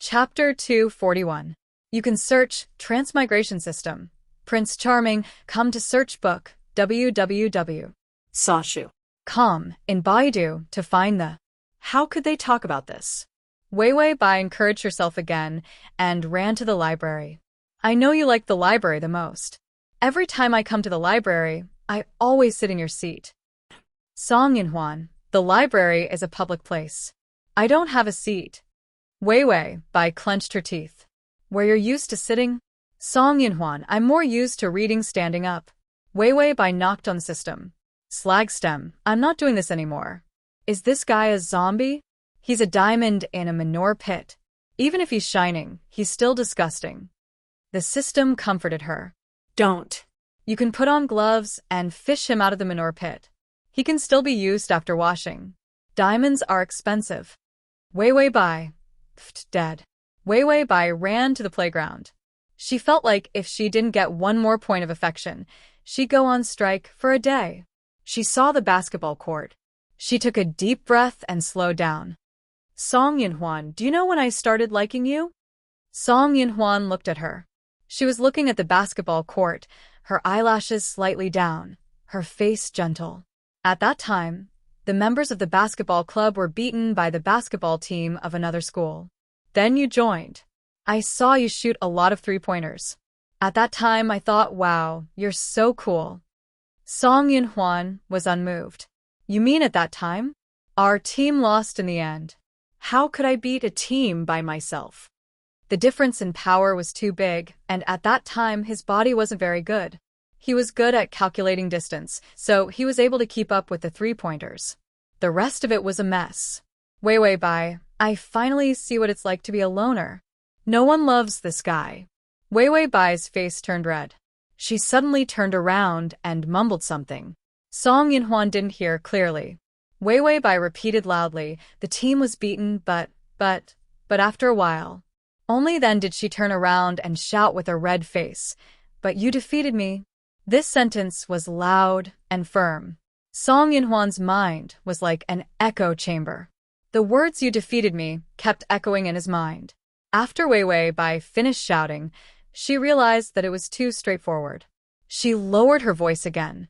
Chapter 241. You can search Transmigration System. Prince Charming, come to search book www. Sashu.com in Baidu to find the. How could they talk about this? Wei Wei Bai encouraged herself again and ran to the library. I know you like the library the most. Every time I come to the library, I always sit in your seat. Song Yinhuan, the library is a public place. I don't have a seat. Wei Wei Bai clenched her teeth. Where you're used to sitting? Song Yinhuan, I'm more used to reading standing up. Wei Wei Bai knocked on the system. Slag stem, I'm not doing this anymore. Is this guy a zombie? He's a diamond in a manure pit. Even if he's shining, he's still disgusting. The system comforted her. Don't. You can put on gloves and fish him out of the manure pit. He can still be used after washing. Diamonds are expensive. Wei Wei Bai. Dead. Wei Wei Bai ran to the playground. She felt like if she didn't get one more point of affection, she'd go on strike for a day. She saw the basketball court. She took a deep breath and slowed down. Song Yinhuan, do you know when I started liking you? Song Yinhuan looked at her. She was looking at the basketball court, her eyelashes slightly down, her face gentle. At that time, the members of the basketball club were beaten by the basketball team of another school. Then you joined. I saw you shoot a lot of three-pointers. At that time, I thought, wow, you're so cool. Song Yinhuan was unmoved. You mean at that time? Our team lost in the end. How could I beat a team by myself? The difference in power was too big, and at that time his body wasn't very good. He was good at calculating distance, so he was able to keep up with the three-pointers. The rest of it was a mess. Wei Wei Bai, I finally see what it's like to be a loner. No one loves this guy. Wei Wei Bai's face turned red. She suddenly turned around and mumbled something. Song Yinhuan didn't hear clearly. Wei Wei Bai repeated loudly, the team was beaten, but after a while. Only then did she turn around and shout with a red face, but you defeated me. This sentence was loud and firm. Song Yinhuan's mind was like an echo chamber. The words you defeated me kept echoing in his mind. After Wei Wei Bai finished shouting, she realized that it was too straightforward. She lowered her voice again.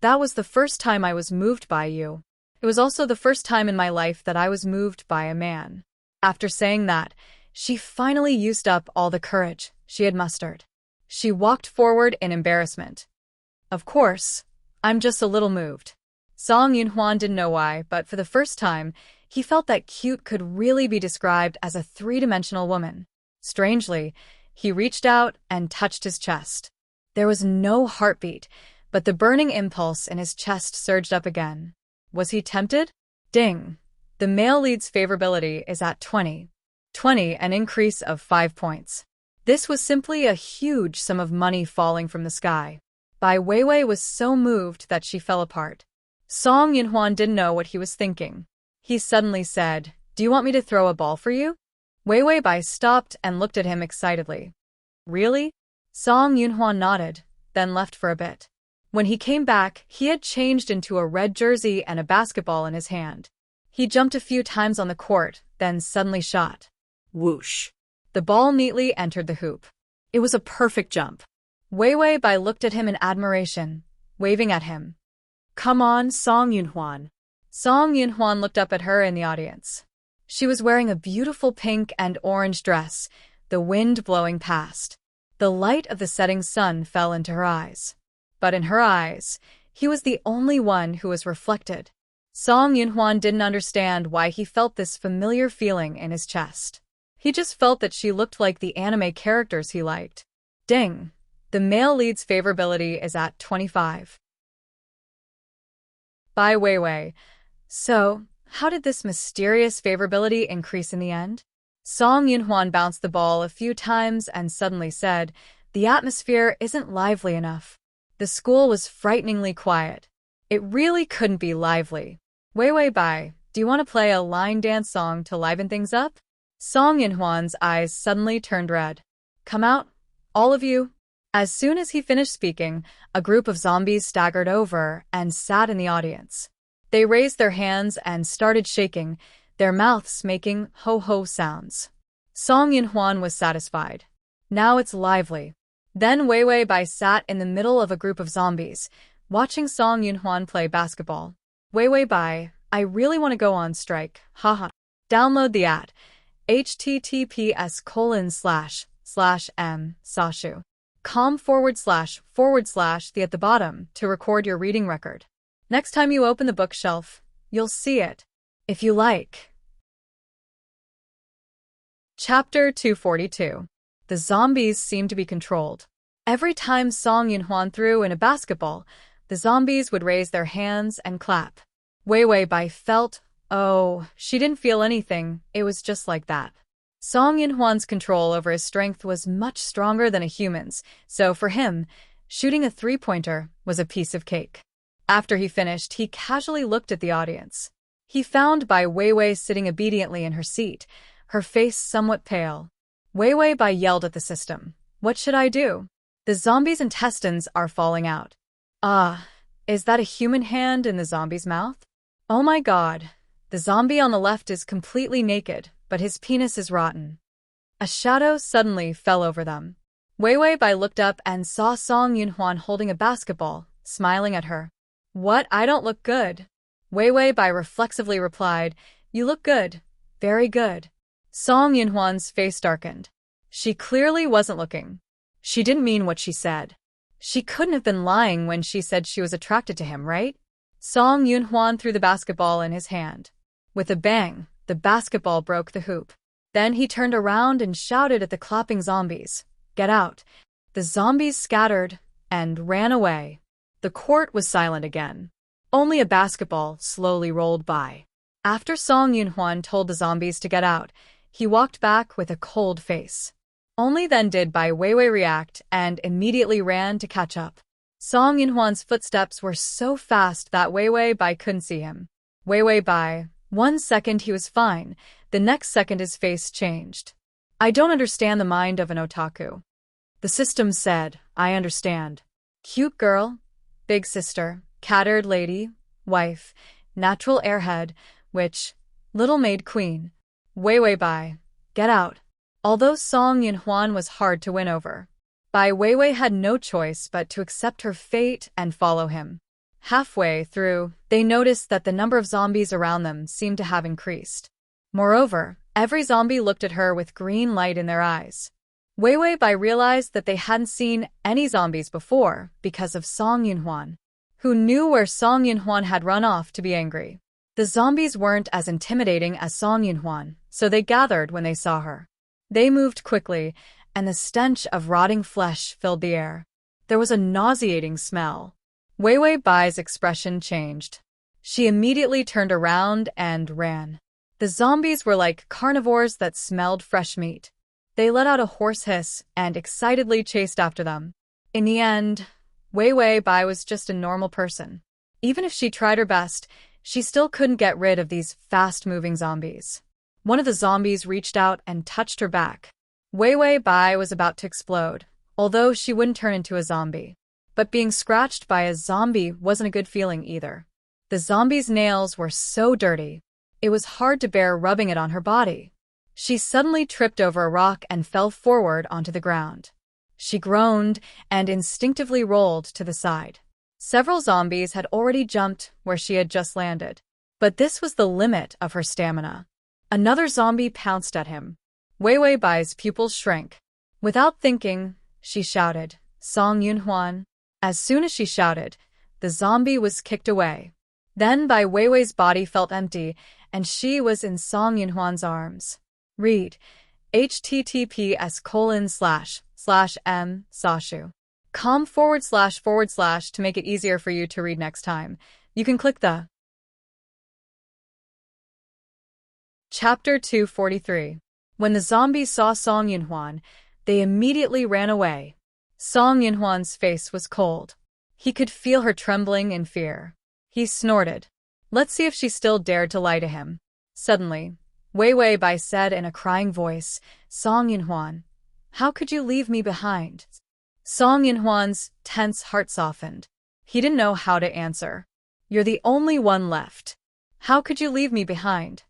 That was the first time I was moved by you. It was also the first time in my life that I was moved by a man. After saying that, she finally used up all the courage she had mustered. She walked forward in embarrassment. Of course, I'm just a little moved. Song Yinhuan didn't know why, but for the first time, he felt that cute could really be described as a three-dimensional woman. Strangely, he reached out and touched his chest. There was no heartbeat, but the burning impulse in his chest surged up again. Was he tempted? Ding! The male lead's favorability is at 20. 20, an increase of 5 points. This was simply a huge sum of money falling from the sky. Bai Weiwei was so moved that she fell apart. Song Yinhuan didn't know what he was thinking. He suddenly said, "Do you want me to throw a ball for you?" Weiwei Bai stopped and looked at him excitedly. Really? Song Yinhuan nodded, then left for a bit. When he came back, he had changed into a red jersey and a basketball in his hand. He jumped a few times on the court, then suddenly shot. Whoosh. The ball neatly entered the hoop. It was a perfect jump. Weiwei Bai looked at him in admiration, waving at him. Come on, Song Yinhuan. Song Yinhuan looked up at her in the audience. She was wearing a beautiful pink and orange dress, the wind blowing past. The light of the setting sun fell into her eyes. But in her eyes, he was the only one who was reflected. Song Yinhuan didn't understand why he felt this familiar feeling in his chest. He just felt that she looked like the anime characters he liked. Ding! The male lead's favorability is at 25. Bai Weiwei. So, how did this mysterious favorability increase in the end? Song Yinhuan bounced the ball a few times and suddenly said, "The atmosphere isn't lively enough." The school was frighteningly quiet. It really couldn't be lively. Weiwei Bai, do you want to play a line dance song to liven things up? Song Yinhuan's eyes suddenly turned red. Come out, all of you. As soon as he finished speaking, a group of zombies staggered over and sat in the audience. They raised their hands and started shaking, their mouths making ho-ho sounds. Song Yunhuan was satisfied. Now it's lively. Then Wei Wei Bai sat in the middle of a group of zombies, watching Song Yunhuan play basketball. Wei Wei Bai, I really want to go on strike, haha. Download the ad. https://m/sashu.com// the at the bottom to record your reading record. Next time you open the bookshelf, you'll see it. If you like. Chapter 242. The zombies seem to be controlled. Every time Song Yunhuan threw in a basketball, the zombies would raise their hands and clap. Wei Wei Bai felt, she didn't feel anything, it was just like that. Song Yunhuan's control over his strength was much stronger than a human's, so for him, shooting a three-pointer was a piece of cake. After he finished, he casually looked at the audience. He found Bai Weiwei sitting obediently in her seat, her face somewhat pale. Wei Wei Bai yelled at the system. What should I do? The zombie's intestines are falling out. Is that a human hand in the zombie's mouth? Oh my god. The zombie on the left is completely naked, but his penis is rotten. A shadow suddenly fell over them. Wei Wei Bai looked up and saw Song Yunhuan holding a basketball, smiling at her. What, I don't look good? Wei Wei Bai reflexively replied, You look good. Very good. Song Yunhuan's face darkened. She clearly wasn't looking. She didn't mean what she said. She couldn't have been lying when she said she was attracted to him, right? Song Yunhuan threw the basketball in his hand. With a bang, the basketball broke the hoop. Then he turned around and shouted at the clapping zombies, Get out. The zombies scattered and ran away. The court was silent again. Only a basketball slowly rolled by. After Song Yunhuan told the zombies to get out, he walked back with a cold face. Only then did Bai Weiwei react and immediately ran to catch up. Song Yunhuan's footsteps were so fast that Wei Wei Bai couldn't see him. Wei Wei Bai, 1 second he was fine, the next second his face changed. I don't understand the mind of an otaku. The system said, I understand. Cute girl, big sister, cat-eared lady, wife, natural airhead, witch, little maid queen. Wei Wei Bai, get out. Although Song Yunhuan was hard to win over, Bai Weiwei had no choice but to accept her fate and follow him. Halfway through, they noticed that the number of zombies around them seemed to have increased. Moreover, every zombie looked at her with green light in their eyes. Wei Wei Bai realized that they hadn't seen any zombies before because of Song Yunhuan, who knew where Song Yunhuan had run off to be angry. The zombies weren't as intimidating as Song Yunhuan, so they gathered when they saw her. They moved quickly, and the stench of rotting flesh filled the air. There was a nauseating smell. Wei Wei Bai's expression changed. She immediately turned around and ran. The zombies were like carnivores that smelled fresh meat. They let out a hoarse hiss and excitedly chased after them. In the end, Wei Wei Bai was just a normal person. Even if she tried her best, she still couldn't get rid of these fast-moving zombies. One of the zombies reached out and touched her back. Wei Wei Bai was about to explode, although she wouldn't turn into a zombie. But being scratched by a zombie wasn't a good feeling either. The zombie's nails were so dirty, it was hard to bear rubbing it on her body. She suddenly tripped over a rock and fell forward onto the ground. She groaned and instinctively rolled to the side. Several zombies had already jumped where she had just landed. But this was the limit of her stamina. Another zombie pounced at him. Wei Wei Bai's pupils shrank. Without thinking, she shouted, Song Yunhuan. As soon as she shouted, the zombie was kicked away. Then Bai Weiwei's body felt empty, and she was in Song Yunhuan's arms. Read https://m/sashu.com// to make it easier for you to read next time. You can click the Chapter 243. When the zombies saw Song Yunhuan, they immediately ran away. Song Yunhuan's face was cold. He could feel her trembling in fear. He snorted. Let's see if she still dared to lie to him. Suddenly, Wei Wei Bai said in a crying voice, Song Yunhuan, how could you leave me behind? Song Yunhuan's tense heart softened. He didn't know how to answer. You're the only one left. How could you leave me behind?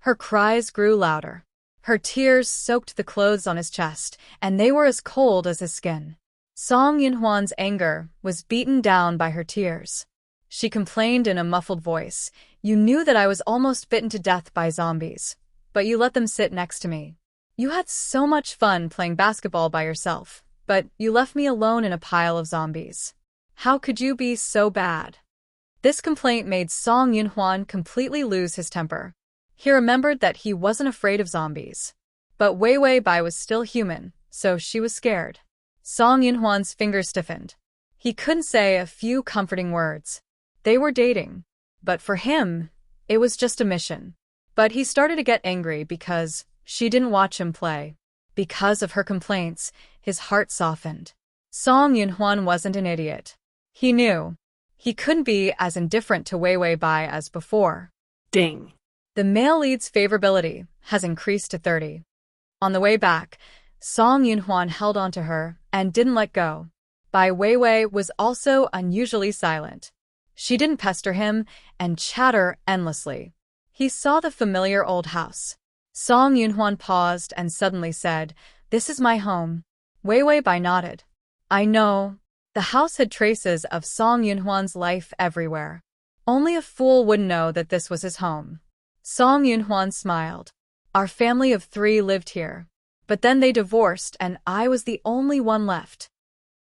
Her cries grew louder. Her tears soaked the clothes on his chest, and they were as cold as his skin. Song Yunhwan's anger was beaten down by her tears. She complained in a muffled voice, "You knew that I was almost bitten to death by zombies, but you let them sit next to me. You had so much fun playing basketball by yourself, but you left me alone in a pile of zombies. How could you be so bad?" This complaint made Song Yunhwan completely lose his temper. He remembered that he wasn't afraid of zombies. But Wei Wei Bai was still human, so she was scared. Song Yunhwan's fingers stiffened. He couldn't say a few comforting words. They were dating. But for him, it was just a mission. But he started to get angry because she didn't watch him play. Because of her complaints, his heart softened. Song Yunhwan wasn't an idiot. He knew. He couldn't be as indifferent to Wei Wei Bai as before. Ding. The male lead's favorability has increased to 30. On the way back, Song Yunhwan held on to her and didn't let go. Bai Weiwei was also unusually silent. She didn't pester him and chatter endlessly. He saw the familiar old house. Song Yunhwan paused and suddenly said, "This is my home." Weiwei Bai nodded. "I know." The house had traces of Song Yunhwan's life everywhere. Only a fool would know that this was his home. Song Yunhwan smiled. "Our family of 3 lived here. But then they divorced and I was the only one left."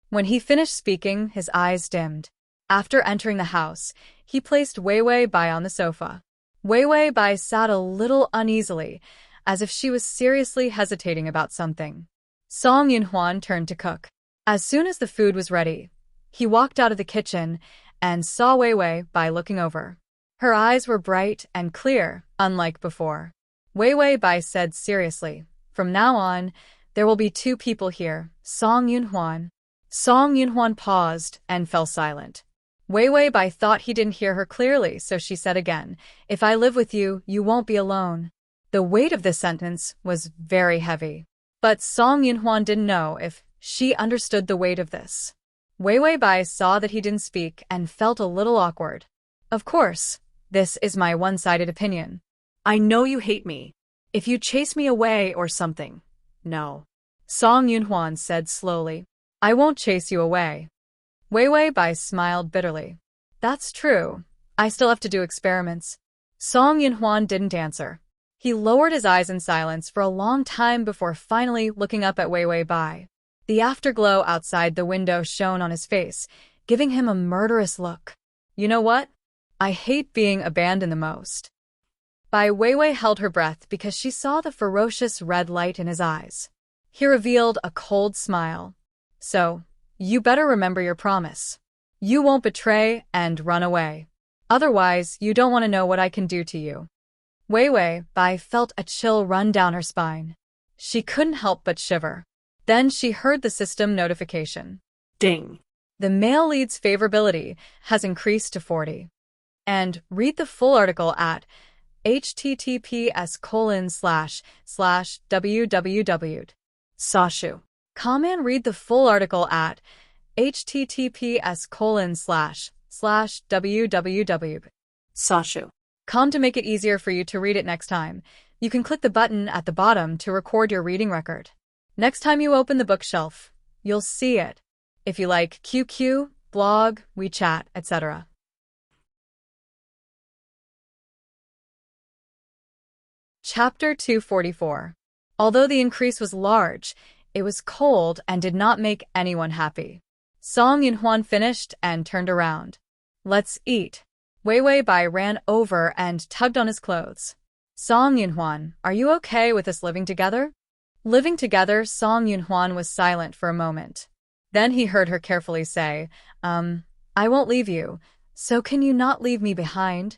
When he finished speaking, his eyes dimmed. After entering the house, he placed Weiwei Bai on the sofa. Weiwei Bai sat a little uneasily, as if she was seriously hesitating about something. Song Yunhwan turned to cook. As soon as the food was ready, he walked out of the kitchen and saw Weiwei Bai looking over. Her eyes were bright and clear, unlike before. Weiwei Bai said seriously, "From now on, there will be 2 people here, Song Yunhwan." Song Yunhwan paused and fell silent. Weiwei Bai thought he didn't hear her clearly, so she said again, "If I live with you, you won't be alone." The weight of this sentence was very heavy. But Song Yunhwan didn't know if she understood the weight of this. Weiwei Bai saw that he didn't speak and felt a little awkward. "Of course, this is my one-sided opinion. I know you hate me. If you chase me away or something." "No." Song Yunhwan said slowly. "I won't chase you away." Weiwei Bai smiled bitterly. "That's true. I still have to do experiments." Song Yunhwan didn't answer. He lowered his eyes in silence for a long time before finally looking up at Weiwei Bai. The afterglow outside the window shone on his face, giving him a murderous look. "You know what? I hate being abandoned the most." Bai Weiwei held her breath because she saw the ferocious red light in his eyes. He revealed a cold smile. "So, you better remember your promise. You won't betray and run away. Otherwise, you don't want to know what I can do to you." Weiwei Bai felt a chill run down her spine. She couldn't help but shiver. Then she heard the system notification. Ding. The male lead's favorability has increased to 40. And read the full article at https://www. Sashu. And read the full article at https://www. Sashu. To make it easier for you to read it next time, you can click the button at the bottom to record your reading record. Next time you open the bookshelf, you'll see it. If you like QQ, blog, WeChat, etc. Chapter 244. Although the increase was large, it was cold and did not make anyone happy. Song Yunhwan finished and turned around. "Let's eat." Weiwei Bai ran over and tugged on his clothes. "Song Yunhwan, are you okay with us living together?" Living together, Song Yunhwan was silent for a moment. Then he heard her carefully say, I won't leave you, so can you not leave me behind?"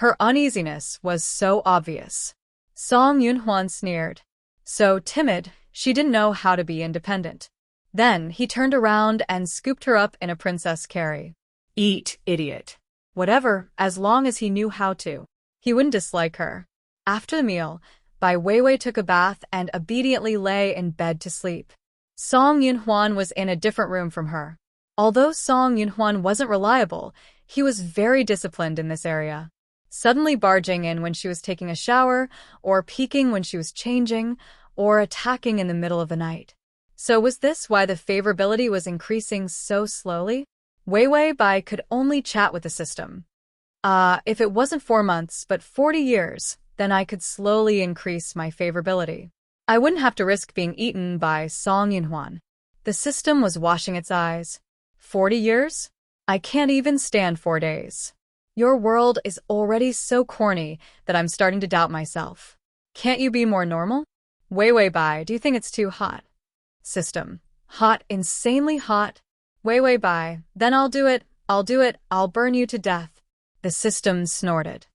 Her uneasiness was so obvious. Song Yunhwan sneered. So timid, she didn't know how to be independent. Then he turned around and scooped her up in a princess carry. "Eat, idiot." Whatever, as long as he knew how to. He wouldn't dislike her. After the meal, Bai Weiwei took a bath and obediently lay in bed to sleep. Song Yunhwan was in a different room from her. Although Song Yunhwan wasn't reliable, he was very disciplined in this area. suddenly barging in when she was taking a shower, or peeking when she was changing, or attacking in the middle of the night. So was this why the favorability was increasing so slowly? Wei Wei Bai could only chat with the system. If it wasn't 4 months, but 40 years, then I could slowly increase my favorability. I wouldn't have to risk being eaten by Song Yunhuan. The system was washing its eyes. 40 years? I can't even stand 4 days. Your world is already so corny that I'm starting to doubt myself. Can't you be more normal? Wei Wei Bai, do you think it's too hot? System. Hot, insanely hot. Wei Wei Bai, then I'll do it, I'll burn you to death. The system snorted.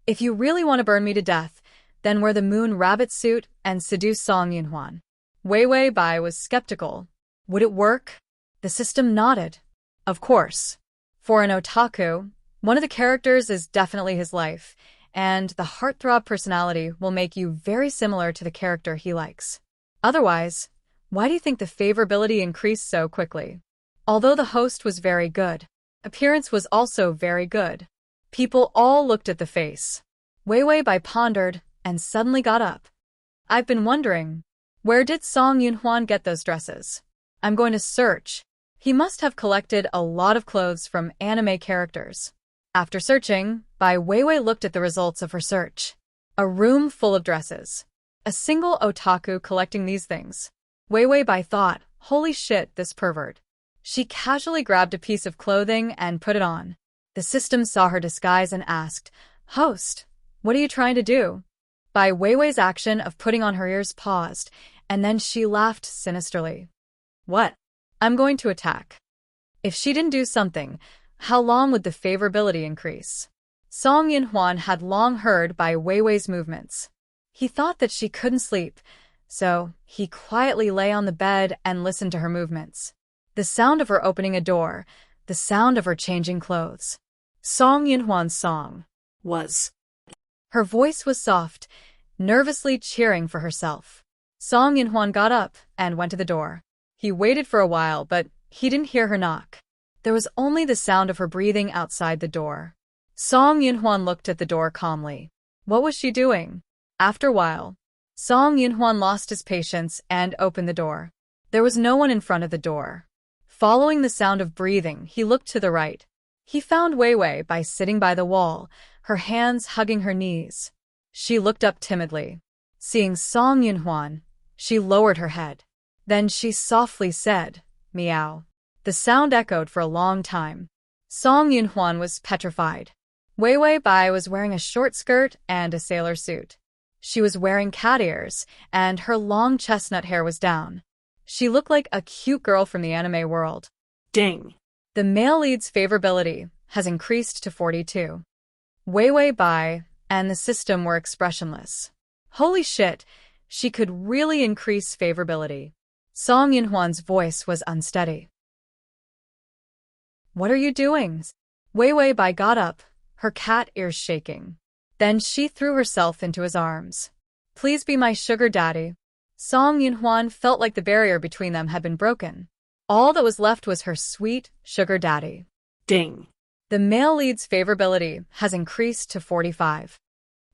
If you really want to burn me to death, then wear the moon rabbit suit and seduce Song Yunhuan. Wei Wei Bai was skeptical. Would it work? The system nodded. Of course. For an otaku, one of the characters is definitely his life, and the heartthrob personality will make you very similar to the character he likes. Otherwise, why do you think the favorability increased so quickly? Although the host was very good, appearance was also very good. People all looked at the face. Wei Wei Bai pondered and suddenly got up. I've been wondering, where did Song Yunhuan get those dresses? I'm going to search. He must have collected a lot of clothes from anime characters. After searching, Bai Weiwei looked at the results of her search. A room full of dresses. A single otaku collecting these things. Weiwei Bai thought, holy shit, this pervert. She casually grabbed a piece of clothing and put it on. The system saw her disguise and asked, Host, what are you trying to do? Bai Weiwei's action of putting on her ears paused, and then she laughed sinisterly. What? I'm going to attack. If she didn't do something, how long would the favorability increase? Song Yunhuan had long heard Bai Weiwei's movements. He thought that she couldn't sleep, so he quietly lay on the bed and listened to her movements. The sound of her opening a door, the sound of her changing clothes. Song Yunhuan's song was. Her voice was soft, nervously cheering for herself. Song Yunhuan got up and went to the door. He waited for a while, but he didn't hear her knock. There was only the sound of her breathing outside the door. Song Yunhuan looked at the door calmly. What was she doing? After a while, Song Yunhuan lost his patience and opened the door. There was no one in front of the door. Following the sound of breathing, he looked to the right. He found Weiwei by sitting by the wall, her hands hugging her knees. She looked up timidly. Seeing Song Yunhuan, she lowered her head. Then she softly said, meow. The sound echoed for a long time. Song Yunhuan was petrified. Weiwei Bai was wearing a short skirt and a sailor suit. She was wearing cat ears, and her long chestnut hair was down. She looked like a cute girl from the anime world. Ding! The male lead's favorability has increased to 42. Weiwei Bai and the system were expressionless. Holy shit, she could really increase favorability. Song Yunhuan's voice was unsteady. What are you doing? Weiwei Bai got up, her cat ears shaking. Then she threw herself into his arms. Please be my sugar daddy. Song Yunhuan felt like the barrier between them had been broken. All that was left was her sweet sugar daddy. Ding! The male lead's favorability has increased to 45.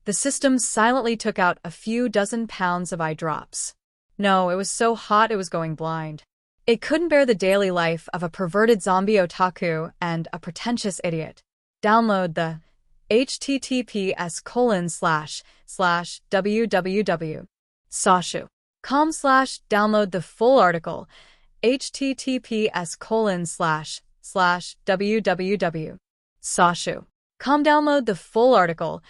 The system silently took out a few dozen pounds of eye drops. No, it was so hot it was going blind. It couldn't bear the daily life of a perverted zombie otaku and a pretentious idiot. Download the https://www.sashu.com/download the full article https://www.sashu.com download the full article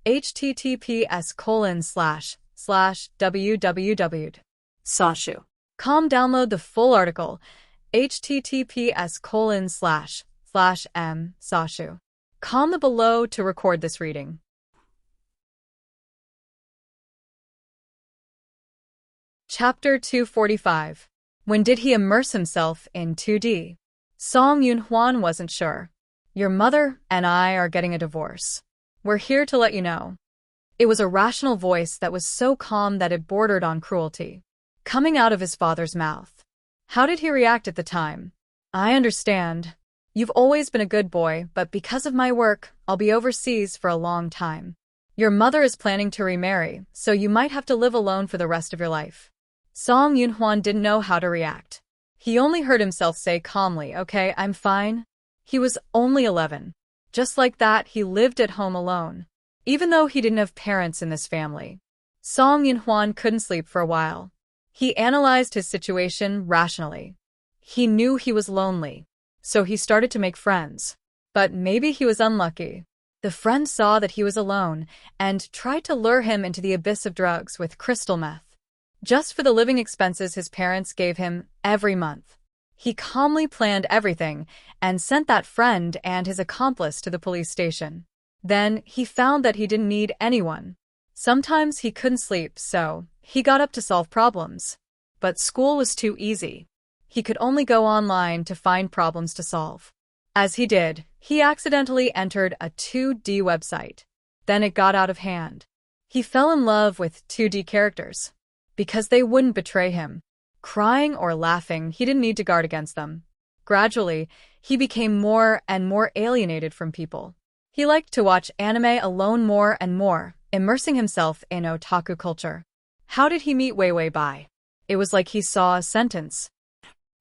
https://www.sashu.com download the full article https://m.sashu.com the below to record this reading. Chapter 245. When did he immerse himself in 2D? Song Yunhuan wasn't sure. Your mother and I are getting a divorce. We're here to let you know. It was a rational voice that was so calm that it bordered on cruelty, coming out of his father's mouth. How did he react at the time? I understand. You've always been a good boy, but because of my work, I'll be overseas for a long time. Your mother is planning to remarry, so you might have to live alone for the rest of your life. Song Yunhwan didn't know how to react. He only heard himself say calmly, "Okay, I'm fine." He was only 11. Just like that, he lived at home alone. Even though he didn't have parents in this family. Song Yunhwan couldn't sleep for a while. He analyzed his situation rationally. He knew he was lonely, so he started to make friends. But maybe he was unlucky. The friend saw that he was alone and tried to lure him into the abyss of drugs with crystal meth. Just for the living expenses his parents gave him every month. He calmly planned everything and sent that friend and his accomplice to the police station. Then he found that he didn't need anyone. Sometimes he couldn't sleep, so he got up to solve problems. But school was too easy. He could only go online to find problems to solve. As he did, he accidentally entered a 2D website. Then it got out of hand. He fell in love with 2D characters. Because they wouldn't betray him. Crying or laughing, he didn't need to guard against them. Gradually, he became more and more alienated from people. He liked to watch anime alone more and more, immersing himself in otaku culture. How did he meet Wei Wei Bai? It was like he saw a sentence.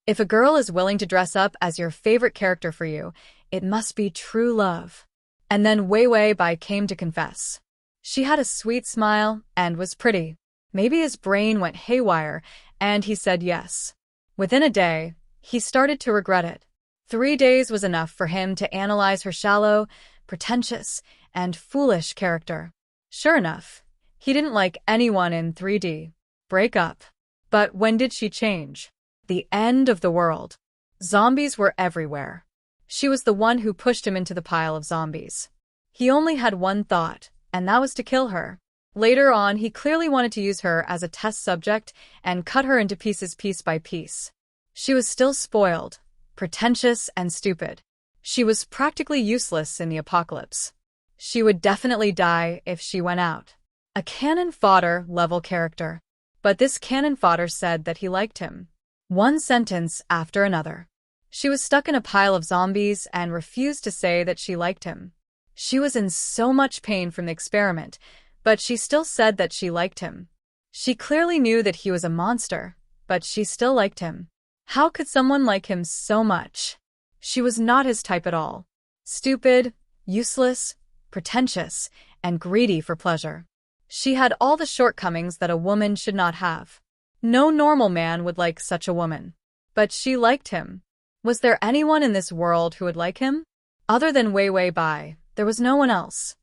If a girl is willing to dress up as your favorite character for you, it must be true love. And then Wei Wei Bai came to confess. She had a sweet smile and was pretty. Maybe his brain went haywire, and he said yes. Within a day, he started to regret it. 3 days was enough for him to analyze her shallow, pretentious, and foolish character. Sure enough, he didn't like anyone in 3D. Break up. But when did she change? The end of the world. Zombies were everywhere. She was the one who pushed him into the pile of zombies. He only had one thought, and that was to kill her. Later on, he clearly wanted to use her as a test subject and cut her into pieces piece by piece. She was still spoiled, pretentious, and stupid. She was practically useless in the apocalypse. She would definitely die if she went out. A cannon fodder level character. But this cannon fodder said that he liked him. One sentence after another. She was stuck in a pile of zombies and refused to say that she liked him. She was in so much pain from the experiment, but she still said that she liked him. She clearly knew that he was a monster, but she still liked him. How could someone like him so much? She was not his type at all. Stupid, useless, pretentious, and greedy for pleasure. She had all the shortcomings that a woman should not have. No normal man would like such a woman. But she liked him. Was there anyone in this world who would like him? Other than Wei Wei Bai, there was no one else.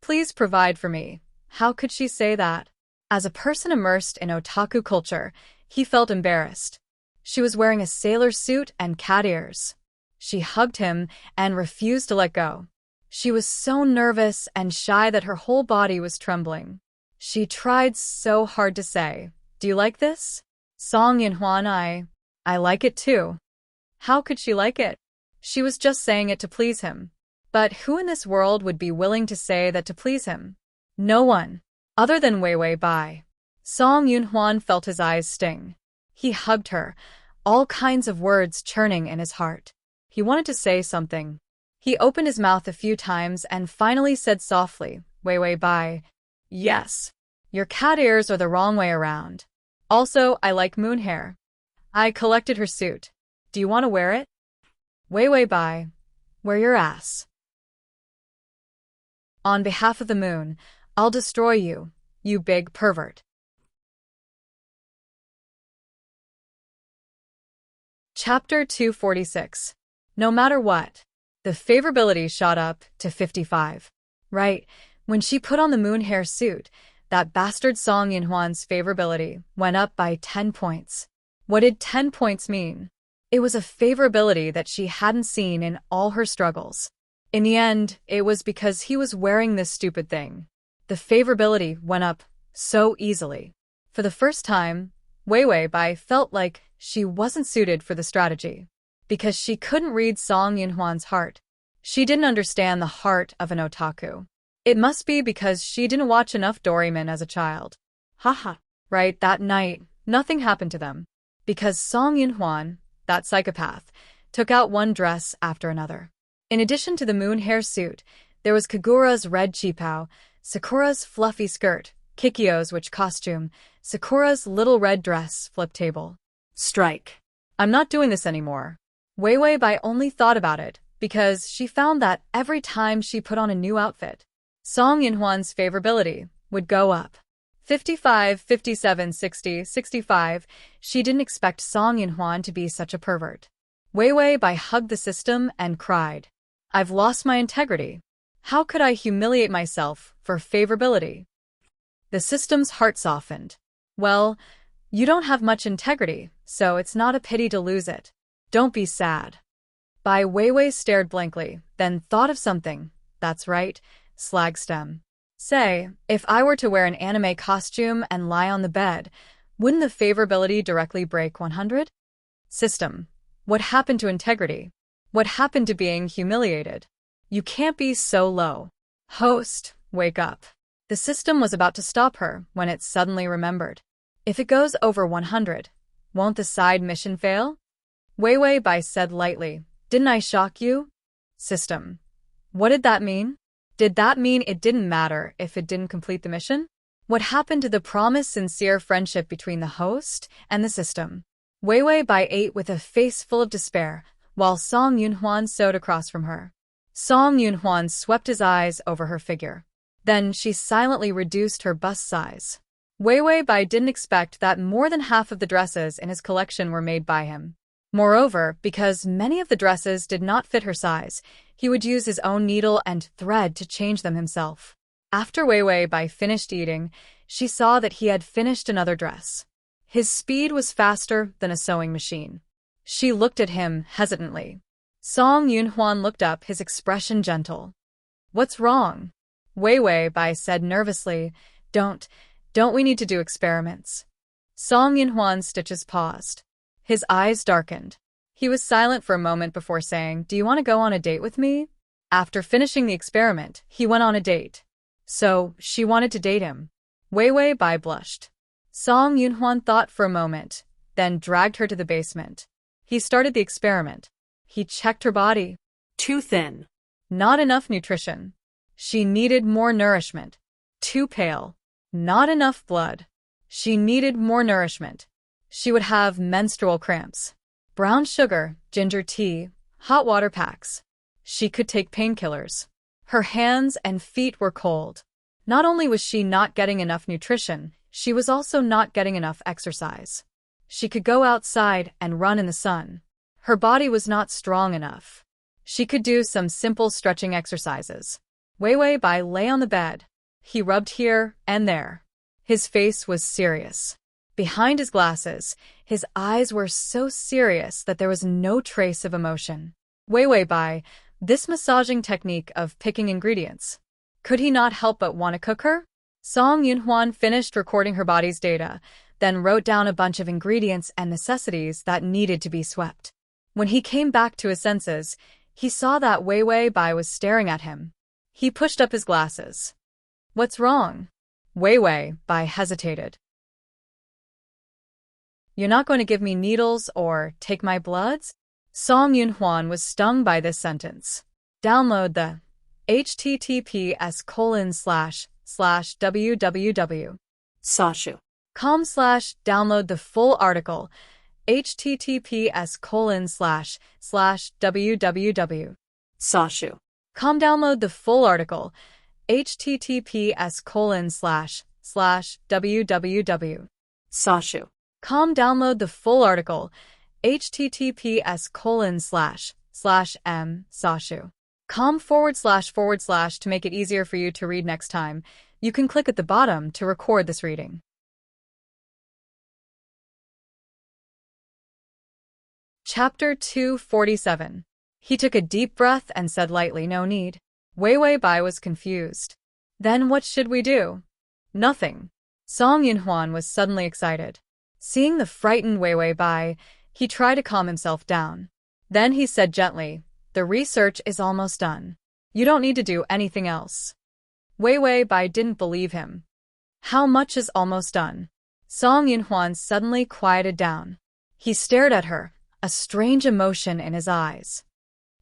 Please provide for me. How could she say that? As a person immersed in otaku culture, he felt embarrassed. She was wearing a sailor suit and cat ears. She hugged him and refused to let go. She was so nervous and shy that her whole body was trembling. She tried so hard to say, "Do you like this?" Song Yunhwan, I like it too. How could she like it? She was just saying it to please him. But who in this world would be willing to say that to please him? No one. Other than Wei Wei Bai. Song Yunhwan felt his eyes sting. He hugged her, all kinds of words churning in his heart. He wanted to say something. He opened his mouth a few times and finally said softly, "Wei Wei Bai, yes. Your cat ears are the wrong way around. Also, I like moon hair. I collected her suit. Do you want to wear it?" Wei Wei Bai, wear your ass. On behalf of the moon, I'll destroy you, you big pervert. Chapter 246. No matter what. The favorability shot up to 55. Right, when she put on the moon hair suit, that bastard Song Yunhwan's favorability went up by 10 points. What did 10 points mean? It was a favorability that she hadn't seen in all her struggles. In the end, it was because he was wearing this stupid thing. The favorability went up so easily. For the first time, Wei Wei Bai felt like she wasn't suited for the strategy. Because she couldn't read Song Yunhwan's heart. She didn't understand the heart of an otaku. It must be because she didn't watch enough Doraemon as a child. Haha. Right, that night, nothing happened to them. Because Song Yunhwan, that psychopath, took out one dress after another. In addition to the moon hair suit, there was Kagura's red qipao, Sakura's fluffy skirt, Kikyo's witch costume, Sakura's little red dress flip table. Strike. I'm not doing this anymore. Wei Wei Bai only thought about it because she found that every time she put on a new outfit, Song Yunhuan's favorability would go up. 55, 57, 60, 65. She didn't expect Song Yunhuan to be such a pervert. Wei Wei Bai hugged the system and cried, I've lost my integrity. How could I humiliate myself for favorability? The system's heart softened. Well, you don't have much integrity, so it's not a pity to lose it. Don't be sad. Bai Weiwei stared blankly, then thought of something. That's right, slag stem. Say, if I were to wear an anime costume and lie on the bed, wouldn't the favorability directly break 100? System. What happened to integrity? What happened to being humiliated? You can't be so low. Host, wake up. The system was about to stop her when it suddenly remembered. If it goes over 100, won't the side mission fail? Wei Wei Bai said lightly, didn't I shock you? System. What did that mean? Did that mean it didn't matter if it didn't complete the mission? What happened to the promised sincere friendship between the host and the system? Wei Wei Bai ate with a face full of despair, while Song Yunhuan sewed across from her. Song Yunhuan swept his eyes over her figure. Then she silently reduced her bust size. Wei Wei Bai didn't expect that more than half of the dresses in his collection were made by him. Moreover, because many of the dresses did not fit her size, he would use his own needle and thread to change them himself. After Wei Wei Bai finished eating, she saw that he had finished another dress. His speed was faster than a sewing machine. She looked at him hesitantly. Song Yunhuan looked up, his expression gentle. What's wrong? Wei Wei Bai said nervously, Don't we need to do experiments? Song Yunhuan's stitches paused. His eyes darkened. He was silent for a moment before saying, Do you want to go on a date with me? After finishing the experiment, he went on a date. So, she wanted to date him. Wei Wei Bai blushed. Song Yunhuan thought for a moment, then dragged her to the basement. He started the experiment. He checked her body. Too thin. Not enough nutrition. She needed more nourishment. Too pale. Not enough blood. She needed more nourishment. She would have menstrual cramps. Brown sugar, ginger tea, hot water packs. She could take painkillers. Her hands and feet were cold. Not only was she not getting enough nutrition, she was also not getting enough exercise. She could go outside and run in the sun. Her body was not strong enough. She could do some simple stretching exercises. Wei Wei Bai lay on the bed. He rubbed here and there. His face was serious. Behind his glasses, his eyes were so serious that there was no trace of emotion. Wei Wei Bai, this massaging technique of picking ingredients. Could he not help but want to cook her? Song Yunhuan finished recording her body's data, then wrote down a bunch of ingredients and necessities that needed to be swept. When he came back to his senses, he saw that Wei Wei Bai was staring at him. He pushed up his glasses. What's wrong? Wei Wei Bai hesitated. You're not going to give me needles or take my bloods? Song Yunhuan was stung by this sentence. Download the https://www. Sashu. .com/download the full article https://www. Sashu. Download the full article https://www. Sashu. Download the full article https://m/sashu.com// to make it easier for you to read next time. You can click at the bottom to record this reading. Chapter 247. He took a deep breath and said lightly, No need. Wei Wei Bai was confused. Then what should we do? Nothing. Song Yunhuan was suddenly excited. Seeing the frightened Wei Wei Bai, he tried to calm himself down. Then he said gently, The research is almost done. You don't need to do anything else. Wei Wei Bai didn't believe him. How much is almost done? Song Yunhuan suddenly quieted down. He stared at her, a strange emotion in his eyes.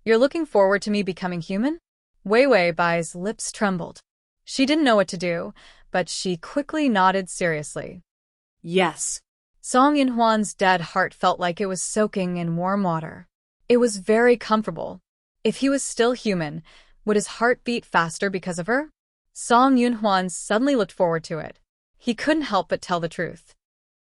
You're looking forward to me becoming human? Wei Wei Bai's lips trembled. She didn't know what to do, but she quickly nodded seriously. Yes. Song Yinhuan's dead heart felt like it was soaking in warm water. It was very comfortable. If he was still human, would his heart beat faster because of her? Song Yinhuan suddenly looked forward to it. He couldn't help but tell the truth.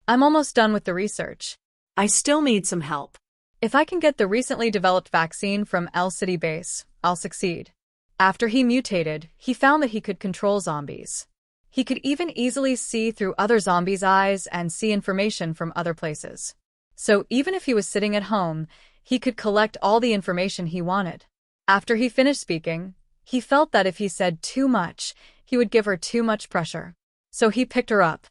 I'm almost done with the research. I still need some help. If I can get the recently developed vaccine from L City Base, I'll succeed. After he mutated, he found that he could control zombies. He could even easily see through other zombies' eyes and see information from other places. So even if he was sitting at home, he could collect all the information he wanted. After he finished speaking, he felt that if he said too much, he would give her too much pressure. So he picked her up.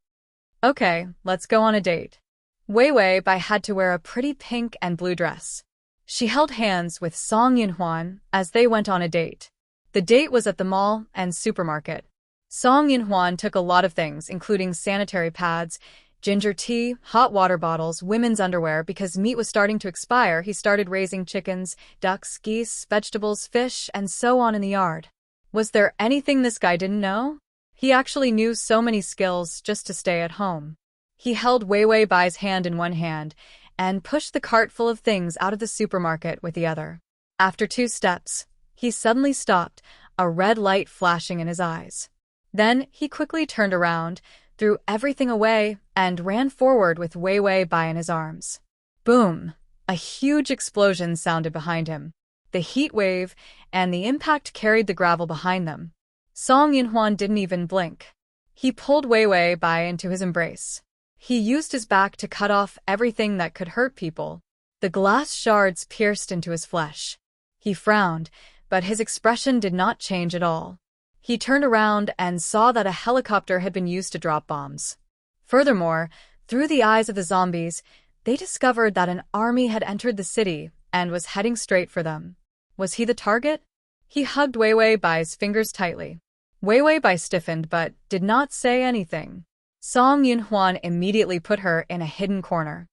Okay, let's go on a date. Wei Wei Bai had to wear a pretty pink and blue dress. She held hands with Song Yinhuan as they went on a date. The date was at the mall and supermarket. Song Yinhuan took a lot of things, including sanitary pads, ginger tea, hot water bottles, women's underwear. Because meat was starting to expire, he started raising chickens, ducks, geese, vegetables, fish, and so on in the yard. Was there anything this guy didn't know? He actually knew so many skills just to stay at home. He held Wei Wei Bai's hand in one hand and pushed the cart full of things out of the supermarket with the other. After 2 steps, he suddenly stopped, a red light flashing in his eyes. Then he quickly turned around, threw everything away, and ran forward with Wei Wei Bai in his arms. Boom! A huge explosion sounded behind him. The heat wave and the impact carried the gravel behind them. Song Yinhuan didn't even blink. He pulled Wei Wei Bai into his embrace. He used his back to cut off everything that could hurt people. The glass shards pierced into his flesh. He frowned, but his expression did not change at all. He turned around and saw that a helicopter had been used to drop bombs. Furthermore, through the eyes of the zombies, they discovered that an army had entered the city and was heading straight for them. Was he the target? He hugged Wei Wei Bai's fingers tightly. Wei Wei Bai stiffened but did not say anything. Song Yinhuan immediately put her in a hidden corner.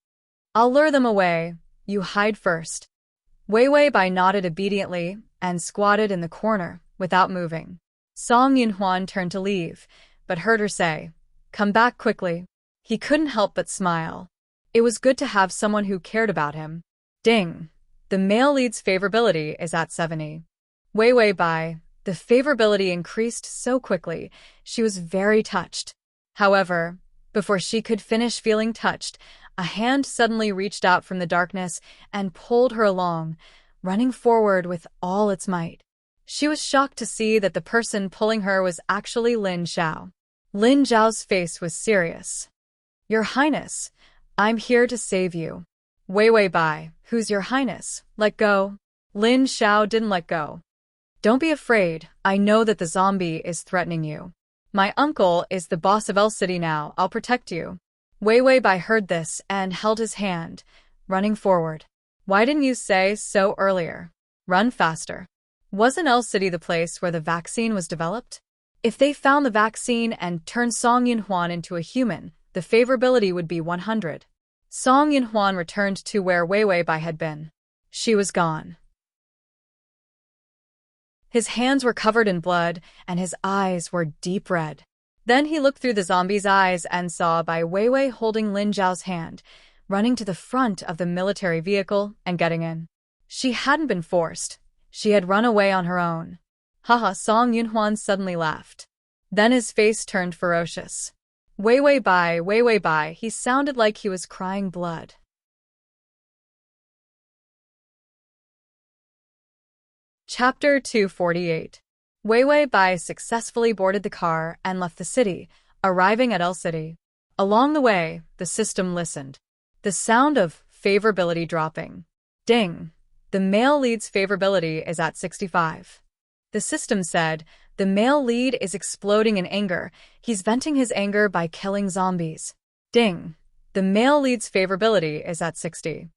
I'll lure them away. You hide first. Wei Wei Bai nodded obediently and squatted in the corner without moving. Song Yinhuan turned to leave, but heard her say, "Come back quickly." He couldn't help but smile. It was good to have someone who cared about him. Ding! The male lead's favorability is at 70. Wei Wei Bai, the favorability increased so quickly, she was very touched. However, before she could finish feeling touched, a hand suddenly reached out from the darkness and pulled her along, running forward with all its might. She was shocked to see that the person pulling her was actually Lin Xiao. Lin Xiao's face was serious. Your Highness, I'm here to save you. Wei Wei Bai, who's your Highness? Let go. Lin Xiao didn't let go. Don't be afraid, I know that the zombie is threatening you. My uncle is the boss of L City now, I'll protect you. Wei Wei Bai heard this and held his hand, running forward. Why didn't you say so earlier? Run faster. Wasn't L City the place where the vaccine was developed? If they found the vaccine and turned Song Yinhuan into a human, the favorability would be 100. Song Yinhuan returned to where Wei Wei Bai had been. She was gone. His hands were covered in blood, and his eyes were deep red. Then he looked through the zombie's eyes and saw Bai Weiwei holding Lin Zhao's hand, running to the front of the military vehicle and getting in. She hadn't been forced. She had run away on her own. Haha, Song Yunhuan suddenly laughed. Then his face turned ferocious. Weiwei Bai, he sounded like he was crying blood. Chapter 248. Weiwei Bai successfully boarded the car and left the city, arriving at El City. Along the way, the system listened. The sound of favorability dropping. Ding! The male lead's favorability is at 65. The system said, the male lead is exploding in anger. He's venting his anger by killing zombies. Ding! The male lead's favorability is at 60.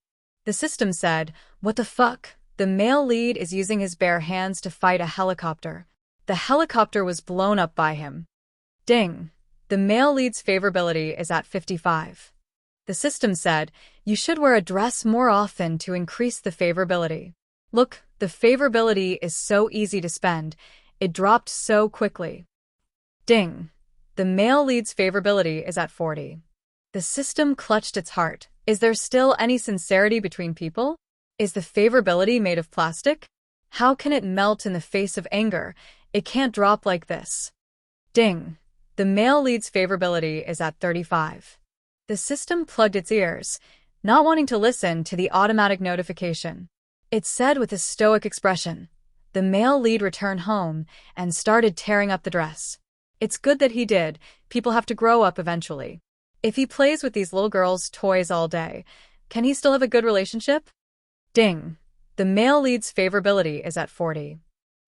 The system said, what the fuck? The male lead is using his bare hands to fight a helicopter. The helicopter was blown up by him. Ding! The male lead's favorability is at 55. The system said, you should wear a dress more often to increase the favorability. Look, the favorability is so easy to spend. It dropped so quickly. Ding. The male lead's favorability is at 40. The system clutched its heart. Is there still any sincerity between people? Is the favorability made of plastic? How can it melt in the face of anger? It can't drop like this. Ding. The male lead's favorability is at 35. The system plugged its ears, not wanting to listen to the automatic notification. It said with a stoic expression, the male lead returned home and started tearing up the dress. It's good that he did. People have to grow up eventually. If he plays with these little girls' toys all day, can he still have a good relationship? Ding. The male lead's favorability is at 40.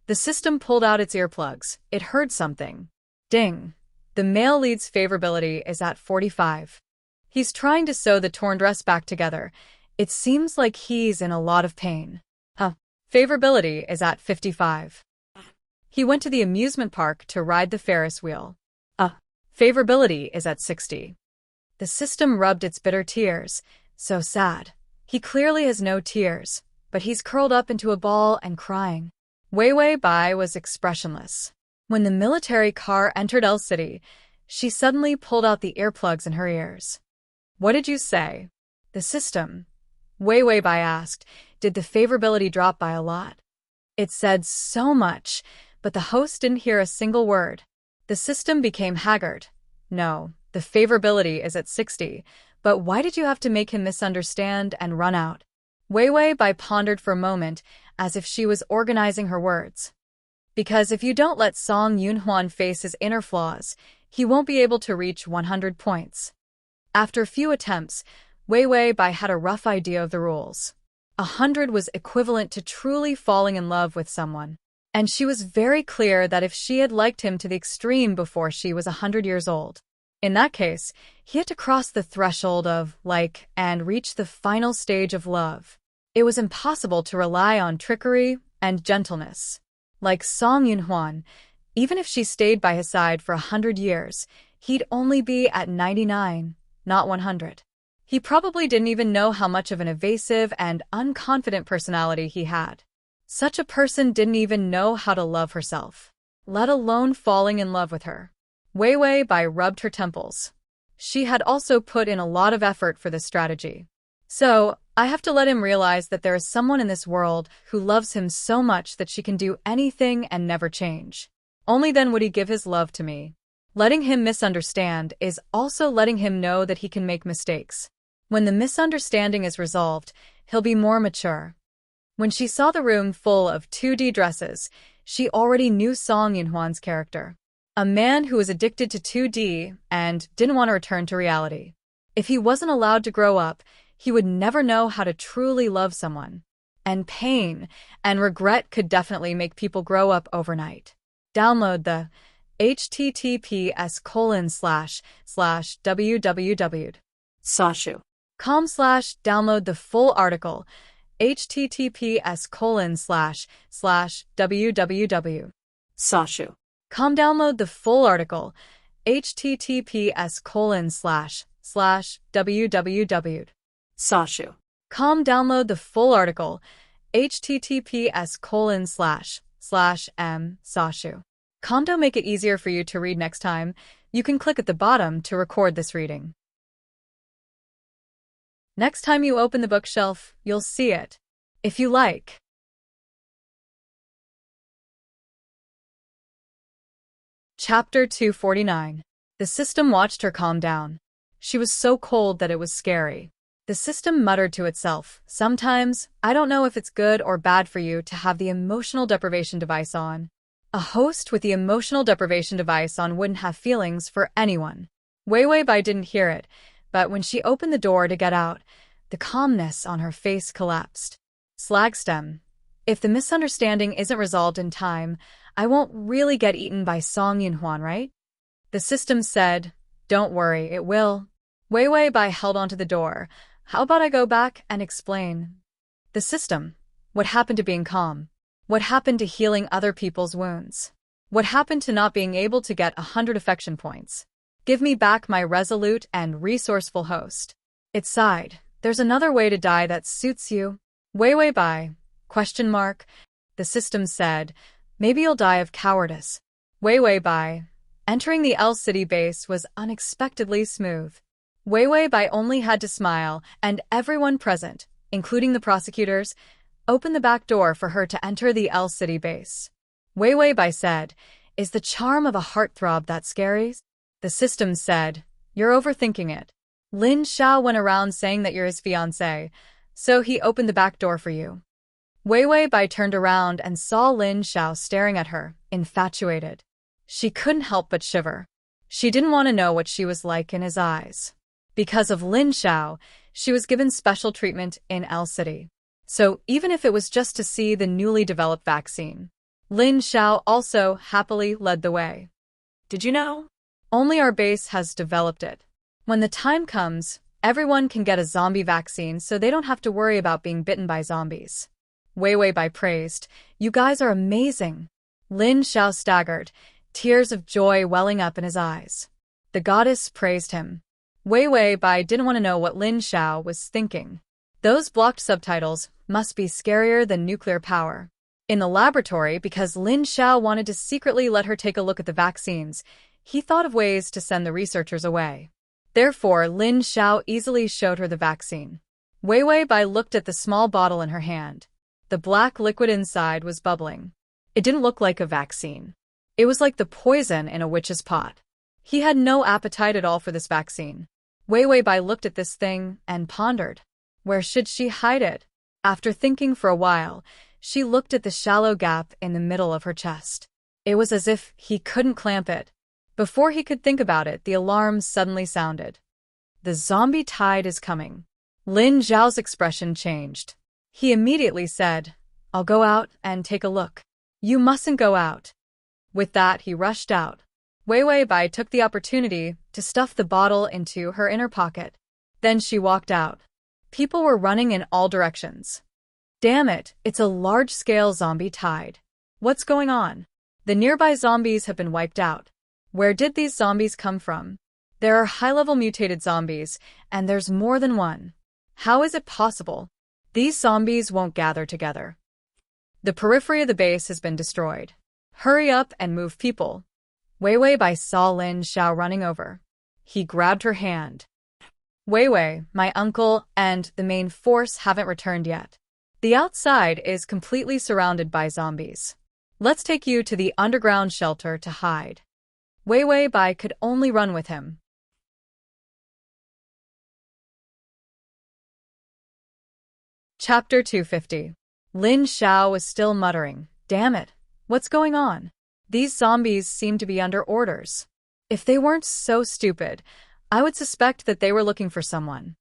The system pulled out its earplugs. It heard something. Ding. The male lead's favorability is at 45. He's trying to sew the torn dress back together. It seems like he's in a lot of pain. Favorability is at 55. He went to the amusement park to ride the Ferris wheel. Favorability is at 60. The system rubbed its bitter tears. So sad. He clearly has no tears, but he's curled up into a ball and crying. Wei Wei Bai was expressionless. When the military car entered El City, she suddenly pulled out the earplugs in her ears. What did you say? The system. Wei Wei Bai asked, did the favorability drop by a lot? It said so much, but the host didn't hear a single word. The system became haggard. No, the favorability is at 60, but why did you have to make him misunderstand and run out? Wei Wei Bai pondered for a moment, as if she was organizing her words. Because if you don't let Song Yunhuan face his inner flaws, he won't be able to reach 100 points. After a few attempts, Wei Wei Bai had a rough idea of the rules. 100 was equivalent to truly falling in love with someone. And she was very clear that if she had liked him to the extreme before she was 100 years old, in that case, he had to cross the threshold of like and reach the final stage of love. It was impossible to rely on trickery and gentleness. Like Song Yunhuan, even if she stayed by his side for 100 years, he'd only be at 99, not 100. He probably didn't even know how much of an evasive and unconfident personality he had. Such a person didn't even know how to love herself, let alone falling in love with her. Wei Wei Bai rubbed her temples. She had also put in a lot of effort for this strategy. So, I have to let him realize that there is someone in this world who loves him so much that she can do anything and never change. Only then would he give his love to me. Letting him misunderstand is also letting him know that he can make mistakes. When the misunderstanding is resolved, he'll be more mature. When she saw the room full of 2D dresses, she already knew Song Yunhuan's character. A man who was addicted to 2D and didn't want to return to reality. If he wasn't allowed to grow up, he would never know how to truly love someone. And pain and regret could definitely make people grow up overnight. Download the https://www.sashu.com/download the full article https://www.sashu.com download the full article https://www.sashu.com download the full article https://m.sashu.com. To make it easier for you to read next time, you can click at the bottom to record this reading. Next time you open the bookshelf, you'll see it. If you like. Chapter 249. The system watched her calm down. She was so cold that it was scary. The system muttered to itself, sometimes, I don't know if it's good or bad for you to have the emotional deprivation device on. A host with the emotional deprivation device on wouldn't have feelings for anyone. Wei Wei Bai didn't hear it, but when she opened the door to get out, the calmness on her face collapsed. Slagstem. If the misunderstanding isn't resolved in time, I won't really get eaten by Song Yunhuan, right? The system said, don't worry, it will. Wei Wei Bai held onto the door. How about I go back and explain? The system. What happened to being calm? What happened to healing other people's wounds? What happened to not being able to get 100 affection points? Give me back my resolute and resourceful host. It sighed. There's another way to die that suits you. Wei Wei Bai? Question mark. The system said, maybe you'll die of cowardice. Wei Wei Bai. Entering the L City base was unexpectedly smooth. Wei Wei Bai only had to smile, and everyone present, including the prosecutors, opened the back door for her to enter the L City base. Wei Wei Bai said, is the charm of a heartthrob that scary? The system said, you're overthinking it. Lin Xiao went around saying that you're his fiancé, so he opened the back door for you. Wei Wei Bai turned around and saw Lin Xiao staring at her, infatuated. She couldn't help but shiver. She didn't want to know what she was like in his eyes. Because of Lin Xiao, she was given special treatment in L City. So even if it was just to see the newly developed vaccine, Lin Xiao also happily led the way. Did you know? Only our base has developed it. When the time comes, everyone can get a zombie vaccine so they don't have to worry about being bitten by zombies. Wei Wei Bai praised, you guys are amazing. Lin Xiao staggered, tears of joy welling up in his eyes. The goddess praised him. Wei Wei Bai didn't want to know what Lin Xiao was thinking. Those blocked subtitles must be scarier than nuclear power. In the laboratory, because Lin Xiao wanted to secretly let her take a look at the vaccines, he thought of ways to send the researchers away. Therefore, Lin Xiao easily showed her the vaccine. Wei Wei Bai looked at the small bottle in her hand. The black liquid inside was bubbling. It didn't look like a vaccine. It was like the poison in a witch's pot. He had no appetite at all for this vaccine. Wei Wei Bai looked at this thing and pondered. Where should she hide it? After thinking for a while, she looked at the shallow gap in the middle of her chest. It was as if he couldn't clamp it. Before he could think about it, the alarm suddenly sounded. The zombie tide is coming. Lin Zhao's expression changed. He immediately said, I'll go out and take a look. You mustn't go out. With that, he rushed out. Wei Wei Bai took the opportunity to stuff the bottle into her inner pocket. Then she walked out. People were running in all directions. Damn it, it's a large-scale zombie tide. What's going on? The nearby zombies have been wiped out. Where did these zombies come from? There are high-level mutated zombies, and there's more than one. How is it possible? These zombies won't gather together. The periphery of the base has been destroyed. Hurry up and move people. Wei Wei Bai saw Lin Xiao running over. He grabbed her hand. Wei Wei, my uncle, and the main force haven't returned yet. The outside is completely surrounded by zombies. Let's take you to the underground shelter to hide. Wei Wei Bai could only run with him. Chapter 250. Lin Xiao was still muttering, damn it, what's going on? These zombies seem to be under orders. If they weren't so stupid, I would suspect that they were looking for someone.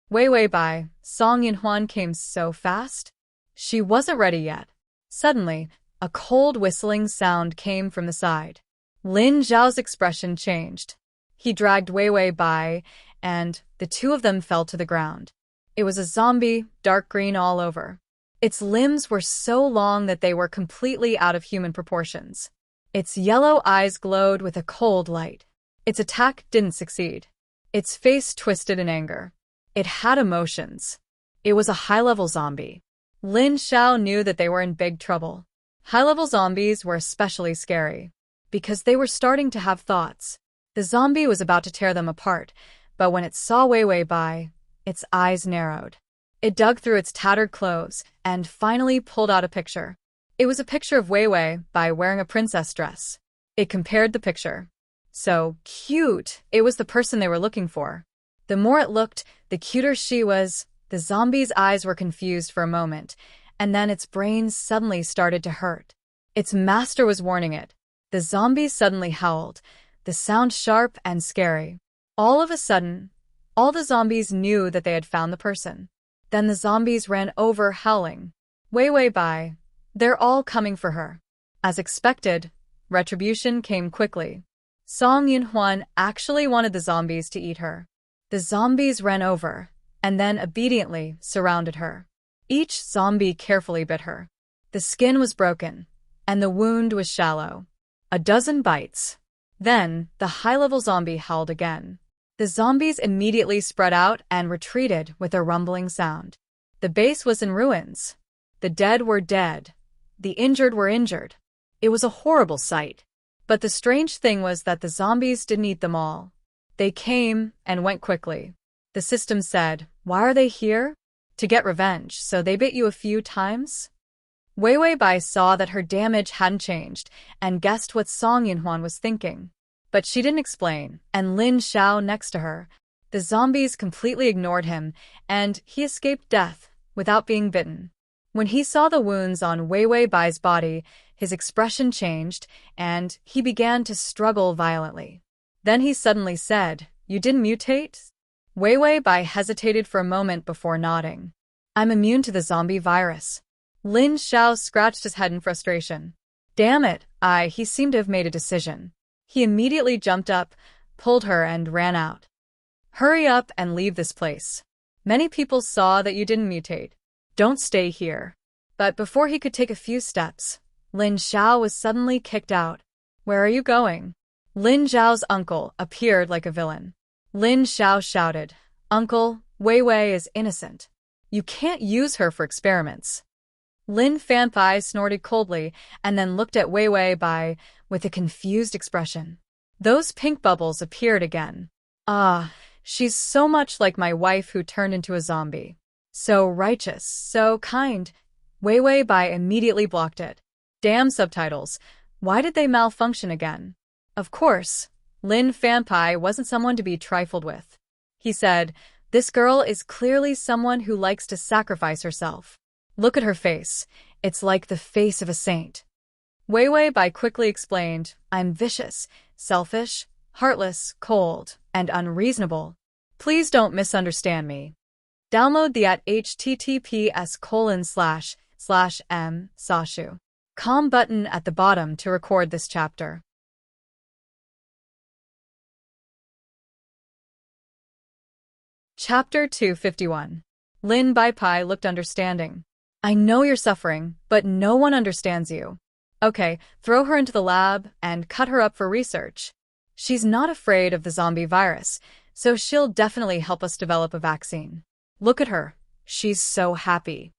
Wei Wei Bai, Song Yinhuan came so fast. She wasn't ready yet. Suddenly, a cold whistling sound came from the side. Lin Zhao's expression changed. He dragged Wei Wei Bai, and the two of them fell to the ground. It was a zombie, dark green all over. Its limbs were so long that they were completely out of human proportions. Its yellow eyes glowed with a cold light. Its attack didn't succeed. Its face twisted in anger. It had emotions. It was a high-level zombie. Lin Xiao knew that they were in big trouble. High-level zombies were especially scary, because they were starting to have thoughts. The zombie was about to tear them apart, but when it saw Wei Wei Bai, its eyes narrowed. It dug through its tattered clothes and finally pulled out a picture. It was a picture of Wei Wei Bai wearing a princess dress. It compared the picture. So cute! It was the person they were looking for. The more it looked, the cuter she was. The zombie's eyes were confused for a moment, and then its brain suddenly started to hurt. Its master was warning it. The zombie suddenly howled, the sound sharp and scary. All of a sudden, all the zombies knew that they had found the person. Then the zombies ran over, howling. Wei Wei Bai. They're all coming for her. As expected, retribution came quickly. Song Yinhuan actually wanted the zombies to eat her. The zombies ran over, and then obediently surrounded her. Each zombie carefully bit her. The skin was broken, and the wound was shallow. A dozen bites. Then, the high-level zombie howled again. The zombies immediately spread out and retreated with a rumbling sound. The base was in ruins. The dead were dead. The injured were injured. It was a horrible sight. But the strange thing was that the zombies didn't eat them all. They came and went quickly. The system said, "Why are they here? To get revenge, so they bit you a few times?" Wei Wei Bai saw that her damage hadn't changed and guessed what Song Yinhuan was thinking. But she didn't explain, and Lin Xiao next to her. The zombies completely ignored him, and he escaped death without being bitten. When he saw the wounds on Wei Wei Bai's body, his expression changed, and he began to struggle violently. Then he suddenly said, "You didn't mutate?" Wei Wei Bai hesitated for a moment before nodding. "I'm immune to the zombie virus." Lin Xiao scratched his head in frustration. Damn it, he seemed to have made a decision. He immediately jumped up, pulled her, and ran out. "Hurry up and leave this place. Many people saw that you didn't mutate. Don't stay here." But before he could take a few steps, Lin Xiao was suddenly kicked out. "Where are you going?" Lin Xiao's uncle appeared like a villain. Lin Xiao shouted, "Uncle, Wei Wei is innocent. You can't use her for experiments." Lin Fanpai snorted coldly and then looked at Wei Wei Bai with a confused expression. Those pink bubbles appeared again. She's so much like my wife who turned into a zombie. So righteous, so kind. Wei Wei Bai immediately blocked it. Damn subtitles. Why did they malfunction again? Of course, Lin Fanpai wasn't someone to be trifled with. He said, "This girl is clearly someone who likes to sacrifice herself. Look at her face. It's like the face of a saint." Wei Wei Bai quickly explained, "I'm vicious, selfish, heartless, cold, and unreasonable. Please don't misunderstand me." Download the at https://m/sashu.com button at the bottom to record this chapter. Chapter 251. Lin Baipai looked understanding. "I know you're suffering, but no one understands you. Okay, throw her into the lab and cut her up for research. She's not afraid of the zombie virus, so she'll definitely help us develop a vaccine. Look at her. She's so happy."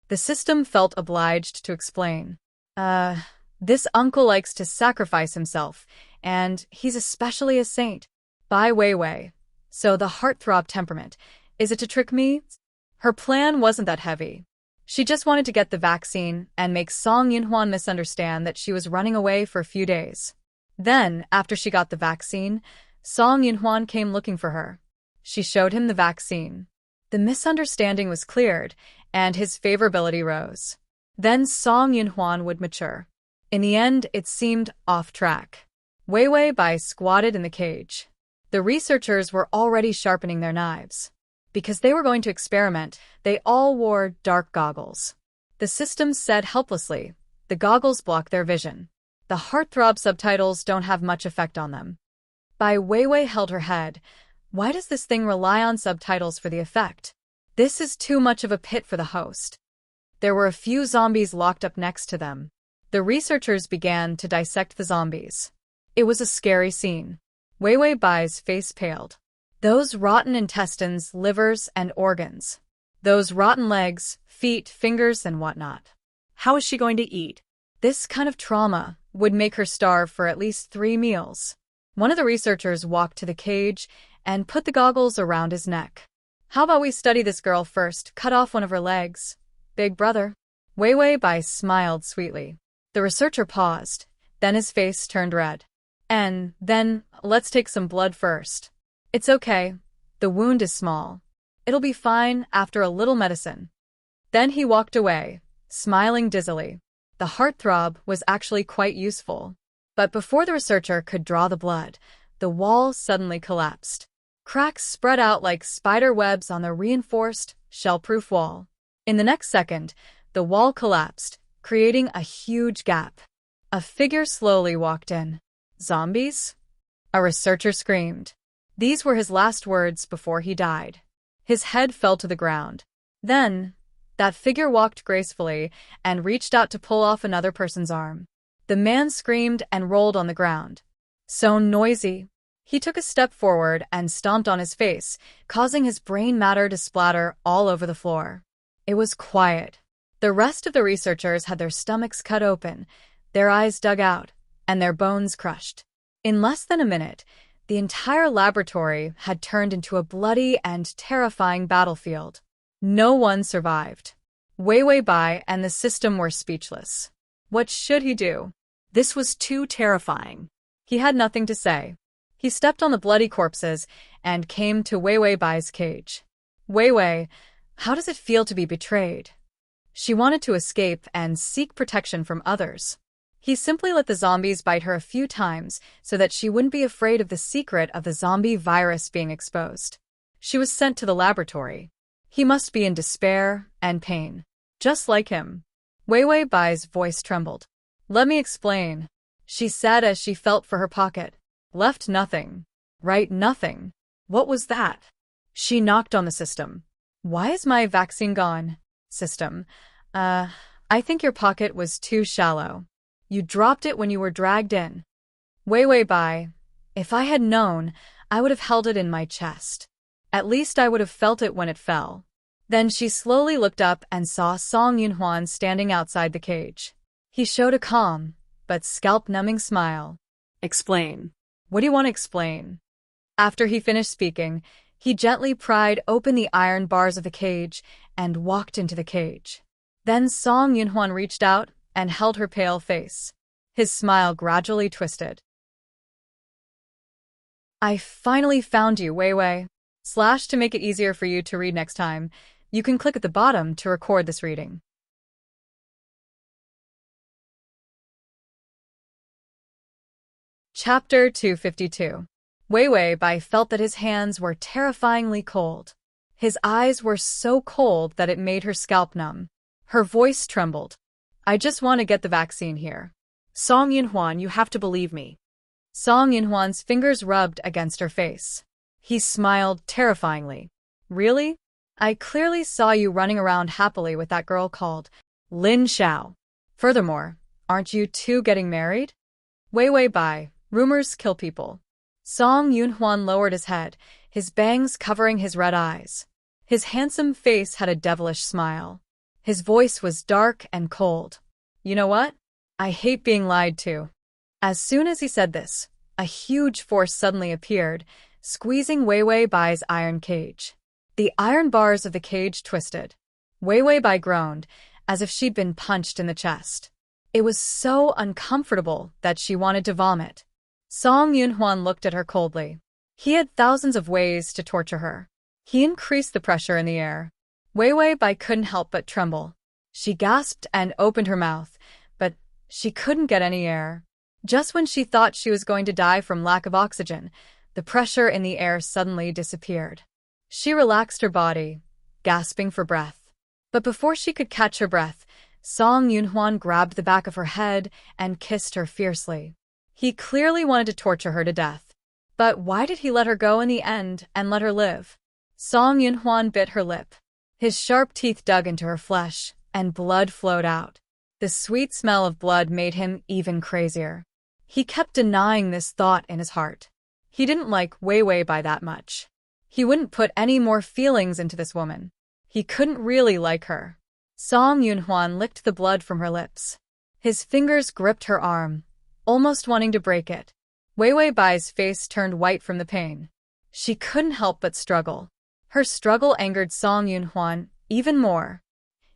The system felt obliged to explain. This uncle likes to sacrifice himself, and he's especially a saint. Bai Wei Wei. So the heartthrob temperament. Is it to trick me? Her plan wasn't that heavy. She just wanted to get the vaccine and make Song Yinhuan misunderstand that she was running away for a few days. Then, after she got the vaccine, Song Yinhuan came looking for her. She showed him the vaccine. The misunderstanding was cleared, and his favorability rose. Then Song Yinhuan would mature. In the end, it seemed off track. Wei Wei Bai squatted in the cage. The researchers were already sharpening their knives. Because they were going to experiment, they all wore dark goggles. The system said helplessly, "The goggles block their vision. The heartthrob subtitles don't have much effect on them." Bai Wei Wei held her head. Why does this thing rely on subtitles for the effect? This is too much of a pit for the host. There were a few zombies locked up next to them. The researchers began to dissect the zombies. It was a scary scene. Wei Wei Bai's face paled. Those rotten intestines, livers, and organs. Those rotten legs, feet, fingers, and whatnot. How is she going to eat? This kind of trauma would make her starve for at least 3 meals. One of the researchers walked to the cage and put the goggles around his neck. "How about we study this girl first? Cut off one of her legs. Big brother." Wei Wei Bai smiled sweetly. The researcher paused, then his face turned red. "And then, let's take some blood first." "It's okay. The wound is small. It'll be fine after a little medicine." Then he walked away, smiling dizzily. The heartthrob was actually quite useful. But before the researcher could draw the blood, the wall suddenly collapsed. Cracks spread out like spider webs on the reinforced, shell-proof wall. In the next second, the wall collapsed, creating a huge gap. A figure slowly walked in. "Zombies?" A researcher screamed. These were his last words before he died. His head fell to the ground. Then, that figure walked gracefully and reached out to pull off another person's arm. The man screamed and rolled on the ground. "So noisy. He took a step forward and stomped on his face, causing his brain matter to splatter all over the floor. It was quiet. The rest of the researchers had their stomachs cut open, their eyes dug out, and their bones crushed. In less than a minute, the entire laboratory had turned into a bloody and terrifying battlefield. No one survived. Wei Wei Bai and the system were speechless. What should he do? This was too terrifying. He had nothing to say. He stepped on the bloody corpses and came to Wei Wei Bai's cage. Wei Wei, how does it feel to be betrayed? She wanted to escape and seek protection from others. He simply let the zombies bite her a few times so that she wouldn't be afraid of the secret of the zombie virus being exposed. She was sent to the laboratory. He must be in despair and pain, just like him. Wei Wei Bai's voice trembled. Let me explain, she said as she felt for her pocket. Left nothing. Right, nothing. What was that? She knocked on the system. Why is my vaccine gone? System. I think your pocket was too shallow. You dropped it when you were dragged in. Wei Wei Bai, if I had known, I would have held it in my chest. At least I would have felt it when it fell. Then she slowly looked up and saw Song Yunhuan standing outside the cage. He showed a calm, but scalp-numbing smile. Explain. What do you want to explain? After he finished speaking, he gently pried open the iron bars of the cage and walked into the cage. Then Song Yunhuan reached out and held her pale face. His smile gradually twisted. I finally found you, Wei Wei. / to make it easier for you to read next time, you can click at the bottom to record this reading. Chapter 252. Wei Wei Bai felt that his hands were terrifyingly cold. His eyes were so cold that it made her scalp numb. Her voice trembled. I just want to get the vaccine here. Song Yunhuan, you have to believe me. Song Yunhuan's fingers rubbed against her face. He smiled terrifyingly. Really? I clearly saw you running around happily with that girl called Lin Xiao. Furthermore, aren't you two getting married? Wei Wei Bai, rumors kill people. Song Yunhuan lowered his head, his bangs covering his red eyes. His handsome face had a devilish smile. His voice was dark and cold. You know what? I hate being lied to. As soon as he said this, a huge force suddenly appeared, squeezing Wei Wei Bai's iron cage. The iron bars of the cage twisted. Wei Wei Bai groaned, as if she'd been punched in the chest. It was so uncomfortable that she wanted to vomit. Song Yunhuan looked at her coldly. He had thousands of ways to torture her. He increased the pressure in the air. Wei Wei Bai couldn't help but tremble. She gasped and opened her mouth, but she couldn't get any air. Just when she thought she was going to die from lack of oxygen, the pressure in the air suddenly disappeared. She relaxed her body, gasping for breath. But before she could catch her breath, Song Yunhuan grabbed the back of her head and kissed her fiercely. He clearly wanted to torture her to death. But why did he let her go in the end and let her live? Song Yunhuan bit her lip. His sharp teeth dug into her flesh, and blood flowed out. The sweet smell of blood made him even crazier. He kept denying this thought in his heart. He didn't like Wei Wei Bai that much. He wouldn't put any more feelings into this woman. He couldn't really like her. Song Yunhuan licked the blood from her lips. His fingers gripped her arm, almost wanting to break it. Wei Wei Bai's face turned white from the pain. She couldn't help but struggle. Her struggle angered Song Yunhuan even more.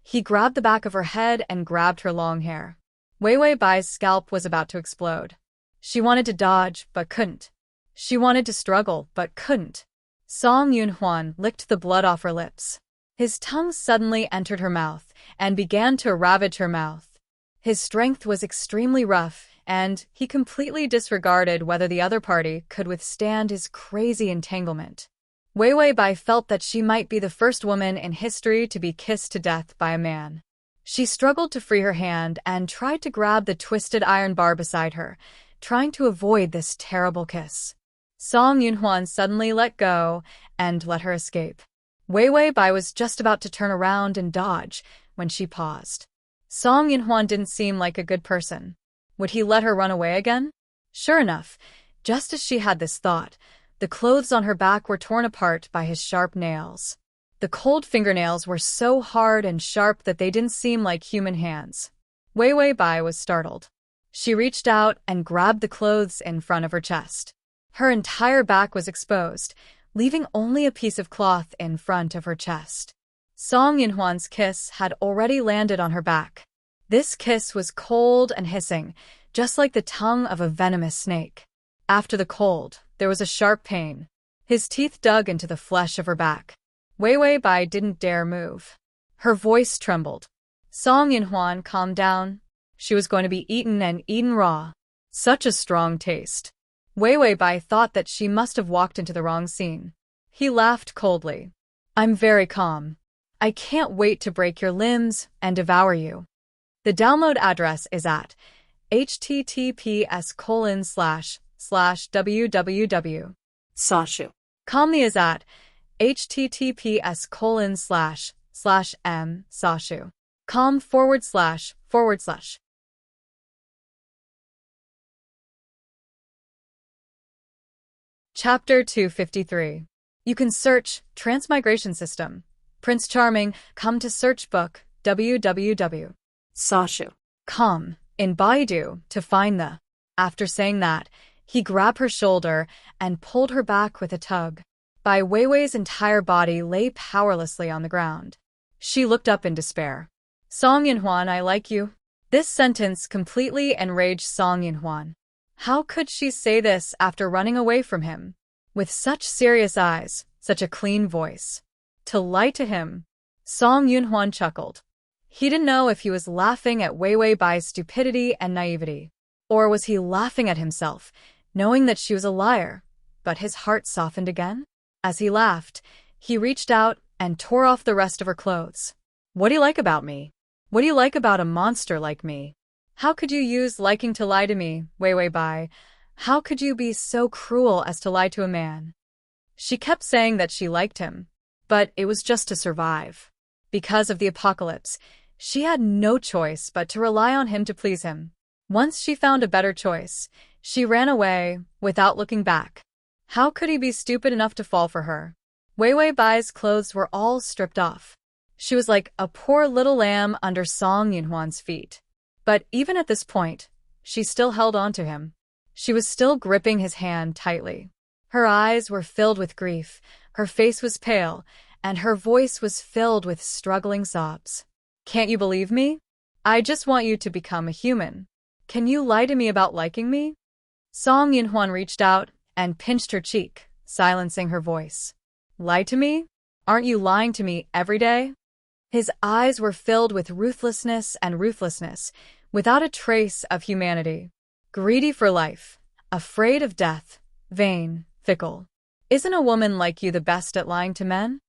He grabbed the back of her head and grabbed her long hair. Wei Wei Bai's scalp was about to explode. She wanted to dodge, but couldn't. She wanted to struggle, but couldn't. Song Yunhuan licked the blood off her lips. His tongue suddenly entered her mouth and began to ravage her mouth. His strength was extremely rough, and he completely disregarded whether the other party could withstand his crazy entanglement. Wei Wei Bai felt that she might be the first woman in history to be kissed to death by a man. She struggled to free her hand and tried to grab the twisted iron bar beside her, trying to avoid this terrible kiss. Song Yunhuan suddenly let go and let her escape. Wei Wei Bai was just about to turn around and dodge when she paused. Song Yunhuan didn't seem like a good person. Would he let her run away again? Sure enough, Just as she had this thought, the clothes on her back were torn apart by his sharp nails. The cold fingernails were so hard and sharp that they didn't seem like human hands. Wei Wei Bai was startled. She reached out and grabbed the clothes in front of her chest. Her entire back was exposed, leaving only a piece of cloth in front of her chest. Song Yunhuan's kiss had already landed on her back. This kiss was cold and hissing, just like the tongue of a venomous snake. After the cold, there was a sharp pain. His teeth dug into the flesh of her back. Wei Wei Bai didn't dare move. Her voice trembled. Song Yunhuan calmed down. She was going to be eaten and eaten raw. Such a strong taste. Wei Wei Bai thought that she must have walked into the wrong scene. He laughed coldly. I'm very calm. I can't wait to break your limbs and devour you. The download address is at https://www. Sashu. Calmly is at https://m/sashu. calm//. Chapter 253. You can search Transmigration System. Prince Charming, come to search book www. Sashu. Come in Baidu to find the. After saying that, he grabbed her shoulder and pulled her back with a tug. Bai Weiwei's entire body lay powerlessly on the ground. She looked up in despair. Song Yunhuan, I like you. This sentence completely enraged Song Yunhuan. How could she say this after running away from him? With such serious eyes, such a clean voice. To lie to him. Song Yunhuan chuckled. He didn't know if he was laughing at Wei Wei Bai's stupidity and naivety, or was he laughing at himself, knowing that she was a liar, but his heart softened again? As he laughed, he reached out and tore off the rest of her clothes. What do you like about me? What do you like about a monster like me? How could you use liking to lie to me, Wei Wei Bai? How could you be so cruel as to lie to a man? She kept saying that she liked him, but it was just to survive. Because of the apocalypse, she had no choice but to rely on him to please him. Once she found a better choice, she ran away without looking back. How could he be stupid enough to fall for her? Wei Wei Bai's clothes were all stripped off. She was like a poor little lamb under Song Yunhuan's feet. But even at this point, she still held on to him. She was still gripping his hand tightly. Her eyes were filled with grief, her face was pale, and her voice was filled with struggling sobs. Can't you believe me? I just want you to become a human. Can you lie to me about liking me? Song Yunhuan reached out and pinched her cheek, silencing her voice. Lie to me? Aren't you lying to me every day? His eyes were filled with ruthlessness, without a trace of humanity. Greedy for life, afraid of death, vain, fickle. Isn't a woman like you the best at lying to men?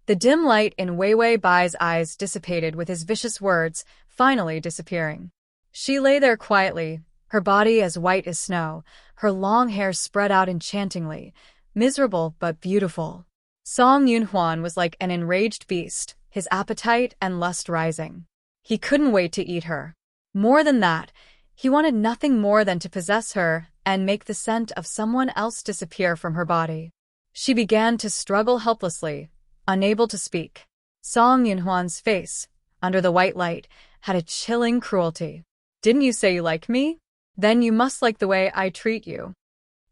The dim light in Wei Wei Bai's eyes dissipated with his vicious words, finally disappearing. She lay there quietly, her body as white as snow, her long hair spread out enchantingly, miserable but beautiful. Song Yunhuan was like an enraged beast, his appetite and lust rising. He couldn't wait to eat her. More than that, he wanted nothing more than to possess her and make the scent of someone else disappear from her body. She began to struggle helplessly, unable to speak. Song Yunhuan's face, under the white light, had a chilling cruelty. Didn't you say you like me? Then you must like the way I treat you.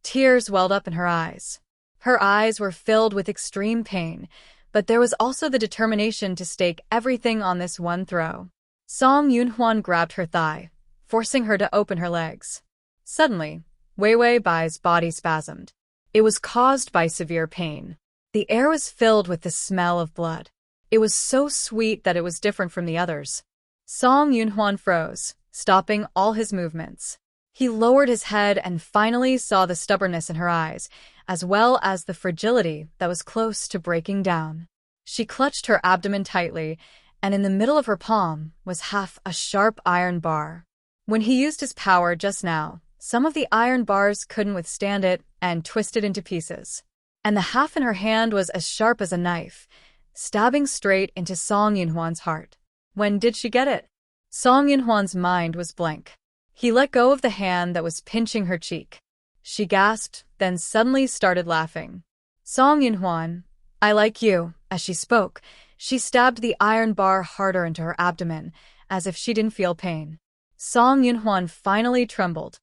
Tears welled up in her eyes. Her eyes were filled with extreme pain, but there was also the determination to stake everything on this one throw. Song Yunhuan grabbed her thigh, forcing her to open her legs. Suddenly, Wei Wei Bai's body spasmed. It was caused by severe pain. The air was filled with the smell of blood. It was so sweet that it was different from the others. Song Yunhuan froze, stopping all his movements. He lowered his head and finally saw the stubbornness in her eyes, as well as the fragility that was close to breaking down. She clutched her abdomen tightly, and in the middle of her palm was half a sharp iron bar. When he used his power just now, some of the iron bars couldn't withstand it and twisted into pieces. And the half in her hand was as sharp as a knife, stabbing straight into Song Yunhuan's heart. When did she get it? Song Yunhuan's mind was blank. He let go of the hand that was pinching her cheek. She gasped, then suddenly started laughing. Song Yunhuan, I like you. As she spoke, she stabbed the iron bar harder into her abdomen, as if she didn't feel pain. Song Yunhuan finally trembled.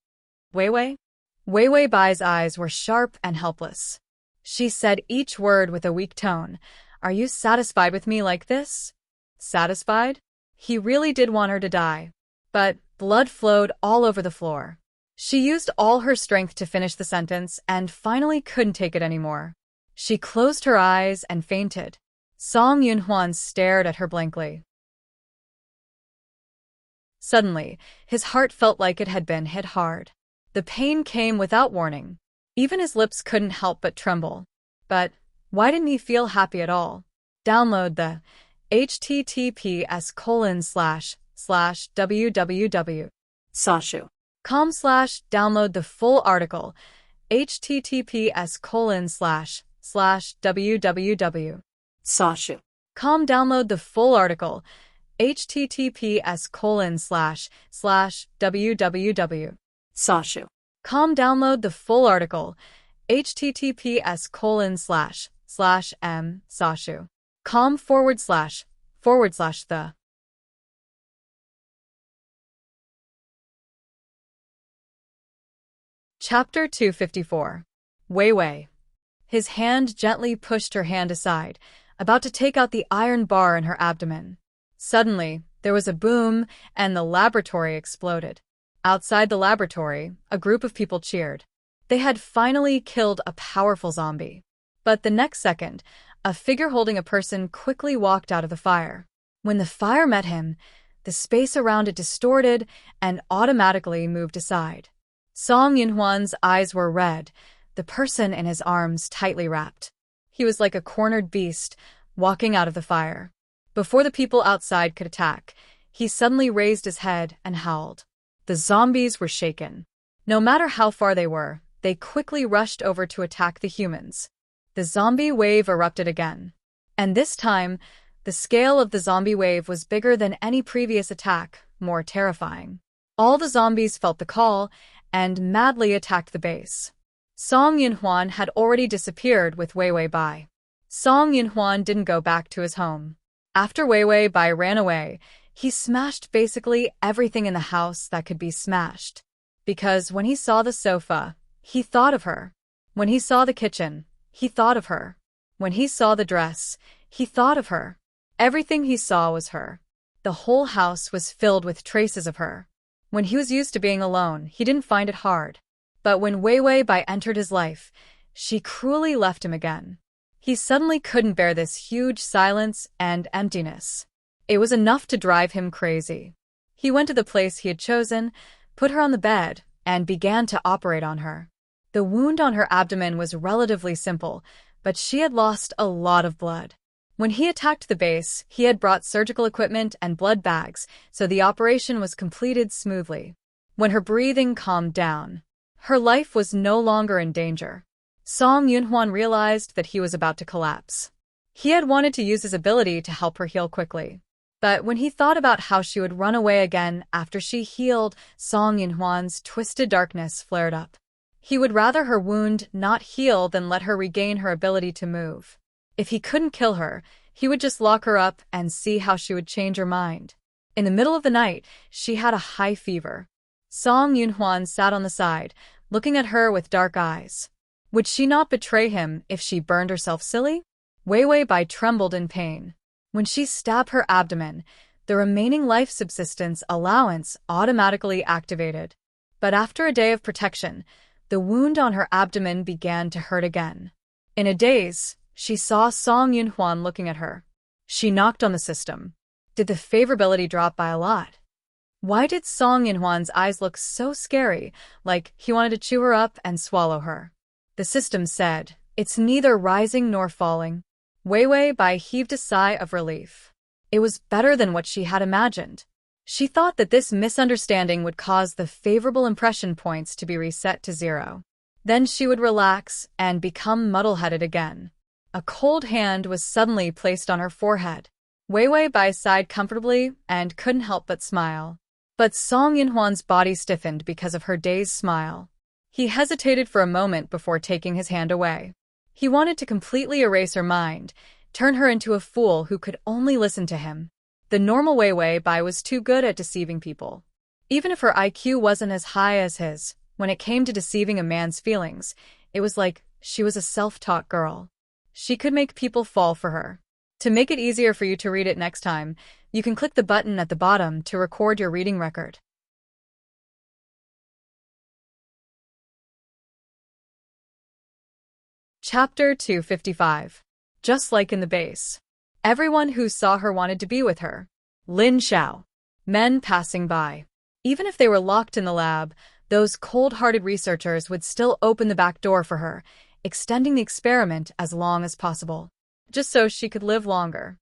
Wei Wei? Wei Wei Bai's eyes were sharp and helpless. She said each word with a weak tone. Are you satisfied with me like this? Satisfied? He really did want her to die. But blood flowed all over the floor. She used all her strength to finish the sentence and finally couldn't take it anymore. She closed her eyes and fainted. Song Yunhuan stared at her blankly. Suddenly, his heart felt like it had been hit hard. The pain came without warning. Even his lips couldn't help but tremble. But why didn't he feel happy at all? Download the https://www.sashu.com/download the full article https://www.sashu.com download the full article https://www.sashu.com download the full article https://m/sashu.com/the Chapter 254. Wei Wei. His hand gently pushed her hand aside, about to take out the iron bar in her abdomen. Suddenly, there was a boom, and the laboratory exploded. Outside the laboratory, a group of people cheered. They had finally killed a powerful zombie. But the next second, a figure holding a person quickly walked out of the fire. When the fire met him, the space around it distorted and automatically moved aside. Song Yunhuan's eyes were red, the person in his arms tightly wrapped. He was like a cornered beast, walking out of the fire. Before the people outside could attack, he suddenly raised his head and howled. The zombies were shaken. No matter how far they were, they quickly rushed over to attack the humans. The zombie wave erupted again. And this time, the scale of the zombie wave was bigger than any previous attack, more terrifying. All the zombies felt the call and madly attacked the base. Song Yunhuan had already disappeared with Wei Wei Bai. Song Yunhuan didn't go back to his home. After Wei Wei Bai ran away, he smashed basically everything in the house that could be smashed. Because when he saw the sofa, he thought of her. When he saw the kitchen, he thought of her. When he saw the dress, he thought of her. Everything he saw was her. The whole house was filled with traces of her. When he was used to being alone, he didn't find it hard. But when Wei Wei Bai entered his life, she cruelly left him again. He suddenly couldn't bear this huge silence and emptiness. It was enough to drive him crazy. He went to the place he had chosen, put her on the bed, and began to operate on her. The wound on her abdomen was relatively simple, but she had lost a lot of blood. When he attacked the base, he had brought surgical equipment and blood bags, so the operation was completed smoothly. When her breathing calmed down, her life was no longer in danger. Song Yunhuan realized that he was about to collapse. He had wanted to use his ability to help her heal quickly. But when he thought about how she would run away again after she healed, Song Yunhuan's twisted darkness flared up. He would rather her wound not heal than let her regain her ability to move. If he couldn't kill her, he would just lock her up and see how she would change her mind. In the middle of the night, she had a high fever. Song Yunhuan sat on the side, looking at her with dark eyes. Would she not betray him if she burned herself silly? Wei Wei Bai trembled in pain. When she stabbed her abdomen, the remaining life subsistence allowance automatically activated. But after a day of protection, the wound on her abdomen began to hurt again. In a daze, she saw Song Yunhuan looking at her. She knocked on the system. Did the favorability drop by a lot? Why did Song Yunhuan's eyes look so scary, like he wanted to chew her up and swallow her? The system said, "It's neither rising nor falling." Wei Wei Bai heaved a sigh of relief. It was better than what she had imagined. She thought that this misunderstanding would cause the favorable impression points to be reset to 0. Then she would relax and become muddle-headed again. A cold hand was suddenly placed on her forehead. Wei Wei Bai sighed comfortably and couldn't help but smile. But Song Yunhuan's body stiffened because of her dazed smile. He hesitated for a moment before taking his hand away. He wanted to completely erase her mind, turn her into a fool who could only listen to him. The normal Wei Wei Bai was too good at deceiving people. Even if her IQ wasn't as high as his, when it came to deceiving a man's feelings, it was like she was a self-taught girl. She could make people fall for her. To make it easier for you to read it next time, you can click the button at the bottom to record your reading record. Chapter 255. Just like in the base. Everyone who saw her wanted to be with her. Lin Xiao. Men passing by. Even if they were locked in the lab, those cold-hearted researchers would still open the back door for her, extending the experiment as long as possible, just so she could live longer.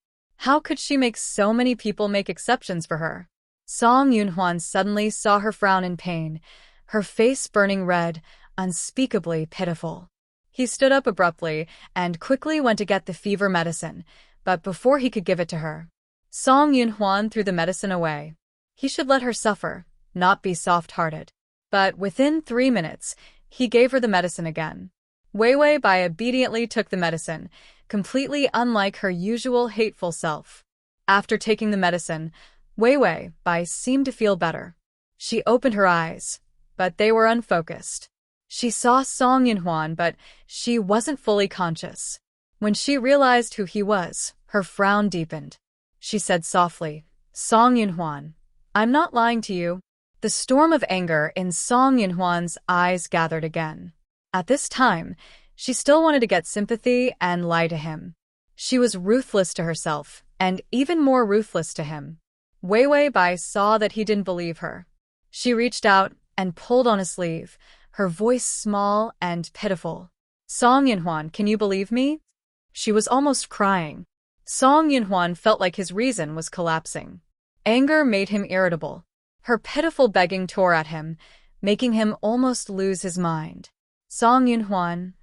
How could she make so many people make exceptions for her? Song Yunhuan suddenly saw her frown in pain, her face burning red, unspeakably pitiful. He stood up abruptly and quickly went to get the fever medicine, but before he could give it to her, Song Yunhuan threw the medicine away. He should let her suffer, not be soft-hearted. But within 3 minutes, he gave her the medicine again. Wei Wei Bai obediently took the medicine, completely unlike her usual hateful self. After taking the medicine, Wei Wei Bai seemed to feel better. She opened her eyes, but they were unfocused. She saw Song Yunhuan, but she wasn't fully conscious. When she realized who he was, her frown deepened. She said softly, "Song Yunhuan, I'm not lying to you." The storm of anger in Song Yunhuan's eyes gathered again. At this time, she still wanted to get sympathy and lie to him. She was ruthless to herself, and even more ruthless to him. Wei Wei Bai saw that he didn't believe her. She reached out and pulled on his sleeve, her voice small and pitiful. "Song Yunhuan, can you believe me?" She was almost crying. Song Yunhuan felt like his reason was collapsing. Anger made him irritable. Her pitiful begging tore at him, making him almost lose his mind. "Song Yunhuan,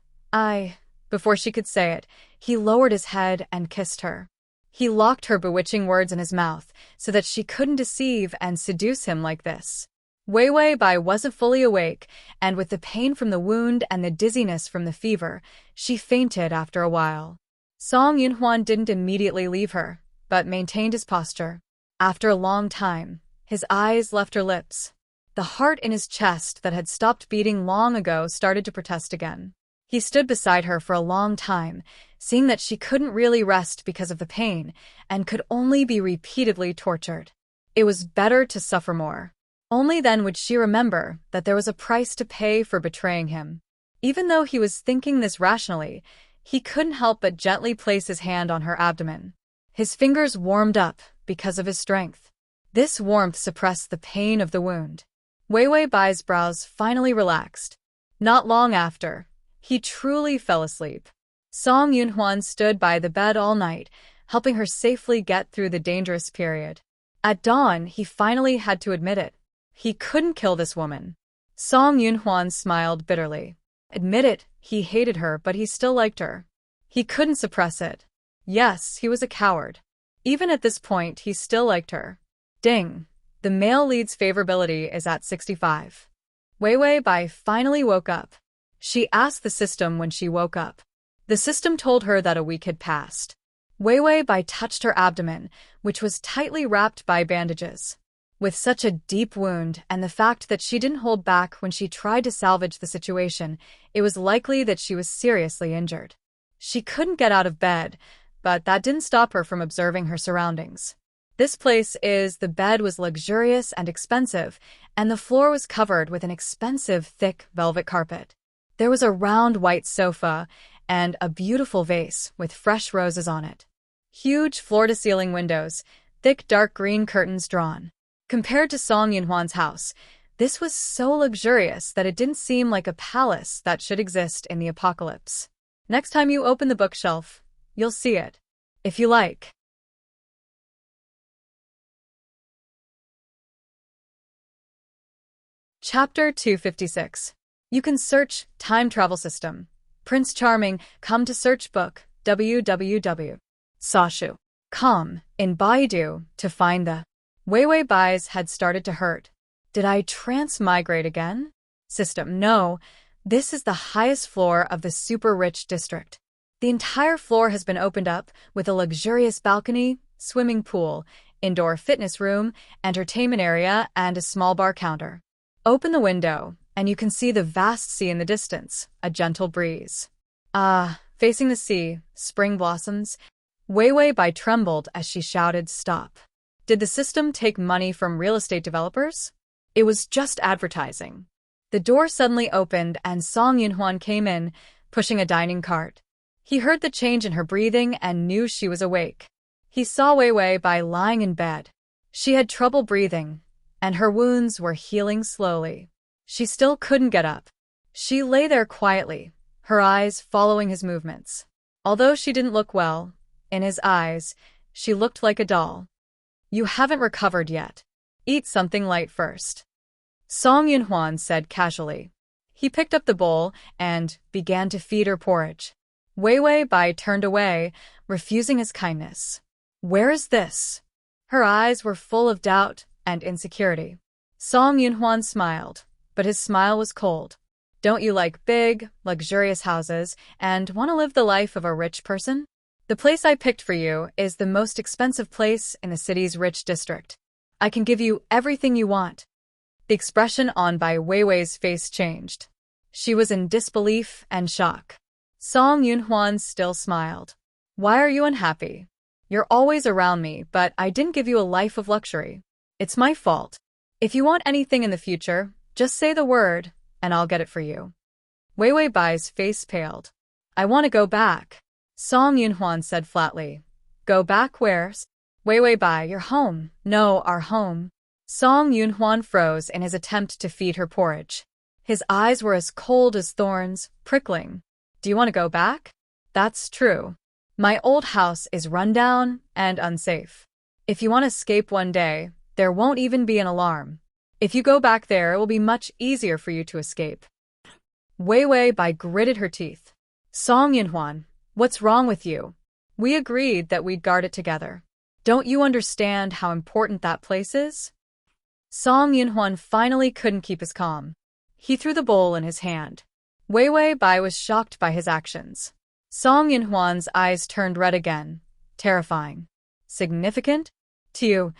Before she could say it, he lowered his head and kissed her. He locked her bewitching words in his mouth so that she couldn't deceive and seduce him like this. Wei Wei Bai wasn't fully awake, and with the pain from the wound and the dizziness from the fever, she fainted after a while. Song Yunhuan didn't immediately leave her, but maintained his posture. After a long time, his eyes left her lips. The heart in his chest that had stopped beating long ago started to protest again. He stood beside her for a long time, seeing that she couldn't really rest because of the pain, and could only be repeatedly tortured. It was better to suffer more. Only then would she remember that there was a price to pay for betraying him. Even though he was thinking this rationally, he couldn't help but gently place his hand on her abdomen. His fingers warmed up because of his strength. This warmth suppressed the pain of the wound. Wei Wei Bai's brows finally relaxed. Not long after, he truly fell asleep. Song Yunhuan stood by the bed all night, helping her safely get through the dangerous period. At dawn, he finally had to admit it. He couldn't kill this woman. Song Yunhuan smiled bitterly. Admit it, he hated her, but he still liked her. He couldn't suppress it. Yes, he was a coward. Even at this point, he still liked her. Ding! The male lead's favorability is at 65. Wei Wei Bai finally woke up. She asked the system when she woke up. The system told her that a week had passed. Wei Wei Bai touched her abdomen, which was tightly wrapped by bandages. With such a deep wound and the fact that she didn't hold back when she tried to salvage the situation, it was likely that she was seriously injured. She couldn't get out of bed, but that didn't stop her from observing her surroundings. The bed was luxurious and expensive, and the floor was covered with an expensive, thick velvet carpet. There was a round white sofa and a beautiful vase with fresh roses on it. Huge floor-to-ceiling windows, thick dark green curtains drawn. Compared to Song Yunhuan's house, this was so luxurious that it didn't seem like a palace that should exist in the apocalypse. Next time you open the bookshelf, you'll see it. If you like. Chapter 256. You can search Time Travel System. Prince Charming, come to search book, www.sashu.com, in Baidu, to find the Wei Wei Bai's had started to hurt. Did I transmigrate again? System, no, This is the highest floor of the super-rich district. The entire floor has been opened up with a luxurious balcony, swimming pool, indoor fitness room, entertainment area, and a small bar counter. Open the window, and you can see the vast sea in the distance, a gentle breeze. Ah, facing the sea, spring blossoms. Wei Bai trembled as she shouted, "Stop." Did the system take money from real estate developers? It was just advertising. The door suddenly opened and Song Yunhuan came in, pushing a dining cart. He heard the change in her breathing and knew she was awake. He saw Wei Bai lying in bed. She had trouble breathing, and her wounds were healing slowly. She still couldn't get up. She lay there quietly, her eyes following his movements. Although she didn't look well, in his eyes, she looked like a doll. "You haven't recovered yet. Eat something light first," Song Yunhuan said casually. He picked up the bowl and began to feed her porridge. Wei Bai turned away, refusing his kindness. "Where is this?" Her eyes were full of doubt and insecurity. Song Yunhuan smiled, but his smile was cold. "Don't you like big, luxurious houses and want to live the life of a rich person? The place I picked for you is the most expensive place in the city's rich district. I can give you everything you want." The expression on Bai Weiwei's face changed. She was in disbelief and shock. Song Yunhuan still smiled. "Why are you unhappy? You're always around me, but I didn't give you a life of luxury. It's my fault. If you want anything in the future, just say the word, and I'll get it for you." Wei Bai's face paled. "I want to go back," Song Yunhuan said flatly. "Go back where?" "Wei Bai, your home." "No, our home." Song Yunhuan froze in his attempt to feed her porridge. His eyes were as cold as thorns, prickling. "Do you want to go back?" "That's true. My old house is run down and unsafe. If you want to escape one day, there won't even be an alarm. If you go back there, it will be much easier for you to escape." Wei Bai gritted her teeth. "Song Yunhuan, what's wrong with you? We agreed that we'd guard it together. Don't you understand how important that place is?" Song Yunhuan finally couldn't keep his calm. He threw the bowl in his hand. Wei Bai was shocked by his actions. Song Yunhuan's eyes turned red again. Terrifying. "Significant? To you,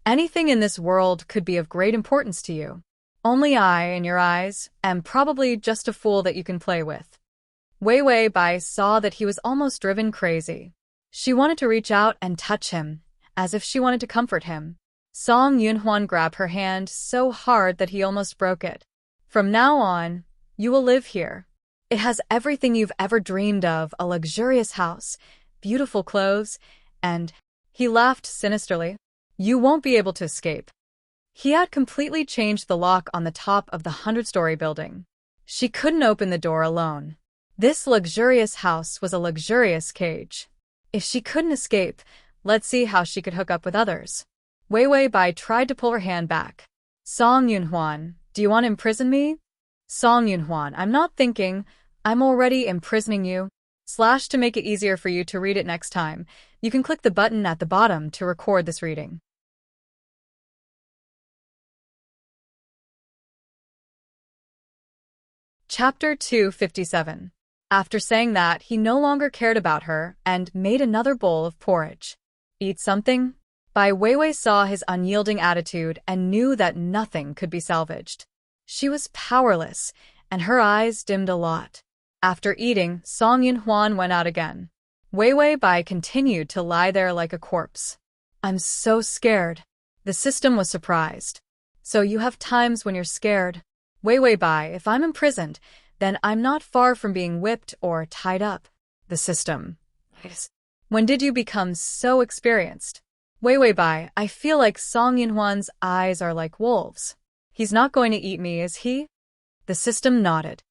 anything in this world could be of great importance to you. Only I, in your eyes, am probably just a fool that you can play with." Wei Bai saw that he was almost driven crazy. She wanted to reach out and touch him, as if she wanted to comfort him. Song Yunhuan grabbed her hand so hard that he almost broke it. "From now on, you will live here. It has everything you've ever dreamed of, a luxurious house, beautiful clothes, and..." He laughed sinisterly. "You won't be able to escape." He had completely changed the lock on the top of the 100-story building. She couldn't open the door alone. This luxurious house was a luxurious cage. If she couldn't escape, let's see how she could hook up with others. Wei Bai tried to pull her hand back. "Song Yunhuan, do you want to imprison me?" "Song Yunhuan, I'm not thinking. I'm already imprisoning you." To make it easier for you to read it next time, you can click the button at the bottom to record this reading. Chapter 257. After saying that, he no longer cared about her and made another bowl of porridge. "Eat something?" Bai Weiwei saw his unyielding attitude and knew that nothing could be salvaged. She was powerless, and her eyes dimmed a lot. After eating, Song Yunhuan went out again. Wei Bai continued to lie there like a corpse. "I'm so scared." The system was surprised. "So you have times when you're scared?" "Wei Bai, if I'm imprisoned, then I'm not far from being whipped or tied up." The system. "When did you become so experienced?" Wei Bai, I feel like Song Yunhuan's eyes are like wolves. He's not going to eat me, is he? The system nodded.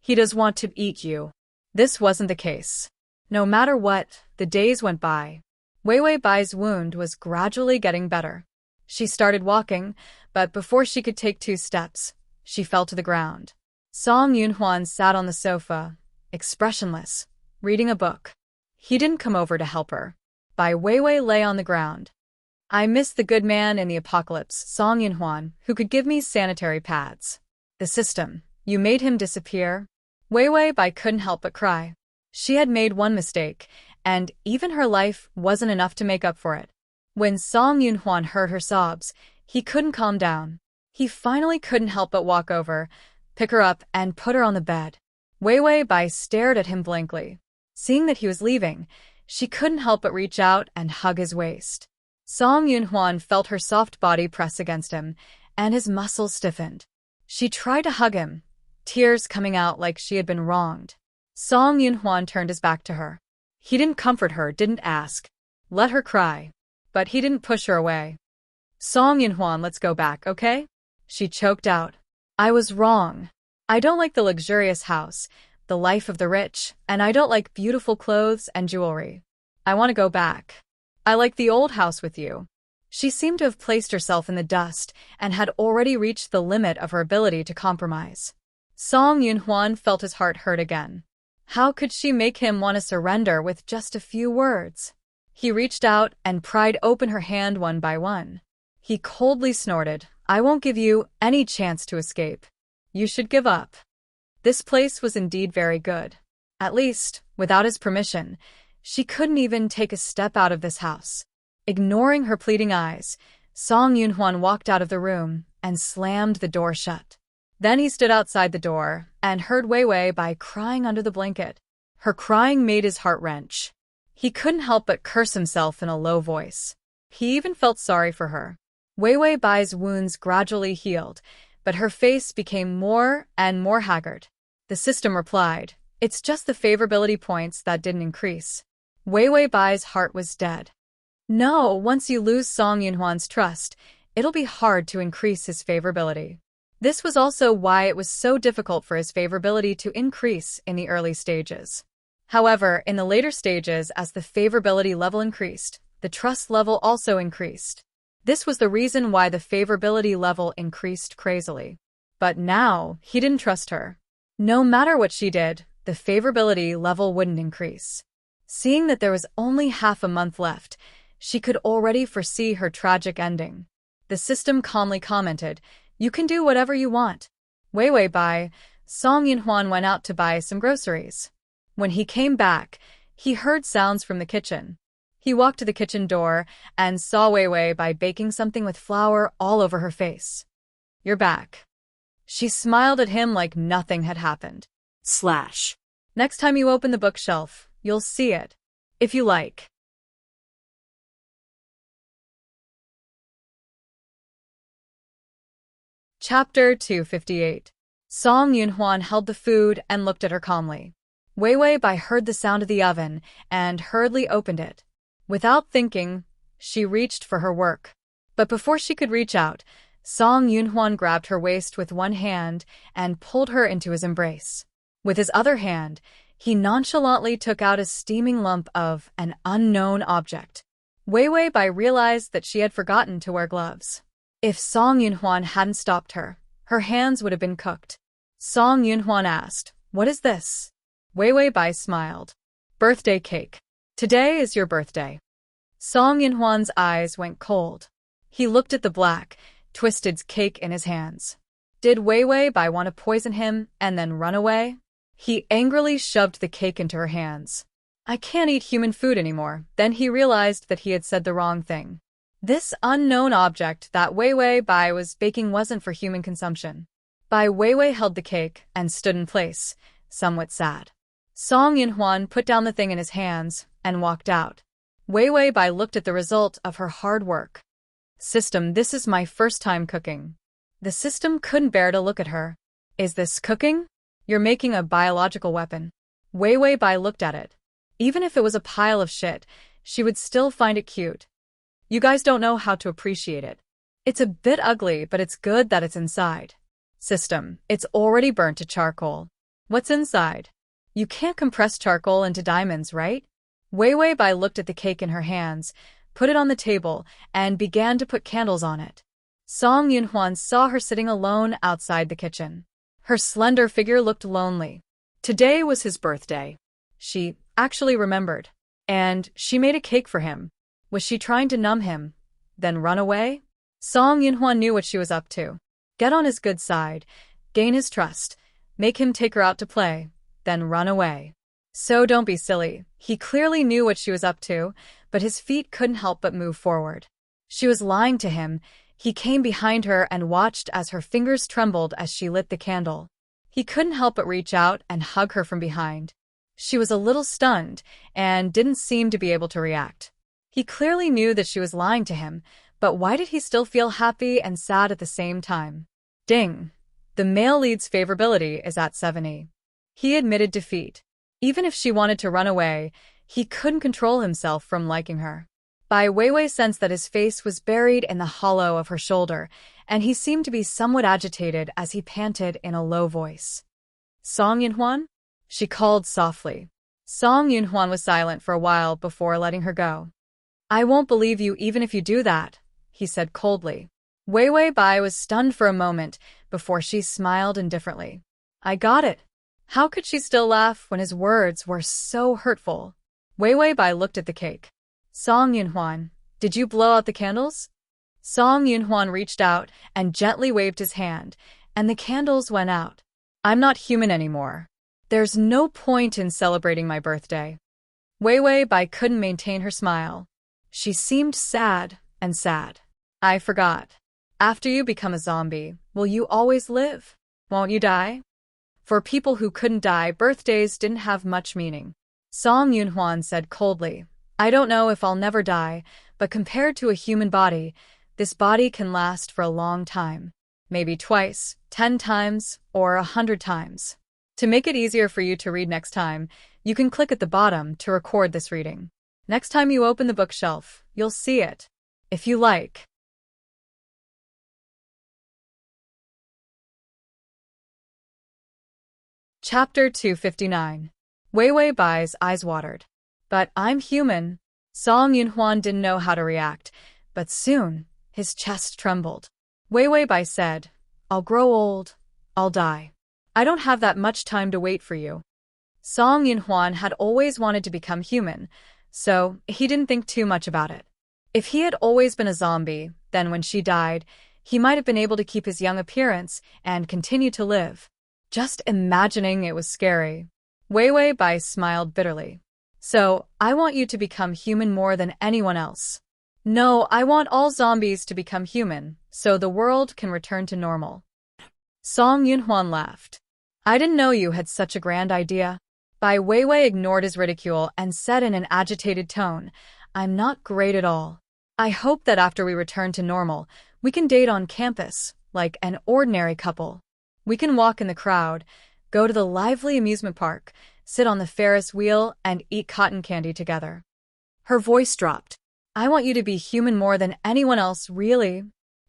"He does want to eat you." This wasn't the case. No matter what, the days went by. Wei Bai's wound was gradually getting better. She started walking, but before she could take 2 steps, she fell to the ground. Song Yunhuan sat on the sofa, expressionless, reading a book. He didn't come over to help her. Bai Weiwei lay on the ground. "I miss the good man in the apocalypse, Song Yunhuan, who could give me sanitary pads." The system. You made him disappear? Wei Wei Bai couldn't help but cry. She had made one mistake, and even her life wasn't enough to make up for it. When Song Yunhuan heard her sobs, he couldn't calm down. He finally couldn't help but walk over, pick her up, and put her on the bed. Wei Wei Bai stared at him blankly. Seeing that he was leaving, she couldn't help but reach out and hug his waist. Song Yunhuan felt her soft body press against him, and his muscles stiffened. She tried to hug him, tears coming out like she had been wronged. Song Yunhuan turned his back to her. He didn't comfort her, didn't ask. Let her cry. But he didn't push her away. Song Yunhuan, let's go back, okay? She choked out. I was wrong. I don't like the luxurious house, the life of the rich, and I don't like beautiful clothes and jewelry. I want to go back. I like the old house with you. She seemed to have placed herself in the dust and had already reached the limit of her ability to compromise. Song Yunhuan felt his heart hurt again. How could she make him want to surrender with just a few words? He reached out and pried open her hand one by one. He coldly snorted, I won't give you any chance to escape. You should give up. This place was indeed very good. At least, without his permission, she couldn't even take a step out of this house. Ignoring her pleading eyes, Song Yunhuan walked out of the room and slammed the door shut. Then he stood outside the door and heard Wei Wei Bai crying under the blanket. Her crying made his heart wrench. He couldn't help but curse himself in a low voice. He even felt sorry for her. Wei Wei Bai's wounds gradually healed, but her face became more and more haggard. The system replied, it's just the favorability points that didn't increase. Wei Wei Bai's heart was dead. No, once you lose Song Yunhuan's trust, it'll be hard to increase his favorability. This was also why it was so difficult for his favorability to increase in the early stages. However, in the later stages, as the favorability level increased, the trust level also increased. This was the reason why the favorability level increased crazily. But now, he didn't trust her. No matter what she did, the favorability level wouldn't increase. Seeing that there was only half a month left, she could already foresee her tragic ending. The system calmly commented, you can do whatever you want. Wei Wei Bai, Song Yunhuan went out to buy some groceries. When he came back, he heard sounds from the kitchen. He walked to the kitchen door and saw Wei Wei Bai baking something with flour all over her face. You're back. She smiled at him like nothing had happened. Next time you open the bookshelf, you'll see it. If you like. Chapter 258. Song Yunhuan held the food and looked at her calmly. Wei Wei Bai heard the sound of the oven and hurriedly opened it. Without thinking, she reached for her work. But before she could reach out, Song Yunhuan grabbed her waist with one hand and pulled her into his embrace. With his other hand, he nonchalantly took out a steaming lump of an unknown object. Wei Wei Bai realized that she had forgotten to wear gloves. If Song Yunhuan hadn't stopped her, her hands would have been cooked. Song Yunhuan asked, what is this? Wei Wei Bai smiled. Birthday cake. Today is your birthday. Song Yunhuan's eyes went cold. He looked at the black, twisted cake in his hands. Did Wei Wei Bai want to poison him and then run away? He angrily shoved the cake into her hands. I can't eat human food anymore. Then he realized that he had said the wrong thing. This unknown object that Wei Wei Bai was baking wasn't for human consumption. Bai Weiwei held the cake and stood in place, somewhat sad. Song Yunhuan put down the thing in his hands and walked out. Wei Wei Bai looked at the result of her hard work. System, this is my first time cooking. The system couldn't bear to look at her. Is this cooking? You're making a biological weapon. Wei Wei Bai looked at it. Even if it was a pile of shit, she would still find it cute. You guys don't know how to appreciate it. It's a bit ugly, but it's good that it's inside. System, it's already burnt to charcoal. What's inside? You can't compress charcoal into diamonds, right? Wei Wei Bai looked at the cake in her hands, put it on the table, and began to put candles on it. Song Yunhuan saw her sitting alone outside the kitchen. Her slender figure looked lonely. Today was his birthday. She actually remembered. And she made a cake for him. Was she trying to numb him, then run away? Song Yunhuan knew what she was up to. Get on his good side, gain his trust, Make him take her out to play, then run away. So don't be silly. He clearly knew what she was up to, but his feet couldn't help but move forward. She was lying to him. He came behind her and watched as her fingers trembled as she lit the candle. He couldn't help but reach out and hug her from behind. She was a little stunned and didn't seem to be able to react. He clearly knew that she was lying to him, but why did he still feel happy and sad at the same time? Ding! The male lead's favorability is at 70. He admitted defeat. Even if she wanted to run away, he couldn't control himself from liking her. Bai Weiwei sensed that his face was buried in the hollow of her shoulder, and he seemed to be somewhat agitated as he panted in a low voice. Song Yunhuan? She called softly. Song Yunhuan was silent for a while before letting her go. I won't believe you even if you do that, he said coldly. Weiwei Bai was stunned for a moment before she smiled indifferently. I got it. How could she still laugh when his words were so hurtful? Weiwei Bai looked at the cake. Song Yunhuan, did you blow out the candles? Song Yunhuan reached out and gently waved his hand, and the candles went out. I'm not human anymore. There's no point in celebrating my birthday. Weiwei Bai couldn't maintain her smile. She seemed sad and sad. I forgot. After you become a zombie, will you always live? Won't you die? For people who couldn't die, birthdays didn't have much meaning. Song Yunhuan said coldly, I don't know if I'll never die, but compared to a human body, this body can last for a long time. Maybe twice, 10 times, or 100 times. To make it easier for you to read next time, you can click at the bottom to record this reading. Next time you open the bookshelf, you'll see it. If you like. Chapter 259. Weiwei Bai's eyes watered. But I'm human. Song Yunhuan didn't know how to react, but soon, his chest trembled. Weiwei Bai said, I'll grow old. I'll die. I don't have that much time to wait for you. Song Yunhuan had always wanted to become human, so he didn't think too much about it. If he had always been a zombie, then when she died, he might have been able to keep his young appearance and continue to live. Just imagining it was scary. Weiwei Bai smiled bitterly. So, I want you to become human more than anyone else. No, I want all zombies to become human, so the world can return to normal. Song Yunhuan laughed. I didn't know you had such a grand idea. Bai Weiwei ignored his ridicule and said in an agitated tone, I'm not great at all. I hope that after we return to normal, we can date on campus, like an ordinary couple. We can walk in the crowd, go to the lively amusement park, sit on the Ferris wheel, and eat cotton candy together. Her voice dropped. I want you to be human more than anyone else, really.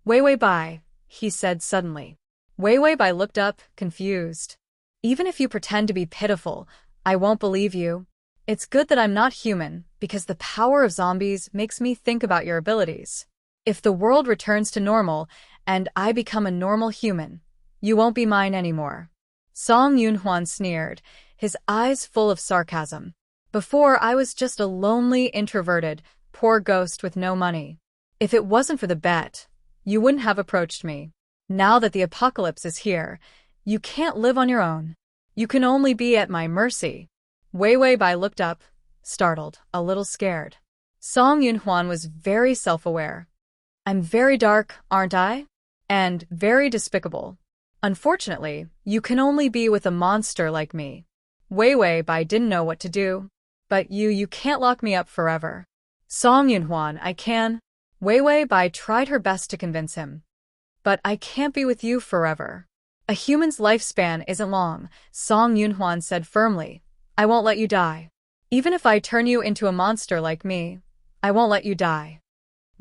Weiwei Bai, he said suddenly. Weiwei Bai looked up, confused. Even if you pretend to be pitiful, I won't believe you. It's good that I'm not human, because the power of zombies makes me think about your abilities. If the world returns to normal, and I become a normal human, you won't be mine anymore. Song Yunhuan sneered, his eyes full of sarcasm. Before, I was just a lonely, introverted, poor ghost with no money. If it wasn't for the bet, you wouldn't have approached me. Now that the apocalypse is here, you can't live on your own. You can only be at my mercy. Weiwei Bai looked up, startled, a little scared. Song Yunhuan was very self-aware. I'm very dark, aren't I? And very despicable. Unfortunately, you can only be with a monster like me. Weiwei Bai didn't know what to do. But you can't lock me up forever. Song Yunhuan, I can. Weiwei Bai tried her best to convince him. But I can't be with you forever. A human's lifespan isn't long, Song Yunhuan said firmly. I won't let you die. Even if I turn you into a monster like me, I won't let you die.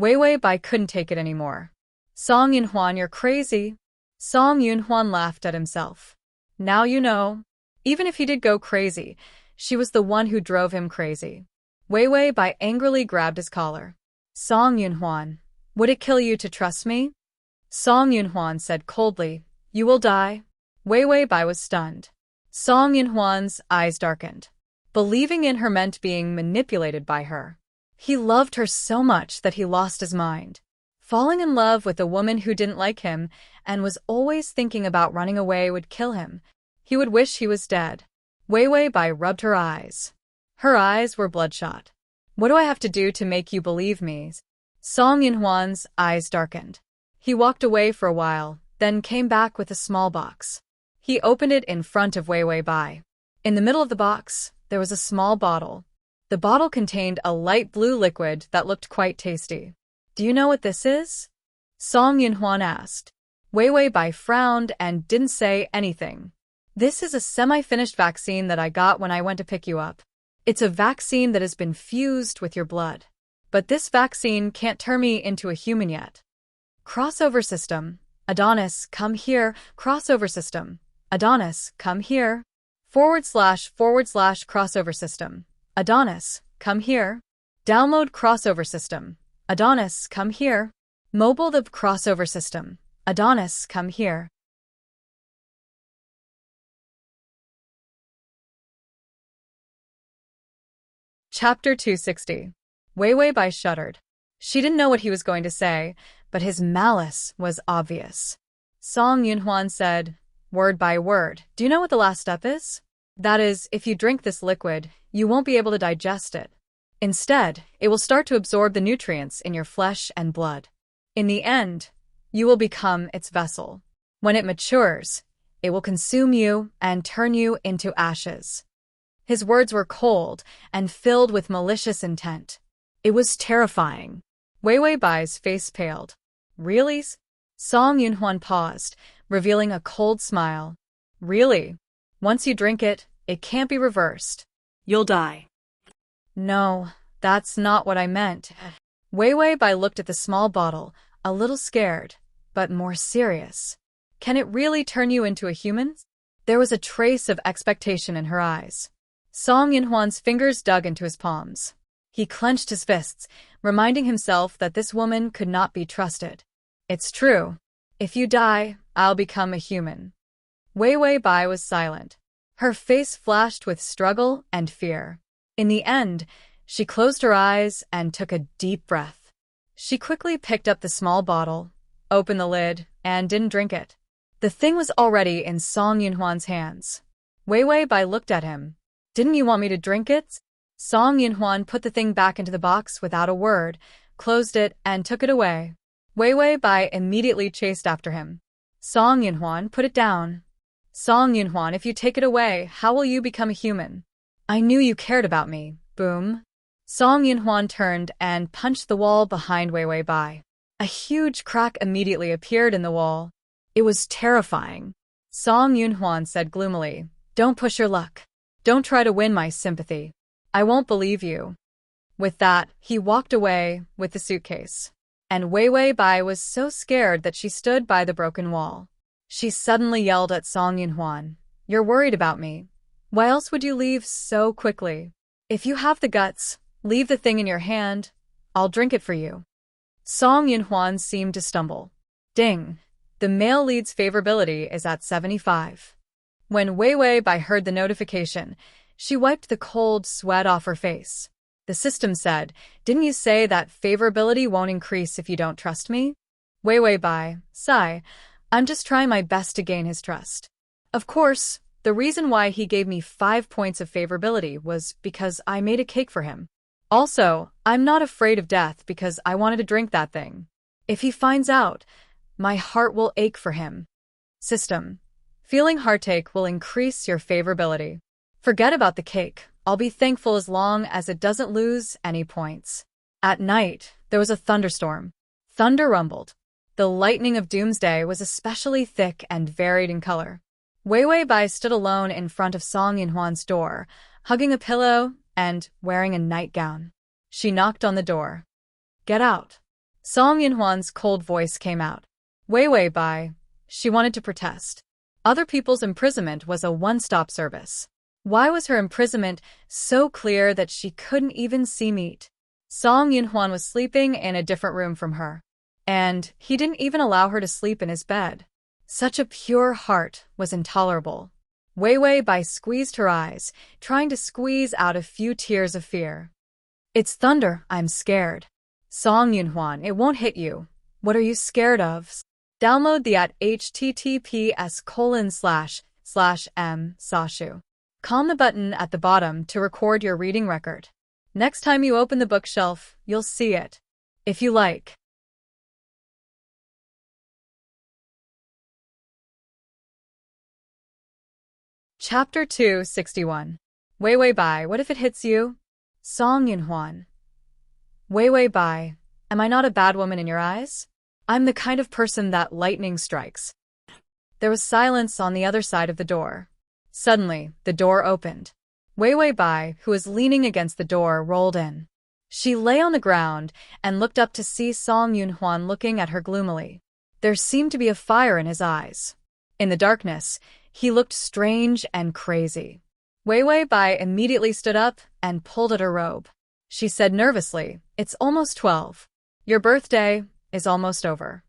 Weiwei Bai couldn't take it anymore. Song Yunhuan, you're crazy. Song Yunhuan laughed at himself. Now you know. Even if he did go crazy, she was the one who drove him crazy. Weiwei Bai angrily grabbed his collar. Song Yunhuan, would it kill you to trust me? Song Yunhuan said coldly, you will die. Weiwei Bai was stunned. Song Yunhuan's eyes darkened. Believing in her meant being manipulated by her. He loved her so much that he lost his mind. Falling in love with a woman who didn't like him and was always thinking about running away would kill him. He would wish he was dead. Wei Wei Bai rubbed her eyes. Her eyes were bloodshot. What do I have to do to make you believe me? Song Yinhuan's eyes darkened. He walked away for a while, then came back with a small box. He opened it in front of Wei Wei Bai. In the middle of the box, there was a small bottle. The bottle contained a light blue liquid that looked quite tasty. Do you know what this is? Song Yinhuan asked. Wei Wei Bai frowned and didn't say anything. This is a semi-finished vaccine that I got when I went to pick you up. It's a vaccine that has been fused with your blood. But this vaccine can't turn me into a human yet. Crossover system. Adonis, come here. Crossover system. Adonis, come here. / crossover system. Adonis, come here. Download crossover system. Adonis, come here. Mobile the crossover system. Adonis, come here. Chapter 260. Wei Wei Bai shuddered. She didn't know what he was going to say, but his malice was obvious. Song Yunhuan said, word by word, do you know what the last step is? That is, if you drink this liquid, you won't be able to digest it. Instead, it will start to absorb the nutrients in your flesh and blood. In the end, you will become its vessel. When it matures, it will consume you and turn you into ashes. His words were cold and filled with malicious intent. It was terrifying. Wei Wei Bai's face paled. Really? Song Yunhuan paused, revealing a cold smile. Really? Once you drink it, it can't be reversed. You'll die. No, that's not what I meant. Wei Wei Bai looked at the small bottle, a little scared, but more serious. Can it really turn you into a human? There was a trace of expectation in her eyes. Song Yinhuan's fingers dug into his palms. He clenched his fists, reminding himself that this woman could not be trusted. It's true. If you die, I'll become a human. Wei Wei Bai was silent. Her face flashed with struggle and fear. In the end, she closed her eyes and took a deep breath. She quickly picked up the small bottle, opened the lid, and didn't drink it. The thing was already in Song Yunhuan's hands. Wei Wei Bai looked at him. Didn't you want me to drink it? Song Yunhuan put the thing back into the box without a word, closed it, and took it away. Wei Wei Bai immediately chased after him. Song Yunhuan, put it down. Song Yunhuan, if you take it away, how will you become a human? I knew you cared about me. Boom. Song Yunhuan turned and punched the wall behind Wei Wei Bai. A huge crack immediately appeared in the wall. It was terrifying. Song Yunhuan said gloomily, Don't push your luck. Don't try to win my sympathy. I won't believe you. With that, he walked away with the suitcase. And Wei Wei Bai was so scared that she stood by the broken wall. She suddenly yelled at Song Yunhuan, You're worried about me. Why else would you leave so quickly? If you have the guts, leave the thing in your hand. I'll drink it for you. Song Yunhuan seemed to stumble. Ding. The male lead's favorability is at 75. When Wei Wei Bai heard the notification, she wiped the cold sweat off her face. The system said, Didn't you say that favorability won't increase if you don't trust me? Wei Wei Bai, sigh, I'm just trying my best to gain his trust. Of course, the reason why he gave me 5 points of favorability was because I made a cake for him. Also, I'm not afraid of death because I wanted to drink that thing. If he finds out, my heart will ache for him. System. Feeling heartache will increase your favorability. Forget about the cake. I'll be thankful as long as it doesn't lose any points. At night, there was a thunderstorm. Thunder rumbled. The lightning of doomsday was especially thick and varied in color. Wei Wei Bai stood alone in front of Song Yinhuan's door, hugging a pillow and wearing a nightgown. She knocked on the door. Get out. Song Yinhuan's cold voice came out. Wei Wei Bai. She wanted to protest. Other people's imprisonment was a one-stop service. Why was her imprisonment so clear that she couldn't even see meat? Song Yinhuan was sleeping in a different room from her. And he didn't even allow her to sleep in his bed. Such a pure heart was intolerable. Wei Wei Bai squeezed her eyes, trying to squeeze out a few tears of fear. It's thunder, I'm scared. Song Yunhuan, it won't hit you. What are you scared of? Download the at https:// /m sashu. Calm the button at the bottom to record your reading record. Next time you open the bookshelf, you'll see it. If you like. Chapter 261. Wei Wei Bai, what if it hits you? Song Yunhuan. Wei Wei Bai, am I not a bad woman in your eyes? I'm the kind of person that lightning strikes. There was silence on the other side of the door. Suddenly, the door opened. Wei Wei Bai, who was leaning against the door, rolled in. She lay on the ground and looked up to see Song Yunhuan looking at her gloomily. There seemed to be a fire in his eyes. In the darkness, he looked strange and crazy. Wei Wei Bai immediately stood up and pulled at her robe. She said nervously, "It's almost 12. Your birthday is almost over."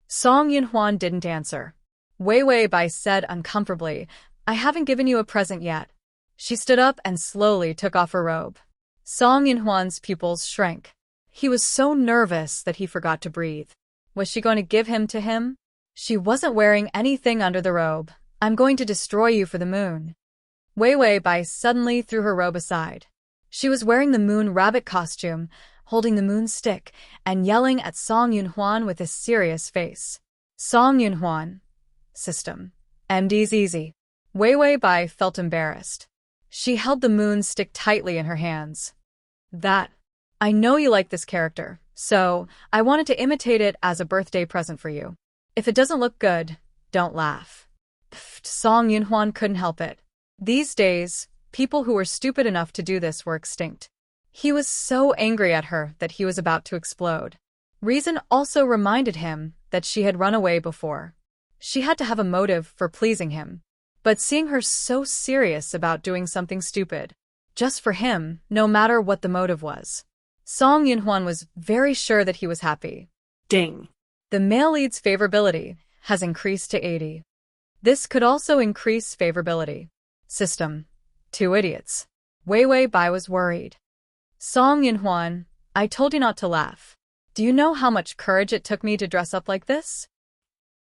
Song Yunhuan didn't answer. Wei Wei Bai said uncomfortably, "I haven't given you a present yet." She stood up and slowly took off her robe. Song Yunhuan's pupils shrank. He was so nervous that he forgot to breathe. Was she going to give him to him? She wasn't wearing anything under the robe. "I'm going to destroy you for the moon." Wei Wei Bai suddenly threw her robe aside. She was wearing the moon rabbit costume, holding the moon stick, and yelling at Song Yunhuan with a serious face. Song Yunhuan. System. MD's easy. Wei Wei Bai felt embarrassed. She held the moon stick tightly in her hands. I know you like this character, so I wanted to imitate it as a birthday present for you. If it doesn't look good, don't laugh. Song Yunhuan couldn't help it. These days, people who were stupid enough to do this were extinct. He was so angry at her that he was about to explode. Reason also reminded him that she had run away before. She had to have a motive for pleasing him. But seeing her so serious about doing something stupid, just for him, no matter what the motive was, Song Yunhuan was very sure that he was happy. Ding. The male lead's favorability has increased to 80. This could also increase favorability. System. 2 idiots. Wei Wei Bai was worried. Song Yunhuan, I told you not to laugh. Do you know how much courage it took me to dress up like this?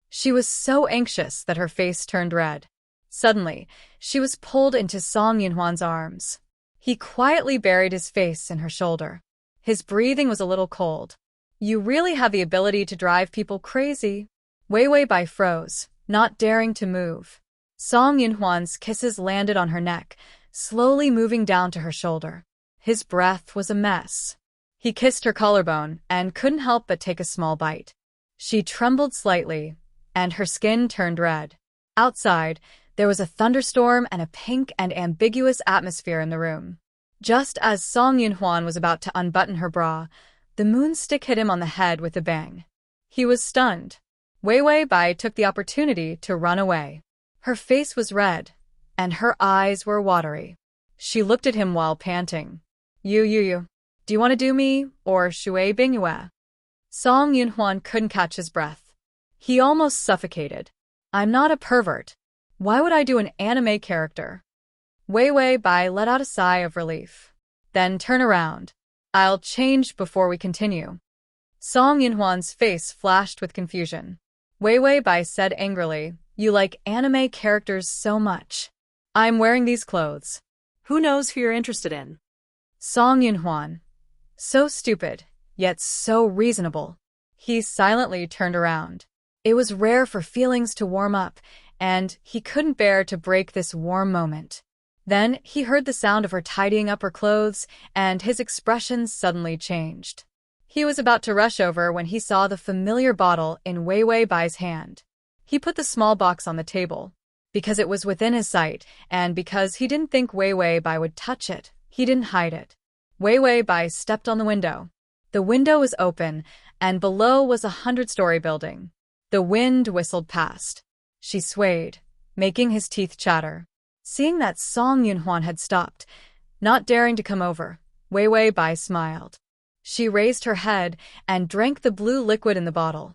She was so anxious that her face turned red. Suddenly, she was pulled into Song Yunhuan's arms. He quietly buried his face in her shoulder. His breathing was a little cold. You really have the ability to drive people crazy. Wei Wei Bai froze, not daring to move. Song Yunhuan's kisses landed on her neck, slowly moving down to her shoulder. His breath was a mess. He kissed her collarbone and couldn't help but take a small bite. She trembled slightly, and her skin turned red. Outside, there was a thunderstorm and a pink and ambiguous atmosphere in the room. Just as Song Yunhuan was about to unbutton her bra, the moon stick hit him on the head with a bang. He was stunned. Wei Wei Bai took the opportunity to run away. Her face was red, and her eyes were watery. She looked at him while panting. You. Do you want to do me, or Shui Bingyue? Song Yunhuan couldn't catch his breath. He almost suffocated. I'm not a pervert. Why would I do an anime character? Wei Wei Bai let out a sigh of relief. Then turn around. I'll change before we continue. Song Yunhuan's face flashed with confusion. Wei Wei Bai said angrily, You like anime characters so much. I'm wearing these clothes. Who knows who you're interested in? Song Yunhuan. So stupid, yet so reasonable. He silently turned around. It was rare for feelings to warm up, and he couldn't bear to break this warm moment. Then he heard the sound of her tidying up her clothes, and his expression suddenly changed. He was about to rush over when he saw the familiar bottle in Wei Wei Bai's hand. He put the small box on the table. Because it was within his sight, and because he didn't think Wei Wei Bai would touch it, he didn't hide it. Wei Wei Bai stepped on the window. The window was open, and below was a 100-story building. The wind whistled past. She swayed, making his teeth chatter. Seeing that Song Yunhuan had stopped, not daring to come over, Wei Wei Bai smiled. She raised her head and drank the blue liquid in the bottle.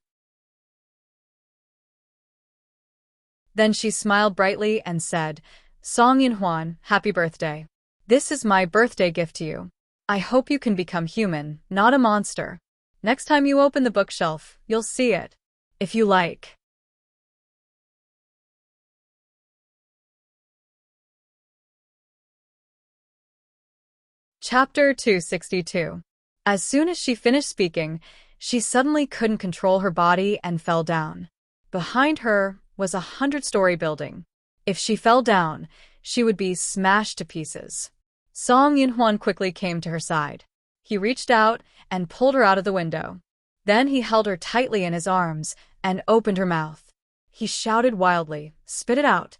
Then she smiled brightly and said, Song Yunhuan, happy birthday. This is my birthday gift to you. I hope you can become human, not a monster. Next time you open the bookshelf, you'll see it. If you like. Chapter 262. As soon as she finished speaking, she suddenly couldn't control her body and fell down. Behind her was a 100-story building. If she fell down, she would be smashed to pieces. Song Yunhuan quickly came to her side. He reached out and pulled her out of the window. Then he held her tightly in his arms and opened her mouth. He shouted wildly, "Spit it out!"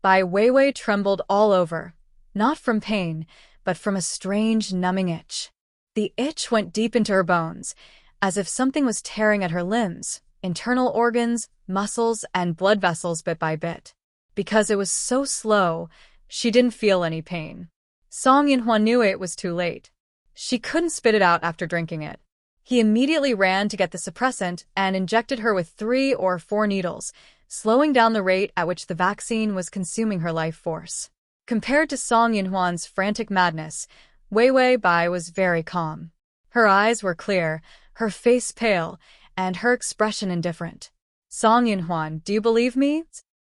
Bai Weiwei trembled all over, not from pain, but from a strange numbing itch. The itch went deep into her bones, as if something was tearing at her limbs, internal organs, muscles, and blood vessels bit by bit. Because it was so slow, she didn't feel any pain. Song Yunhuan knew it was too late. She couldn't spit it out after drinking it. He immediately ran to get the suppressant and injected her with 3 or 4 needles, slowing down the rate at which the vaccine was consuming her life force. Compared to Song Yunhuan's frantic madness, Weiwei Bai was very calm. Her eyes were clear, her face pale, and her expression indifferent. "Song Yunhuan, do you believe me?"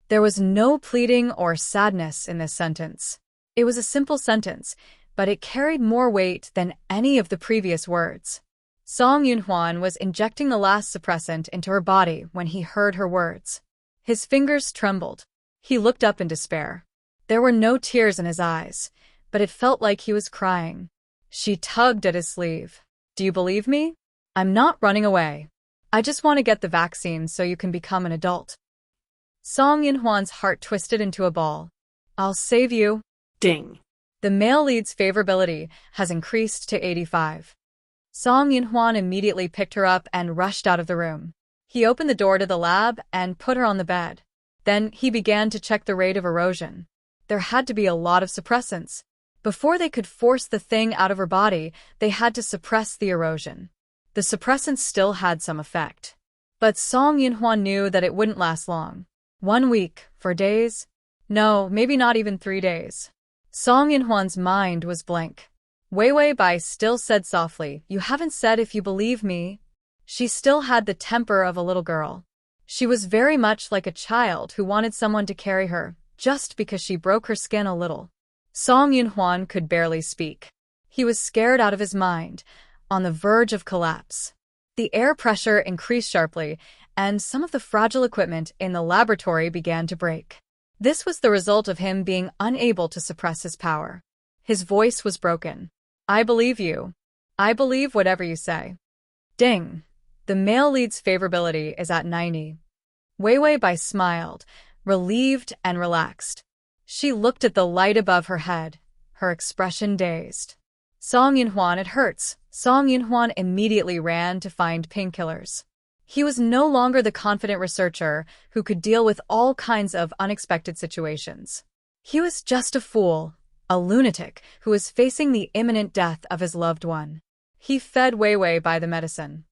There was no pleading or sadness in this sentence. It was a simple sentence, but it carried more weight than any of the previous words. Song Yunhuan was injecting the last suppressant into her body when he heard her words. His fingers trembled. He looked up in despair. There were no tears in his eyes, but it felt like he was crying. She tugged at his sleeve. "Do you believe me? I'm not running away. I just want to get the vaccine so you can become an adult." Song Yunhuan's heart twisted into a ball. "I'll save you." Ding. The male lead's favorability has increased to 85. Song Yunhuan immediately picked her up and rushed out of the room. He opened the door to the lab and put her on the bed. Then he began to check the rate of erosion. There had to be a lot of suppressants. Before they could force the thing out of her body, they had to suppress the erosion. The suppressants still had some effect. But Song Yunhuan knew that it wouldn't last long. 1 week, 4 days? No, maybe not even 3 days. Song Yunhuan's mind was blank. Weiwei Bai still said softly, "You haven't said if you believe me." She still had the temper of a little girl. She was very much like a child who wanted someone to carry her, just because she broke her skin a little. Song Yunhuan could barely speak. He was scared out of his mind, on the verge of collapse. The air pressure increased sharply, and some of the fragile equipment in the laboratory began to break. This was the result of him being unable to suppress his power. His voice was broken. "I believe you. I believe whatever you say." Ding. The male lead's favorability is at 90. Weiwei Bai smiled, relieved and relaxed. She looked at the light above her head, her expression dazed. "Song Yunhuan, it hurts." Song Yunhuan immediately ran to find painkillers. He was no longer the confident researcher who could deal with all kinds of unexpected situations. He was just a fool, a lunatic who was facing the imminent death of his loved one. He fed Weiwei Bai the medicine.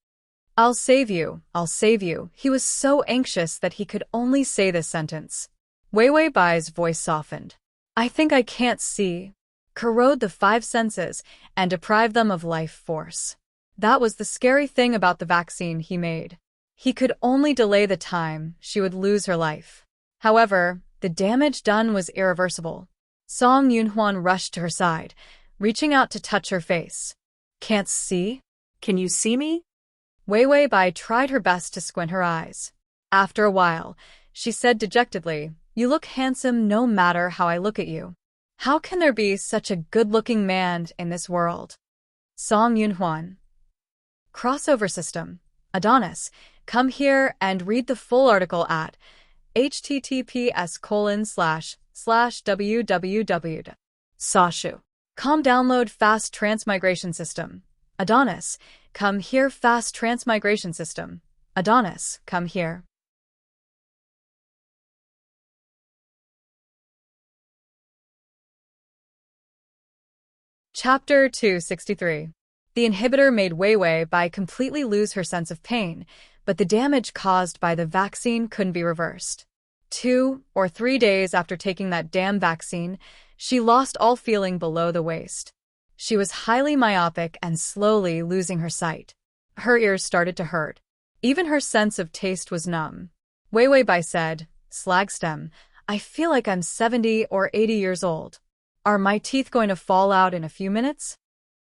"I'll save you, I'll save you." He was so anxious that he could only say this sentence. Weiwei Bai's voice softened. "I think I can't see." Corrode the 5 senses and deprive them of life force. That was the scary thing about the vaccine he made. He could only delay the time she would lose her life. However, the damage done was irreversible. Song Yunhuan rushed to her side, reaching out to touch her face. "Can't see?" Can you see me? Weiwei Bai tried her best to squint her eyes. After a while, she said dejectedly, "You look handsome no matter how I look at you. How can there be such a good-looking man in this world?" Song Yunhuan. Crossover System. Adonis, come here and read the full article at https://www.sashu.com. Download Fast Transmigration System. Adonis, come here. Fast Transmigration System. Adonis, come here. Chapter 263. The inhibitor made Weiwei Bai completely lose her sense of pain, but the damage caused by the vaccine couldn't be reversed. 2 or 3 days after taking that damn vaccine, she lost all feeling below the waist. She was highly myopic and slowly losing her sight. Her ears started to hurt. Even her sense of taste was numb. Weiwei Bai said, "Slagstem, I feel like I'm 70 or 80 years old. Are my teeth going to fall out in a few minutes?"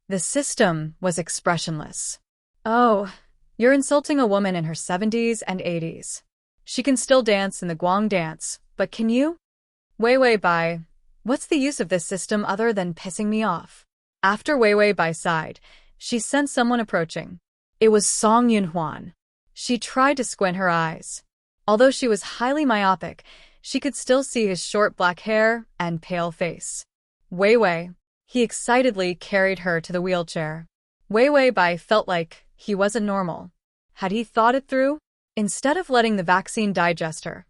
The system was expressionless. Oh, you're insulting a woman in her 70s and 80s. She can still dance in the Guang dance, but can you? Wei Wei Bai, what's the use of this system other than pissing me off? After Wei Wei Bai sighed, she sensed someone approaching. It was Song Yunhuan. She tried to squint her eyes. Although she was highly myopic, she could still see his short black hair and pale face. Wei Wei. He excitedly carried her to the wheelchair. Wei Wei Bai felt like he wasn't normal. Had he thought it through? Instead of letting the vaccine digest her,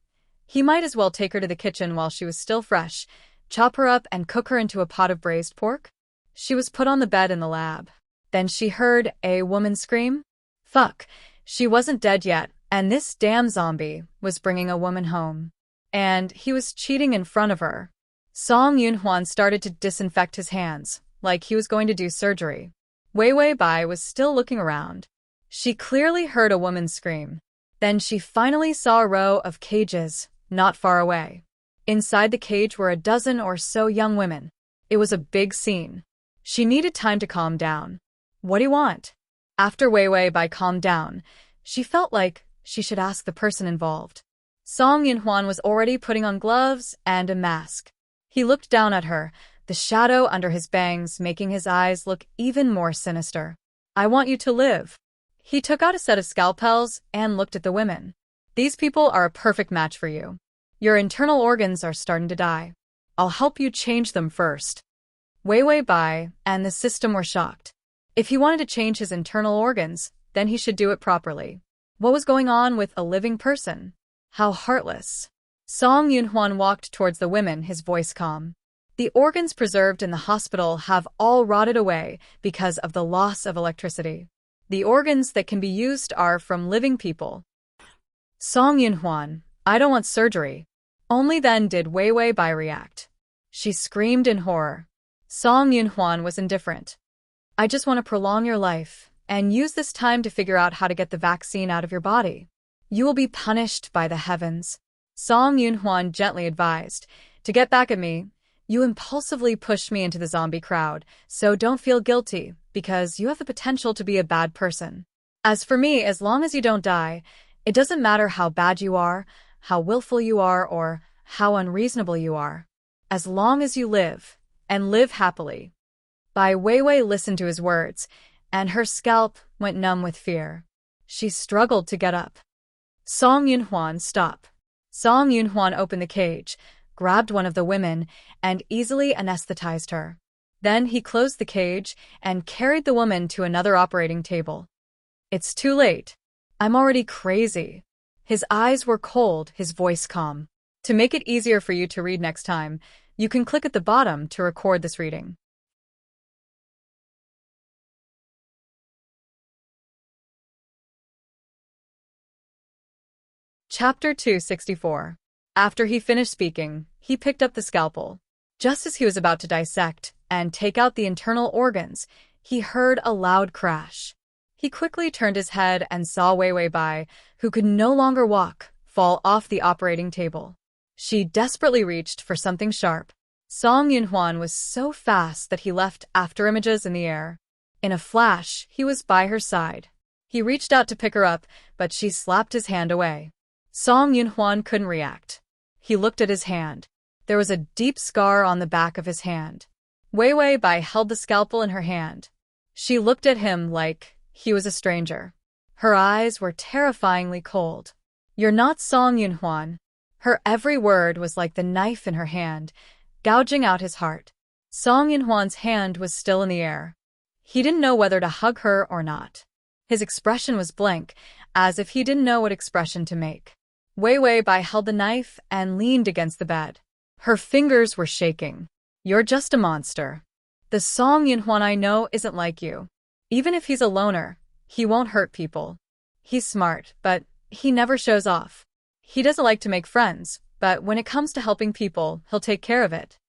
he might as well take her to the kitchen while she was still fresh, chop her up and cook her into a pot of braised pork. She was put on the bed in the lab. Then she heard a woman scream. Fuck, she wasn't dead yet, and this damn zombie was bringing a woman home. And he was cheating in front of her. Song Yunhuan started to disinfect his hands, like he was going to do surgery. Wei Wei Bai was still looking around. She clearly heard a woman scream. Then she finally saw a row of cages, not far away. Inside the cage were a dozen or so young women. It was a big scene. She needed time to calm down. What do you want? After Wei Wei Bai calmed down, she felt like she should ask the person involved. Song Yunhuan was already putting on gloves and a mask. He looked down at her, the shadow under his bangs making his eyes look even more sinister. I want you to live. He took out a set of scalpels and looked at the women. These people are a perfect match for you. Your internal organs are starting to die. I'll help you change them first. Wei Wei Bai and the system were shocked. If he wanted to change his internal organs, then he should do it properly. What was going on with a living person? How heartless. Song Yunhuan walked towards the women, his voice calm. The organs preserved in the hospital have all rotted away because of the loss of electricity. The organs that can be used are from living people. Song Yunhuan, I don't want surgery. Only then did Wei Wei Bai react. She screamed in horror. Song Yunhuan was indifferent. I just want to prolong your life and use this time to figure out how to get the vaccine out of your body. You will be punished by the heavens. Song Yunhuan gently advised. To get back at me, you impulsively pushed me into the zombie crowd, so don't feel guilty, because you have the potential to be a bad person. As for me, as long as you don't die, it doesn't matter how bad you are, how willful you are, or how unreasonable you are. As long as you live, and live happily. Bai Weiwei listened to his words, and her scalp went numb with fear. She struggled to get up. Song Yunhuan, stop. Song Yunhuan opened the cage, grabbed one of the women, and easily anesthetized her. Then he closed the cage and carried the woman to another operating table. It's too late. I'm already crazy. His eyes were cold, his voice calm. To make it easier for you to read next time, you can click at the bottom to record this reading. Chapter 264. After he finished speaking, he picked up the scalpel. Just as he was about to dissect and take out the internal organs, he heard a loud crash. He quickly turned his head and saw Wei Wei Bai, who could no longer walk, fall off the operating table. She desperately reached for something sharp. Song Yunhuan was so fast that he left afterimages in the air. In a flash, he was by her side. He reached out to pick her up, but she slapped his hand away. Song Yunhuan couldn't react. He looked at his hand. There was a deep scar on the back of his hand. Wei Wei Bai held the scalpel in her hand. She looked at him like he was a stranger. Her eyes were terrifyingly cold. You're not Song Yunhuan. Her every word was like the knife in her hand, gouging out his heart. Song Yunhuan's hand was still in the air. He didn't know whether to hug her or not. His expression was blank, as if he didn't know what expression to make. Wei Wei Bai held the knife and leaned against the bed. Her fingers were shaking. You're just a monster. The Song Yunhuan I know isn't like you. Even if he's a loner, he won't hurt people. He's smart, but he never shows off. He doesn't like to make friends, but when it comes to helping people, he'll take care of it.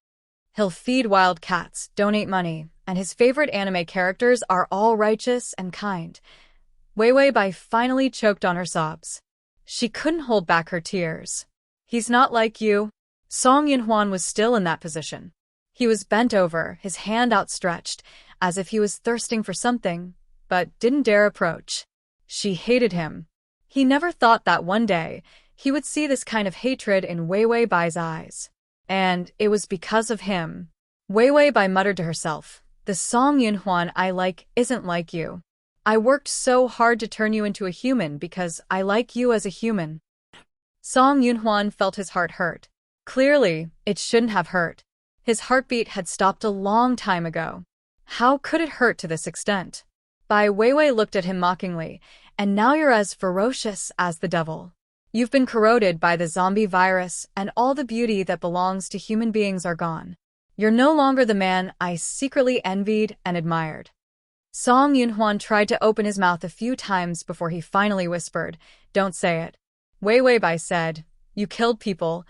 He'll feed wild cats, donate money, and his favorite anime characters are all righteous and kind. Wei Wei Bai finally choked on her sobs. She couldn't hold back her tears. He's not like you. Song Yunhuan was still in that position. He was bent over, his hand outstretched, as if he was thirsting for something, but didn't dare approach. She hated him. He never thought that one day he would see this kind of hatred in Wei Wei Bai's eyes. And it was because of him. Wei Wei Bai muttered to herself, "The Song Yunhuan I like isn't like you. I worked so hard to turn you into a human because I like you as a human." Song Yunhuan felt his heart hurt. Clearly, it shouldn't have hurt. His heartbeat had stopped a long time ago. How could it hurt to this extent? Bai Weiwei looked at him mockingly, "And now you're as ferocious as the devil. You've been corroded by the zombie virus, and all the beauty that belongs to human beings are gone. You're no longer the man I secretly envied and admired." Song Yunhuan tried to open his mouth a few times before he finally whispered, "Don't say it." Wei Weibai said, "You killed people.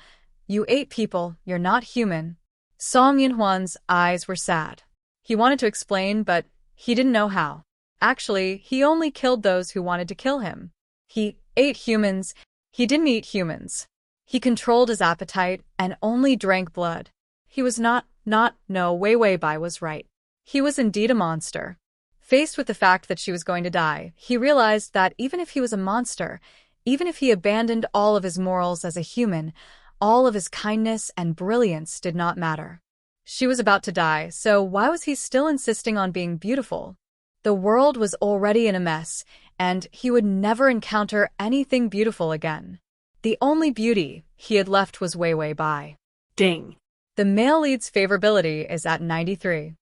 You ate people. You're not human." Song Yunhuan's eyes were sad. He wanted to explain, but he didn't know how. Actually, he only killed those who wanted to kill him. He ate humans. He didn't eat humans. He controlled his appetite and only drank blood. He was no, Wei Weibai was right. He was indeed a monster. Faced with the fact that she was going to die, he realized that even if he was a monster, even if he abandoned all of his morals as a human, all of his kindness and brilliance did not matter. She was about to die, so why was he still insisting on being beautiful? The world was already in a mess, and he would never encounter anything beautiful again. The only beauty he had left was Wei Weibai. Ding. The male lead's favorability is at 93.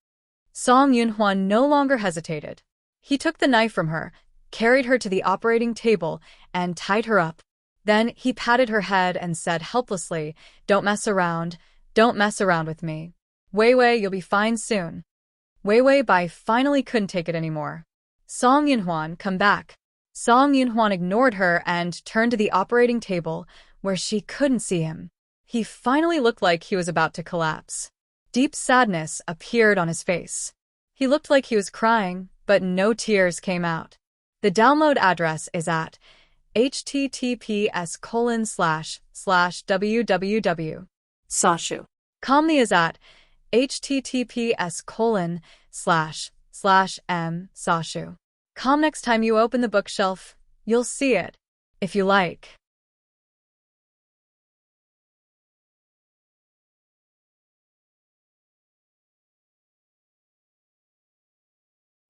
Song Yunhuan no longer hesitated. He took the knife from her, carried her to the operating table, and tied her up. Then he patted her head and said helplessly, "Don't mess around. Don't mess around with me. Wei Wei, you'll be fine soon." Wei Weibai finally couldn't take it anymore. "Song Yunhuan, come back." Song Yunhuan ignored her and turned to the operating table, where she couldn't see him. He finally looked like he was about to collapse. Deep sadness appeared on his face. He looked like he was crying, but no tears came out. The download address is at https://www. Sashu. Comedy is at https://m/sashu. Next time you open the bookshelf, you'll see it, if you like.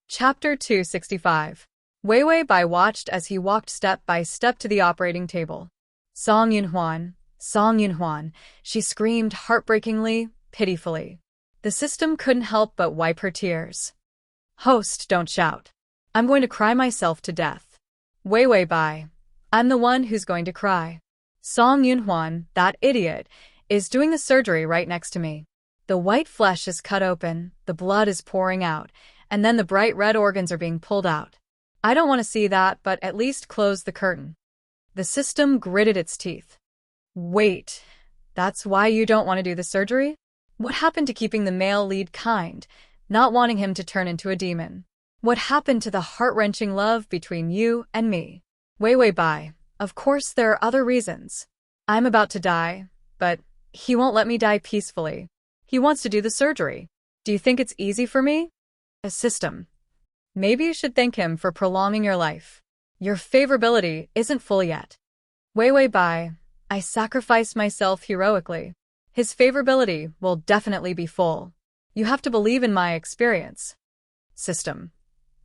Chapter 265. Wei Weibai watched as he walked step by step to the operating table. "Song Yunhuan, Song Yunhuan," she screamed heartbreakingly, pitifully. The system couldn't help but wipe her tears. "Host, don't shout. I'm going to cry myself to death." "Wei Weibai, I'm the one who's going to cry. Song Yunhuan, that idiot, is doing the surgery right next to me. The white flesh is cut open, the blood is pouring out, and then the bright red organs are being pulled out. I don't want to see that, but at least close the curtain." The system gritted its teeth. "Wait, that's why you don't want to do the surgery? What happened to keeping the male lead kind, not wanting him to turn into a demon? What happened to the heart-wrenching love between you and me?" "Wei Weibai, of course there are other reasons. I'm about to die, but he won't let me die peacefully. He wants to do the surgery. Do you think it's easy for me?" "A system. Maybe you should thank him for prolonging your life. Your favorability isn't full yet." "Wei Weibai, I sacrificed myself heroically. His favorability will definitely be full. You have to believe in my experience." "System.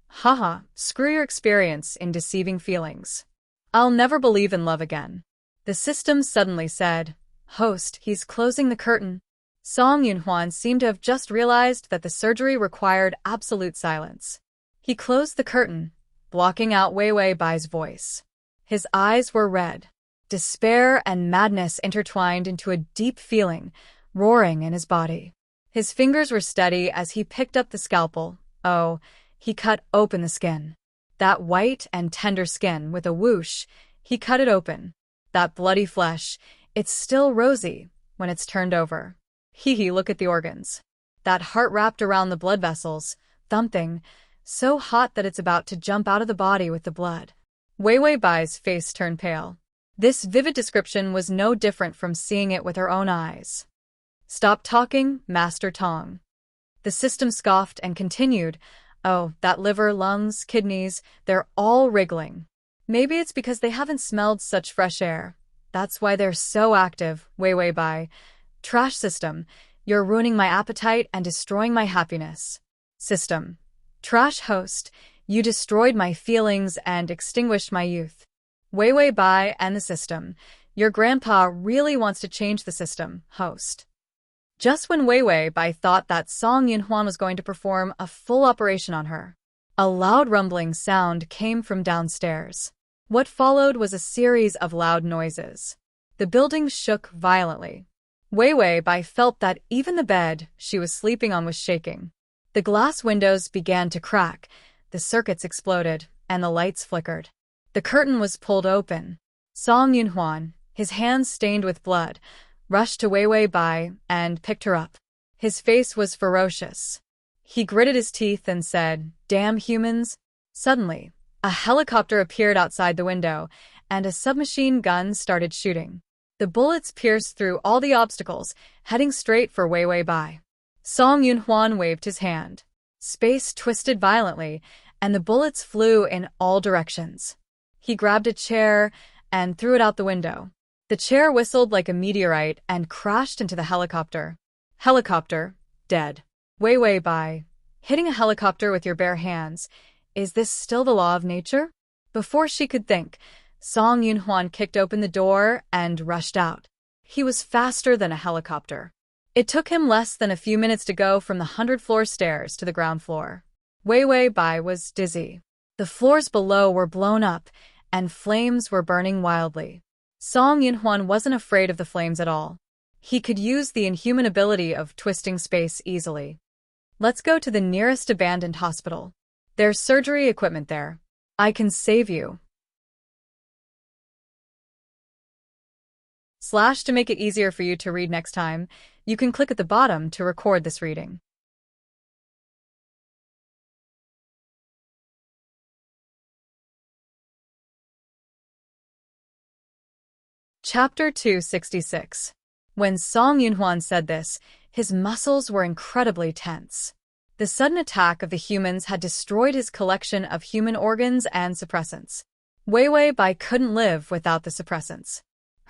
Haha, screw your experience in deceiving feelings. I'll never believe in love again." The system suddenly said, "Host, he's closing the curtain." Song Yunhuan seemed to have just realized that the surgery required absolute silence. He closed the curtain, blocking out Wei Weibai's voice. His eyes were red. Despair and madness intertwined into a deep feeling, roaring in his body. His fingers were steady as he picked up the scalpel. Oh, he cut open the skin. That white and tender skin with a whoosh, he cut it open. That bloody flesh, it's still rosy when it's turned over. Hee, look at the organs. That heart wrapped around the blood vessels, thumping, so hot that it's about to jump out of the body with the blood. Wei Weibai's face turned pale. This vivid description was no different from seeing it with her own eyes. Stop talking, Master Tong. The system scoffed and continued, oh, that liver, lungs, kidneys, they're all wriggling. Maybe it's because they haven't smelled such fresh air. That's why they're so active, Wei Bai. Trash system, you're ruining my appetite and destroying my happiness. System. Trash host, you destroyed my feelings and extinguished my youth. Wei Bai and the system. Your grandpa really wants to change the system, host. Just when Wei Bai thought that Song Yunhuan was going to perform a full operation on her, a loud rumbling sound came from downstairs. What followed was a series of loud noises. The building shook violently. Wei Bai felt that even the bed she was sleeping on was shaking. The glass windows began to crack, the circuits exploded, and the lights flickered. The curtain was pulled open. Song Yunhuan, his hands stained with blood, rushed to Wei Bai and picked her up. His face was ferocious. He gritted his teeth and said, "Damn humans." Suddenly, a helicopter appeared outside the window, and a submachine gun started shooting. The bullets pierced through all the obstacles, heading straight for Wei Bai. Song Yunhuan waved his hand. Space twisted violently, and the bullets flew in all directions. He grabbed a chair and threw it out the window. The chair whistled like a meteorite and crashed into the helicopter. Helicopter, dead. Wei Bai, hitting a helicopter with your bare hands. Is this still the law of nature? Before she could think, Song Yunhuan kicked open the door and rushed out. He was faster than a helicopter. It took him less than a few minutes to go from the 100-floor stairs to the ground floor. Wei Bai was dizzy. The floors below were blown up, and flames were burning wildly. Song Yunhuan wasn't afraid of the flames at all. He could use the inhuman ability of twisting space easily. Let's go to the nearest abandoned hospital. There's surgery equipment there. I can save you. / to make it easier for you to read next time, you can click at the bottom to record this reading. Chapter 266. When Song Yunhuan said this, his muscles were incredibly tense. The sudden attack of the humans had destroyed his collection of human organs and suppressants. Wei Bai couldn't live without the suppressants.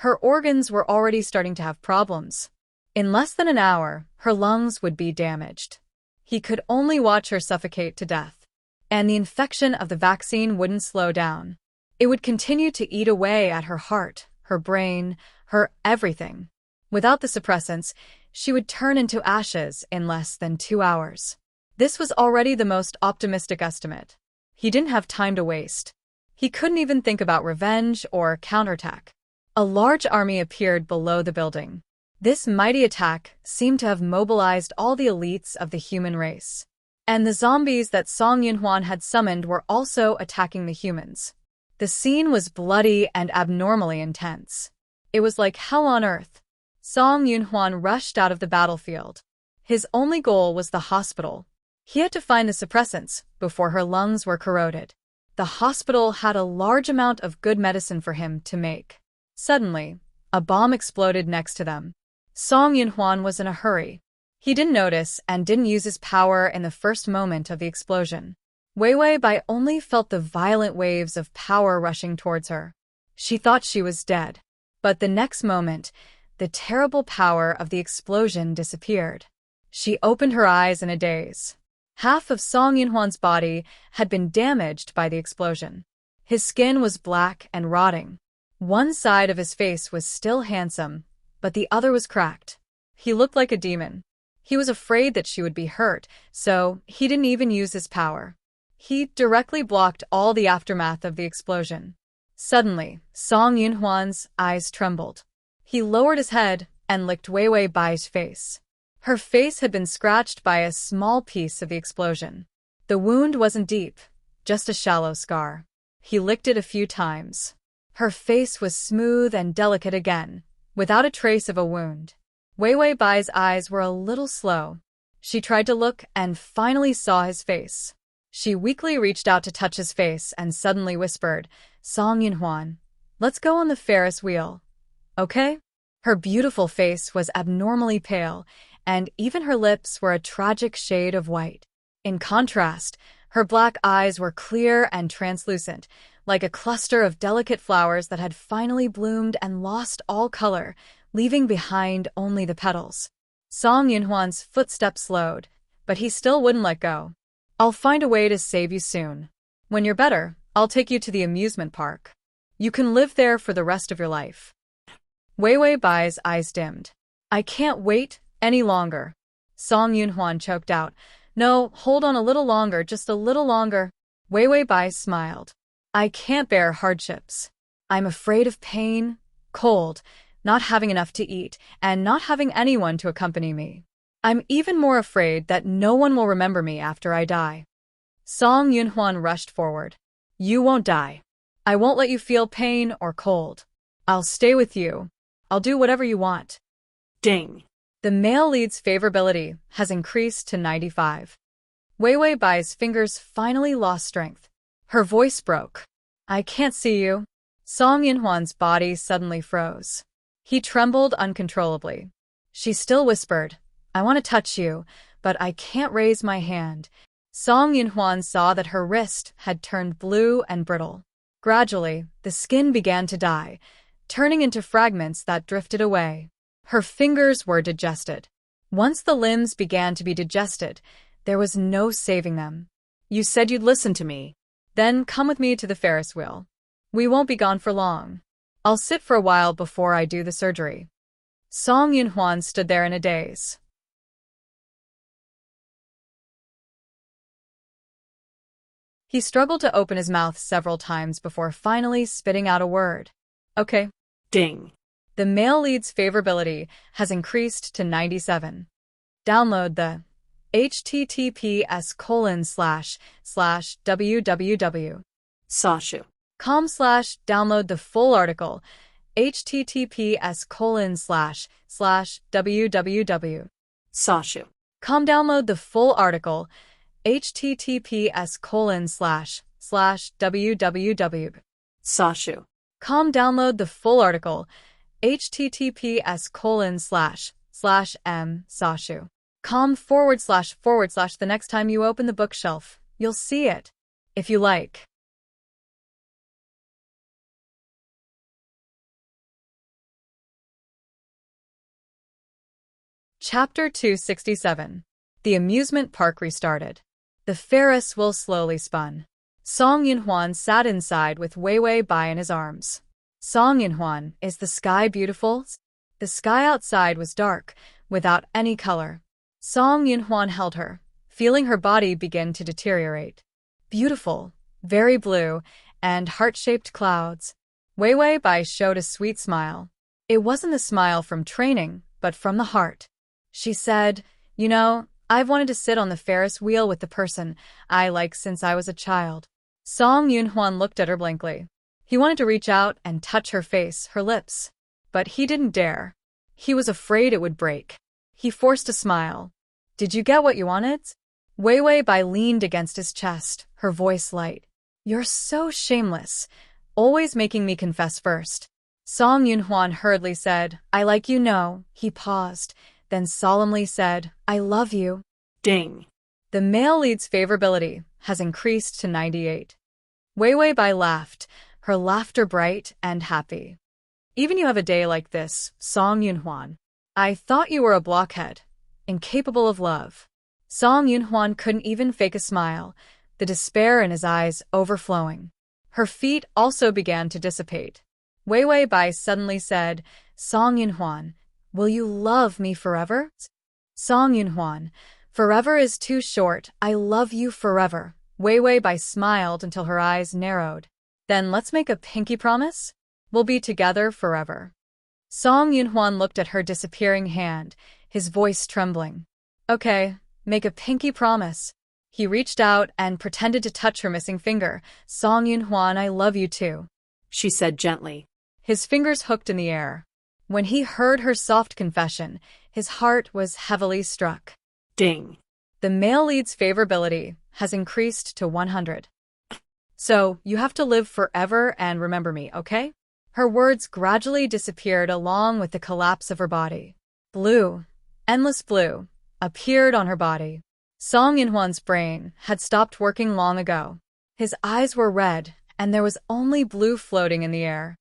Her organs were already starting to have problems. In less than an hour, her lungs would be damaged. He could only watch her suffocate to death. And the infection of the vaccine wouldn't slow down. It would continue to eat away at her heart, her brain, her everything. Without the suppressants, she would turn into ashes in less than 2 hours. This was already the most optimistic estimate. He didn't have time to waste. He couldn't even think about revenge or counterattack. A large army appeared below the building. This mighty attack seemed to have mobilized all the elites of the human race. And the zombies that Song Yunhuan had summoned were also attacking the humans. The scene was bloody and abnormally intense. It was like hell on earth. Song Yunhuan rushed out of the battlefield. His only goal was the hospital. He had to find the suppressants before her lungs were corroded. The hospital had a large amount of good medicine for him to make. Suddenly, a bomb exploded next to them. Song Yunhuan was in a hurry. He didn't notice and didn't use his power in the first moment of the explosion. Wei Bai only felt the violent waves of power rushing towards her. She thought she was dead. But the next moment, the terrible power of the explosion disappeared. She opened her eyes in a daze. Half of Song Yunhuan's body had been damaged by the explosion. His skin was black and rotting. One side of his face was still handsome, but the other was cracked. He looked like a demon. He was afraid that she would be hurt, so he didn't even use his power. He directly blocked all the aftermath of the explosion. Suddenly, Song Yunhuan's eyes trembled. He lowered his head and licked Wei Bai's face. Her face had been scratched by a small piece of the explosion. The wound wasn't deep, just a shallow scar. He licked it a few times. Her face was smooth and delicate again, without a trace of a wound. Wei Bai's eyes were a little slow. She tried to look and finally saw his face. She weakly reached out to touch his face and suddenly whispered, "Song Yunhuan, let's go on the Ferris wheel. Okay?" Her beautiful face was abnormally pale, and even her lips were a tragic shade of white. In contrast, her black eyes were clear and translucent, like a cluster of delicate flowers that had finally bloomed and lost all color, leaving behind only the petals. Song Yunhuan's footsteps slowed, but he still wouldn't let go. "I'll find a way to save you soon. When you're better, I'll take you to the amusement park. You can live there for the rest of your life." Wei Wei Bai's eyes dimmed. "I can't wait any longer." Song Yunhuan choked out. "No, hold on a little longer, just a little longer." Wei Wei Bai smiled. "I can't bear hardships. I'm afraid of pain, cold, not having enough to eat, and not having anyone to accompany me. I'm even more afraid that no one will remember me after I die." Song Yunhuan rushed forward. "You won't die. I won't let you feel pain or cold. I'll stay with you. I'll do whatever you want." Ding. The male lead's favorability has increased to 95. Wei Wei Bai's fingers finally lost strength. Her voice broke. "I can't see you." Song Yunhuan's body suddenly froze. He trembled uncontrollably. She still whispered, "I want to touch you, but I can't raise my hand." Song Yunhuan saw that her wrist had turned blue and brittle. Gradually, the skin began to die, turning into fragments that drifted away. Her fingers were digested. Once the limbs began to be digested, there was no saving them. "You said you'd listen to me." "Then come with me to the Ferris wheel. We won't be gone for long. I'll sit for a while before I do the surgery." Song Yunhuan stood there in a daze. He struggled to open his mouth several times before finally spitting out a word. "Okay." Ding. The male lead's favorability has increased to 97. Download the https://www. Sashu. .com/download the full article, https://www. Sashu. Download the full article, https://www. Sashu. Download the full article, https://m/sashu. // the next time you open the bookshelf, you'll see it. If you like. Chapter 267. The amusement park restarted. The Ferris wheel slowly spun. Song Yunhuan sat inside with Wei Wei Bai in his arms. "Song Yunhuan, is the sky beautiful?" The sky outside was dark, without any color. Song Yunhuan held her, feeling her body begin to deteriorate. "Beautiful, very blue, and heart-shaped clouds." Wei Wei Bai showed a sweet smile. It wasn't a smile from training, but from the heart. She said, "You know, I've wanted to sit on the Ferris wheel with the person I like since I was a child." Song Yunhuan looked at her blankly. He wanted to reach out and touch her face, her lips. But he didn't dare. He was afraid it would break. He forced a smile. "Did you get what you wanted?" Wei Wei Bai leaned against his chest, her voice light. "You're so shameless, always making me confess first." Song Yunhuan hurriedly said, "I like you know." He paused, then solemnly said, "I love you." Ding. The male lead's favorability has increased to 98. Wei Wei Bai laughed, her laughter bright and happy. "Even you have a day like this, Song Yunhuan. I thought you were a blockhead, incapable of love." Song Yunhuan couldn't even fake a smile, the despair in his eyes overflowing. Her feet also began to dissipate. Wei Wei Bai suddenly said, "Song Yunhuan, will you love me forever?" Song Yunhuan, "Forever is too short, I love you forever." Wei Wei Bai smiled until her eyes narrowed. "Then let's make a pinky promise? We'll be together forever." Song Yunhuan looked at her disappearing hand, his voice trembling. "Okay, make a pinky promise." He reached out and pretended to touch her missing finger. "Song Yunhuan, I love you too," she said gently. His fingers hooked in the air. When he heard her soft confession, his heart was heavily struck. Ding. The male lead's favorability has increased to 100. "So, you have to live forever and remember me, okay?" Her words gradually disappeared along with the collapse of her body. Blue, endless blue, appeared on her body. Song Yunhwan's brain had stopped working long ago. His eyes were red, and there was only blue floating in the air.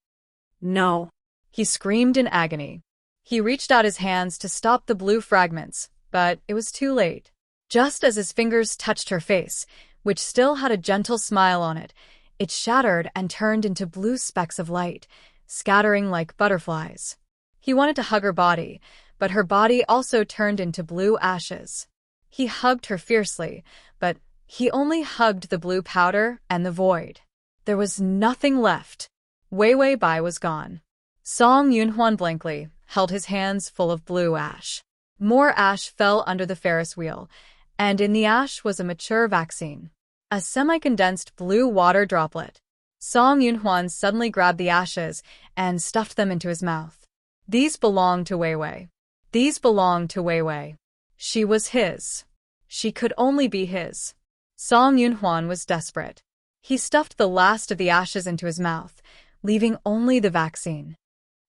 No. He screamed in agony. He reached out his hands to stop the blue fragments, but it was too late. Just as his fingers touched her face, which still had a gentle smile on it, it shattered and turned into blue specks of light, scattering like butterflies. He wanted to hug her body, but her body also turned into blue ashes. He hugged her fiercely, but he only hugged the blue powder and the void. There was nothing left. Wei Wei Bai was gone. Song Yunhwan blankly held his hands full of blue ash. More ash fell under the Ferris wheel, and in the ash was a mature vaccine. A semi-condensed blue water droplet. Song Yunhwan suddenly grabbed the ashes and stuffed them into his mouth. These belonged to Wei Wei. These belonged to Wei Wei. She was his. She could only be his. Song Yunhwan was desperate. He stuffed the last of the ashes into his mouth, leaving only the vaccine.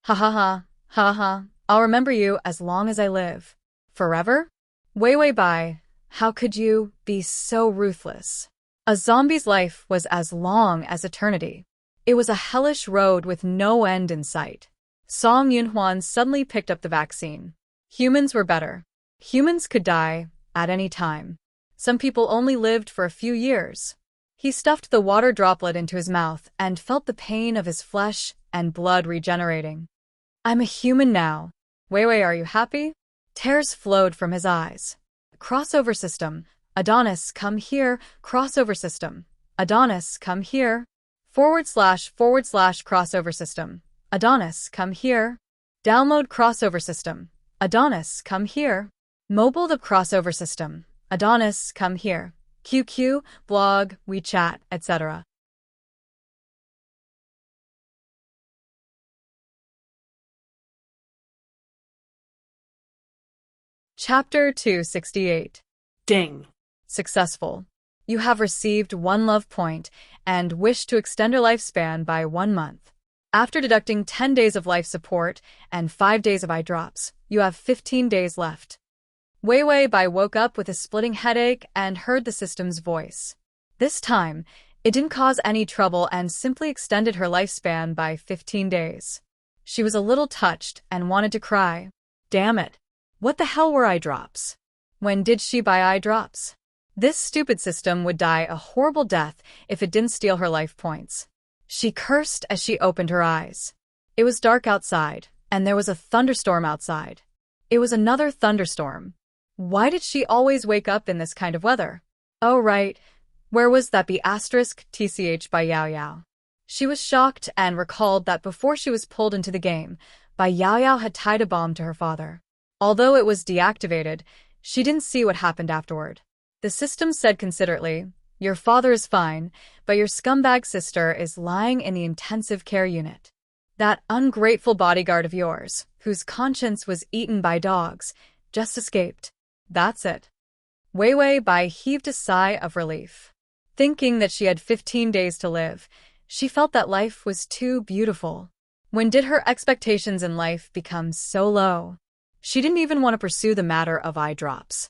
Ha ha ha, ha ha, I'll remember you as long as I live. Forever? Wei Wei Bai, how could you be so ruthless? A zombie's life was as long as eternity. It was a hellish road with no end in sight. Song Yunhwan suddenly picked up the vaccine. Humans were better. Humans could die at any time. Some people only lived for a few years. He stuffed the water droplet into his mouth and felt the pain of his flesh and blood regenerating. I'm a human now. Wei Wei, are you happy? Tears flowed from his eyes. Crossover system. Adonis, come here. Crossover system. Adonis, come here. / crossover system. Adonis, come here. Download crossover system. Adonis, come here. Mobile the crossover system. Adonis, come here. QQ, blog, WeChat, etc. Chapter 268. Ding. Successful. You have received 1 love point and wish to extend your lifespan by 1 month. After deducting 10 days of life support and 5 days of eye drops, you have 15 days left. Wei Wei Bai woke up with a splitting headache and heard the system's voice. This time, it didn't cause any trouble and simply extended her lifespan by 15 days. She was a little touched and wanted to cry. Damn it. What the hell were eye drops? When did she buy eye drops? This stupid system would die a horrible death if it didn't steal her life points. She cursed as she opened her eyes. It was dark outside, and there was a thunderstorm outside. It was another thunderstorm. Why did she always wake up in this kind of weather? Oh right, where was that *tch by Yao Yao? She was shocked and recalled that before she was pulled into the game, Bai Yao Yao had tied a bomb to her father. Although it was deactivated, she didn't see what happened afterward. The system said considerately, your father is fine, but your scumbag sister is lying in the intensive care unit. That ungrateful bodyguard of yours, whose conscience was eaten by dogs, just escaped. That's it. Wei Wei Bai heaved a sigh of relief. Thinking that she had 15 days to live, she felt that life was too beautiful. When did her expectations in life become so low? She didn't even want to pursue the matter of eye drops.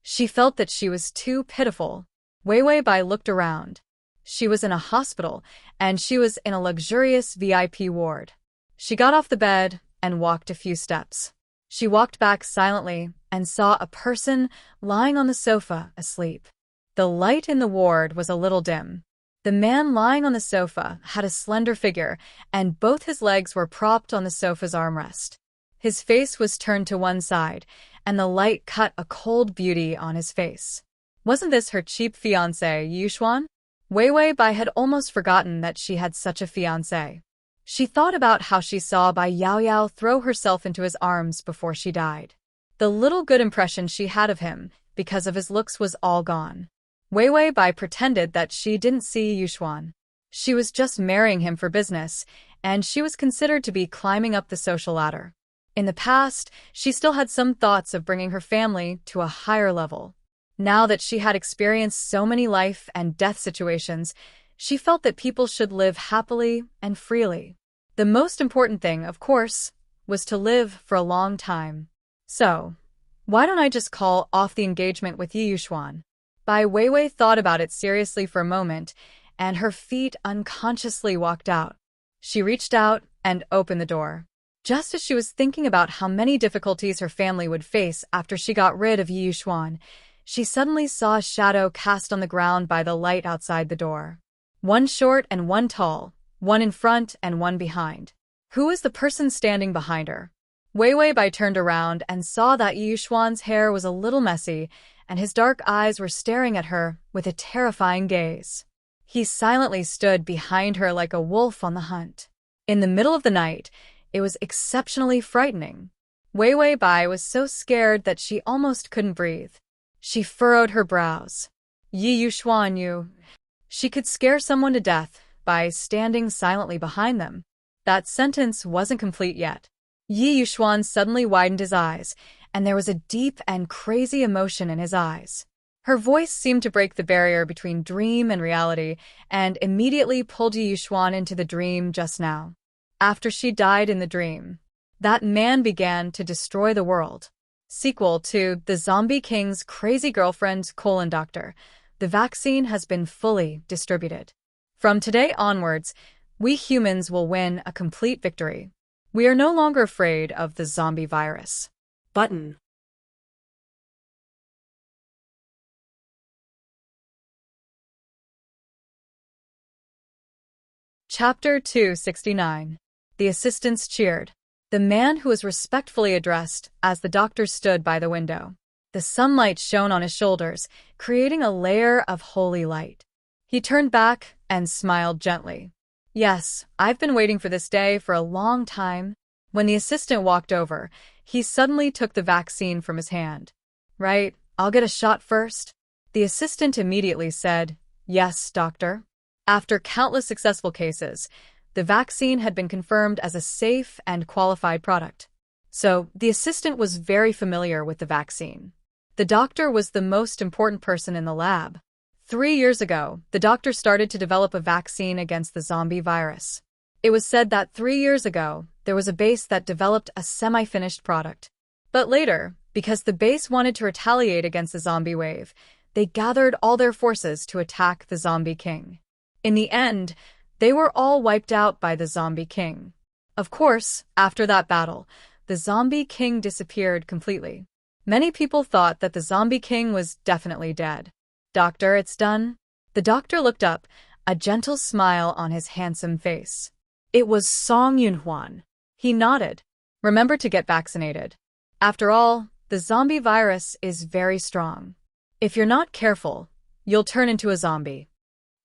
She felt that she was too pitiful. Wei Wei Bai looked around. She was in a hospital, and she was in a luxurious VIP ward. She got off the bed and walked a few steps. She walked back silently and saw a person lying on the sofa, asleep. The light in the ward was a little dim. The man lying on the sofa had a slender figure, and both his legs were propped on the sofa's armrest. His face was turned to one side, and the light cut a cold beauty on his face. Wasn't this her cheap fiancé, Yuxuan? Wei Wei Bai had almost forgotten that she had such a fiancé. She thought about how she saw Bai Yao Yao throw herself into his arms before she died. The little good impression she had of him, because of his looks, was all gone. Wei Wei Bai pretended that she didn't see Yuxuan. She was just marrying him for business, and she was considered to be climbing up the social ladder. In the past, she still had some thoughts of bringing her family to a higher level. Now that she had experienced so many life and death situations, she felt that people should live happily and freely. The most important thing, of course, was to live for a long time. So, why don't I just call off the engagement with Yi Yuxuan? Bai Weiwei thought about it seriously for a moment, and her feet unconsciously walked out. She reached out and opened the door. Just as she was thinking about how many difficulties her family would face after she got rid of Yi Yuxuan, she suddenly saw a shadow cast on the ground by the light outside the door. One short and one tall, one in front and one behind. Who was the person standing behind her? Weiwei Bai turned around and saw that Yi Yuxuan's hair was a little messy, and his dark eyes were staring at her with a terrifying gaze. He silently stood behind her like a wolf on the hunt. In the middle of the night, it was exceptionally frightening. Weiwei Bai was so scared that she almost couldn't breathe. She furrowed her brows. Yi Yuxuan, you... She could scare someone to death by standing silently behind them. That sentence wasn't complete yet. Yi Yuxuan suddenly widened his eyes, and there was a deep and crazy emotion in his eyes. Her voice seemed to break the barrier between dream and reality, and immediately pulled Yi Yuxuan into the dream just now. After she died in the dream, that man began to destroy the world. Sequel to The Zombie King's Crazy Girlfriend: Doctor. The vaccine has been fully distributed. From today onwards, we humans will win a complete victory. We are no longer afraid of the zombie virus. Button. Chapter 269. The assistants cheered. The man who was respectfully addressed as the doctor stood by the window. The sunlight shone on his shoulders, creating a layer of holy light. He turned back and smiled gently. Yes, I've been waiting for this day for a long time. When the assistant walked over, he suddenly took the vaccine from his hand. Right, I'll get a shot first. The assistant immediately said, Yes, doctor. After countless successful cases, the vaccine had been confirmed as a safe and qualified product. So, the assistant was very familiar with the vaccine. The doctor was the most important person in the lab. 3 years ago, the doctor started to develop a vaccine against the zombie virus. It was said that 3 years ago, there was a base that developed a semi-finished product. But later, because the base wanted to retaliate against the zombie wave, they gathered all their forces to attack the Zombie King. In the end, they were all wiped out by the Zombie King. Of course, after that battle, the Zombie King disappeared completely. Many people thought that the Zombie King was definitely dead. Doctor, it's done? The doctor looked up, a gentle smile on his handsome face. It was Song Yunhuan. He nodded. Remember to get vaccinated. After all, the zombie virus is very strong. If you're not careful, you'll turn into a zombie.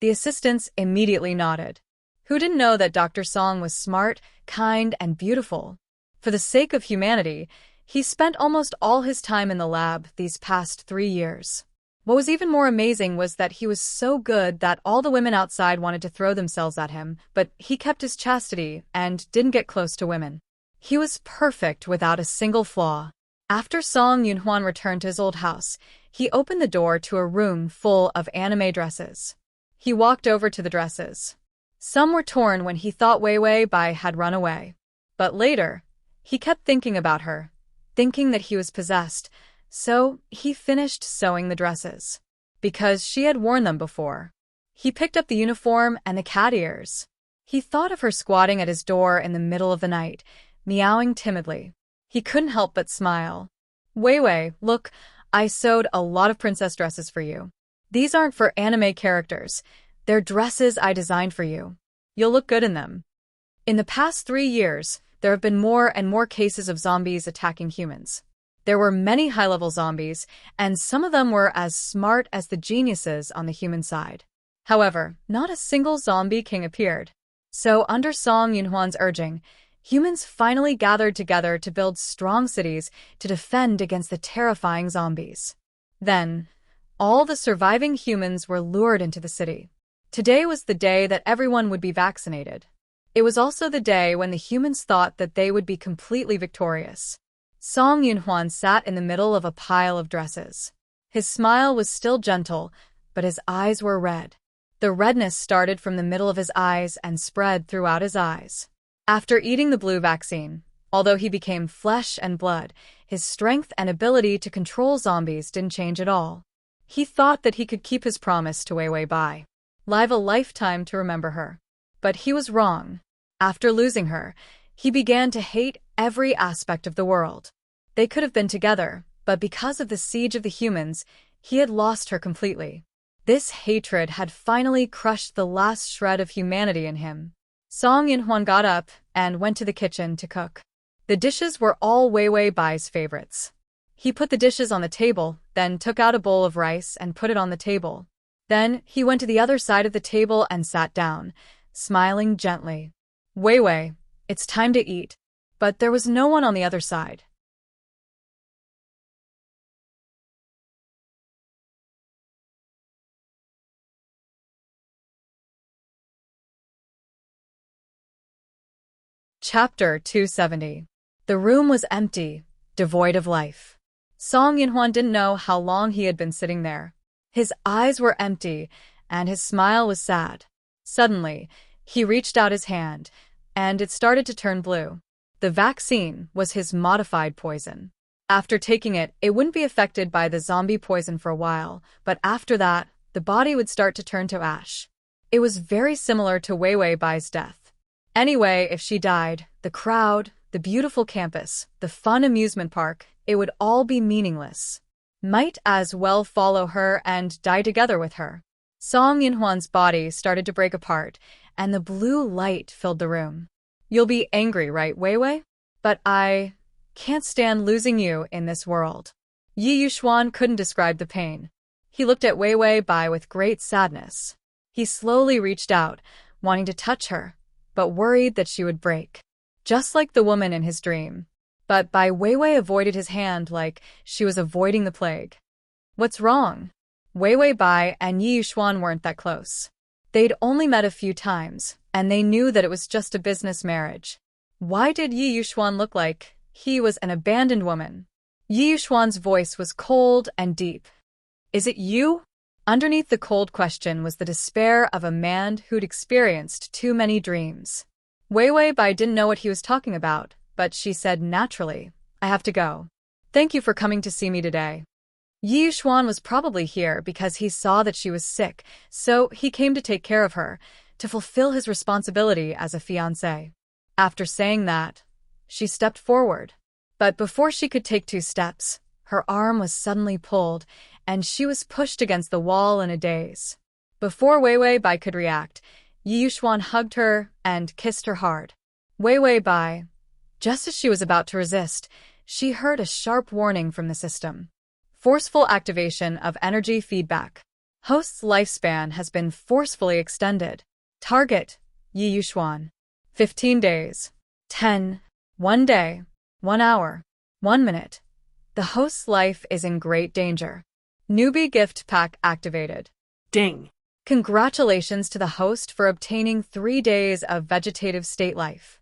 The assistants immediately nodded. Who didn't know that Dr. Song was smart, kind, and beautiful? For the sake of humanity, he spent almost all his time in the lab these past 3 years. What was even more amazing was that he was so good that all the women outside wanted to throw themselves at him, but he kept his chastity and didn't get close to women. He was perfect without a single flaw. After Song Yunhuan returned to his old house, he opened the door to a room full of anime dresses. He walked over to the dresses. Some were torn when he thought Weiwei Bai had run away. But later, he kept thinking about her, thinking that he was possessed, so he finished sewing the dresses. Because she had worn them before. He picked up the uniform and the cat ears. He thought of her squatting at his door in the middle of the night, meowing timidly. He couldn't help but smile. Weiwei, look, I sewed a lot of princess dresses for you. These aren't for anime characters. They're dresses I designed for you. You'll look good in them. In the past 3 years, there have been more and more cases of zombies attacking humans. There were many high-level zombies, and some of them were as smart as the geniuses on the human side. However, not a single zombie king appeared. So, under Song Yunhuan's urging, humans finally gathered together to build strong cities to defend against the terrifying zombies. Then, all the surviving humans were lured into the city. Today was the day that everyone would be vaccinated. It was also the day when the humans thought that they would be completely victorious. Song Yunhuan sat in the middle of a pile of dresses. His smile was still gentle, but his eyes were red. The redness started from the middle of his eyes and spread throughout his eyes. After eating the blue vaccine, although he became flesh and blood, his strength and ability to control zombies didn't change at all. He thought that he could keep his promise to Wei Wei Bai, live a lifetime to remember her. But he was wrong. After losing her, he began to hate every aspect of the world. They could have been together, but because of the siege of the humans, he had lost her completely. This hatred had finally crushed the last shred of humanity in him. Song Yinhuan got up and went to the kitchen to cook. The dishes were all Wei Wei Bai's favorites. He put the dishes on the table, then took out a bowl of rice and put it on the table. Then he went to the other side of the table and sat down, smiling gently. Wei Wei, it's time to eat. But there was no one on the other side. Chapter 270. The room was empty, devoid of life. Song Yinhuan didn't know how long he had been sitting there. His eyes were empty, and his smile was sad. Suddenly, he reached out his hand, and it started to turn blue. The vaccine was his modified poison. After taking it, it wouldn't be affected by the zombie poison for a while, but after that, the body would start to turn to ash. It was very similar to Wei Wei Bai's death. Anyway, if she died, the crowd, the beautiful campus, the fun amusement park, it would all be meaningless. Might as well follow her and die together with her. Song Yinhuan's body started to break apart, and the blue light filled the room. You'll be angry, right, Wei Wei? But I can't stand losing you in this world. Yi Yuxuan couldn't describe the pain. He looked at Wei Wei Bai with great sadness. He slowly reached out, wanting to touch her, but worried that she would break. Just like the woman in his dream. But Bai Weiwei avoided his hand like she was avoiding the plague. What's wrong? Wei Wei Bai and Yi Yuxuan weren't that close. They'd only met a few times, and they knew that it was just a business marriage. Why did Yi Yuxuan look like he was an abandoned woman? Yi Yuxuan's voice was cold and deep. Is it you? Underneath the cold question was the despair of a man who'd experienced too many dreams. Wei Wei Bai didn't know what he was talking about, but she said naturally, I have to go. Thank you for coming to see me today. Yi Yuxuan was probably here because he saw that she was sick, so he came to take care of her, to fulfill his responsibility as a fiancé. After saying that, she stepped forward. But before she could take 2 steps, her arm was suddenly pulled, and she was pushed against the wall in a daze. Before Wei Wei Bai could react, Yi Yuxuan hugged her and kissed her hard. Wei Wei Bai. Just as she was about to resist, she heard a sharp warning from the system. Forceful activation of energy feedback. Host's lifespan has been forcefully extended. Target, Yi Yuxuan. 15 days. 10. 1 day. 1 hour. 1 minute. The host's life is in great danger. Newbie gift pack activated. Ding. Congratulations to the host for obtaining 3 days of vegetative state life.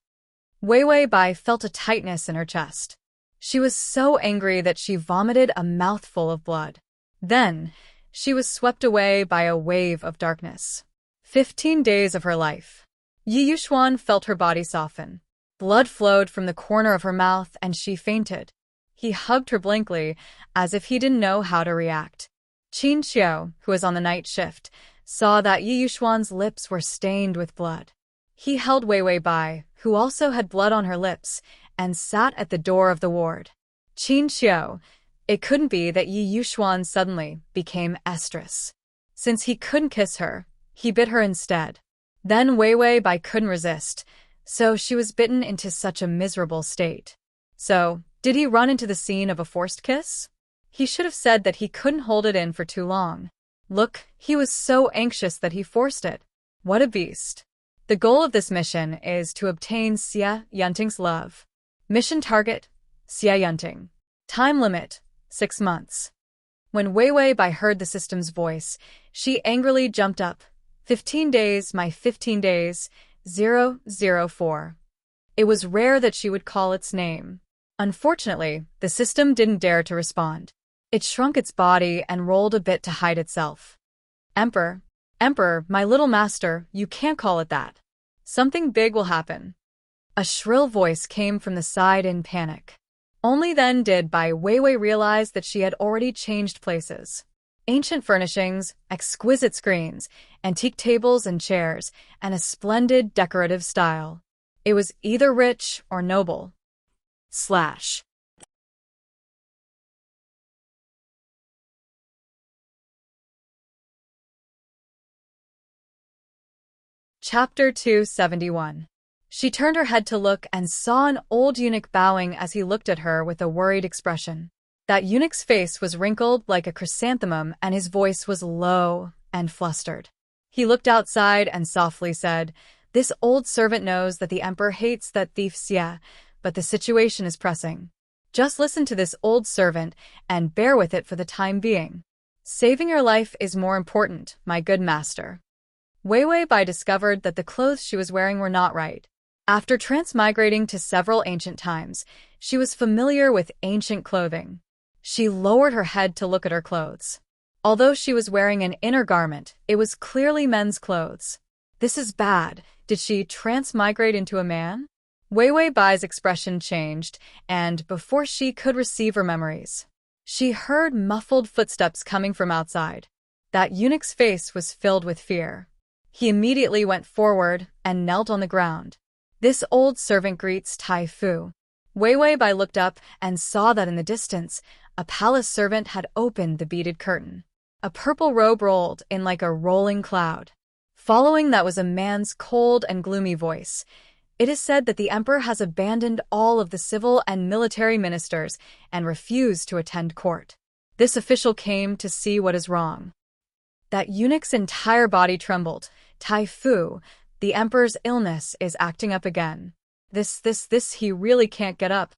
Wei Wei Bai felt a tightness in her chest. She was so angry that she vomited a mouthful of blood. Then, she was swept away by a wave of darkness. 15 days of her life. Yi Yuxuan felt her body soften. Blood flowed from the corner of her mouth and she fainted. He hugged her blankly, as if he didn't know how to react. Qin Xiao, who was on the night shift, saw that Yi Yuxuan's lips were stained with blood. He held Wei Wei Bai, who also had blood on her lips, and sat at the door of the ward. Qin Xiao, it couldn't be that Yi Yuxuan suddenly became estrus. Since he couldn't kiss her, he bit her instead. Then Wei Wei Bai couldn't resist, so she was bitten into such a miserable state. So, did he run into the scene of a forced kiss? He should have said that he couldn't hold it in for too long. Look, he was so anxious that he forced it. What a beast. The goal of this mission is to obtain Xia Yunting's love. Mission target, Xia Yunting. Time limit, 6 months. When Wei Wei Bai heard the system's voice, she angrily jumped up. 15 days, my 15 days, 004. It was rare that she would call its name. Unfortunately, the system didn't dare to respond. It shrunk its body and rolled a bit to hide itself. Emperor, my little master, you can't call it that. Something big will happen. A shrill voice came from the side in panic. Only then did Bai Weiwei realize that she had already changed places. Ancient furnishings, exquisite screens, antique tables and chairs, and a splendid decorative style. It was either rich or noble. Slash. Chapter 271. She turned her head to look and saw an old eunuch bowing as he looked at her with a worried expression. That eunuch's face was wrinkled like a chrysanthemum and his voice was low and flustered. He looked outside and softly said, "This old servant knows that the emperor hates that thief Xie, but the situation is pressing. Just listen to this old servant and bear with it for the time being. Saving your life is more important, my good master." Weiwei Bai discovered that the clothes she was wearing were not right. After transmigrating to several ancient times, she was familiar with ancient clothing. She lowered her head to look at her clothes. Although she was wearing an inner garment, it was clearly men's clothes. This is bad. Did she transmigrate into a man? Weiwei Bai's expression changed, and before she could receive her memories, she heard muffled footsteps coming from outside. That eunuch's face was filled with fear. He immediately went forward and knelt on the ground. "This old servant greets Tai Fu." Weiwei Bai looked up and saw that in the distance, a palace servant had opened the beaded curtain. A purple robe rolled in like a rolling cloud. Following that was a man's cold and gloomy voice. "It is said that the emperor has abandoned all of the civil and military ministers and refused to attend court. This official came to see what is wrong." That eunuch's entire body trembled. "Tai Fu, the emperor's illness is acting up again. He really can't get up."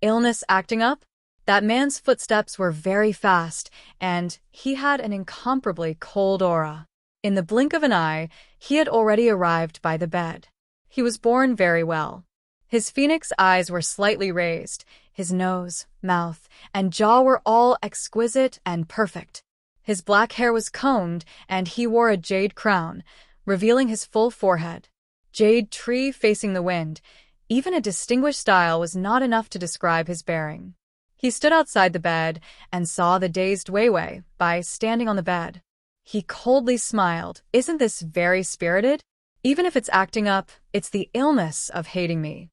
Illness acting up? That man's footsteps were very fast, and he had an incomparably cold aura. In the blink of an eye, he had already arrived by the bed. He was born very well. His phoenix eyes were slightly raised, his nose, mouth, and jaw were all exquisite and perfect. His black hair was combed, and he wore a jade crown, revealing his full forehead. Jade tree facing the wind. Even a distinguished style was not enough to describe his bearing. He stood outside the bed and saw the dazed Weiwei Bai standing on the bed. He coldly smiled. "Isn't this very spirited? Even if it's acting up, it's the illness of hating me."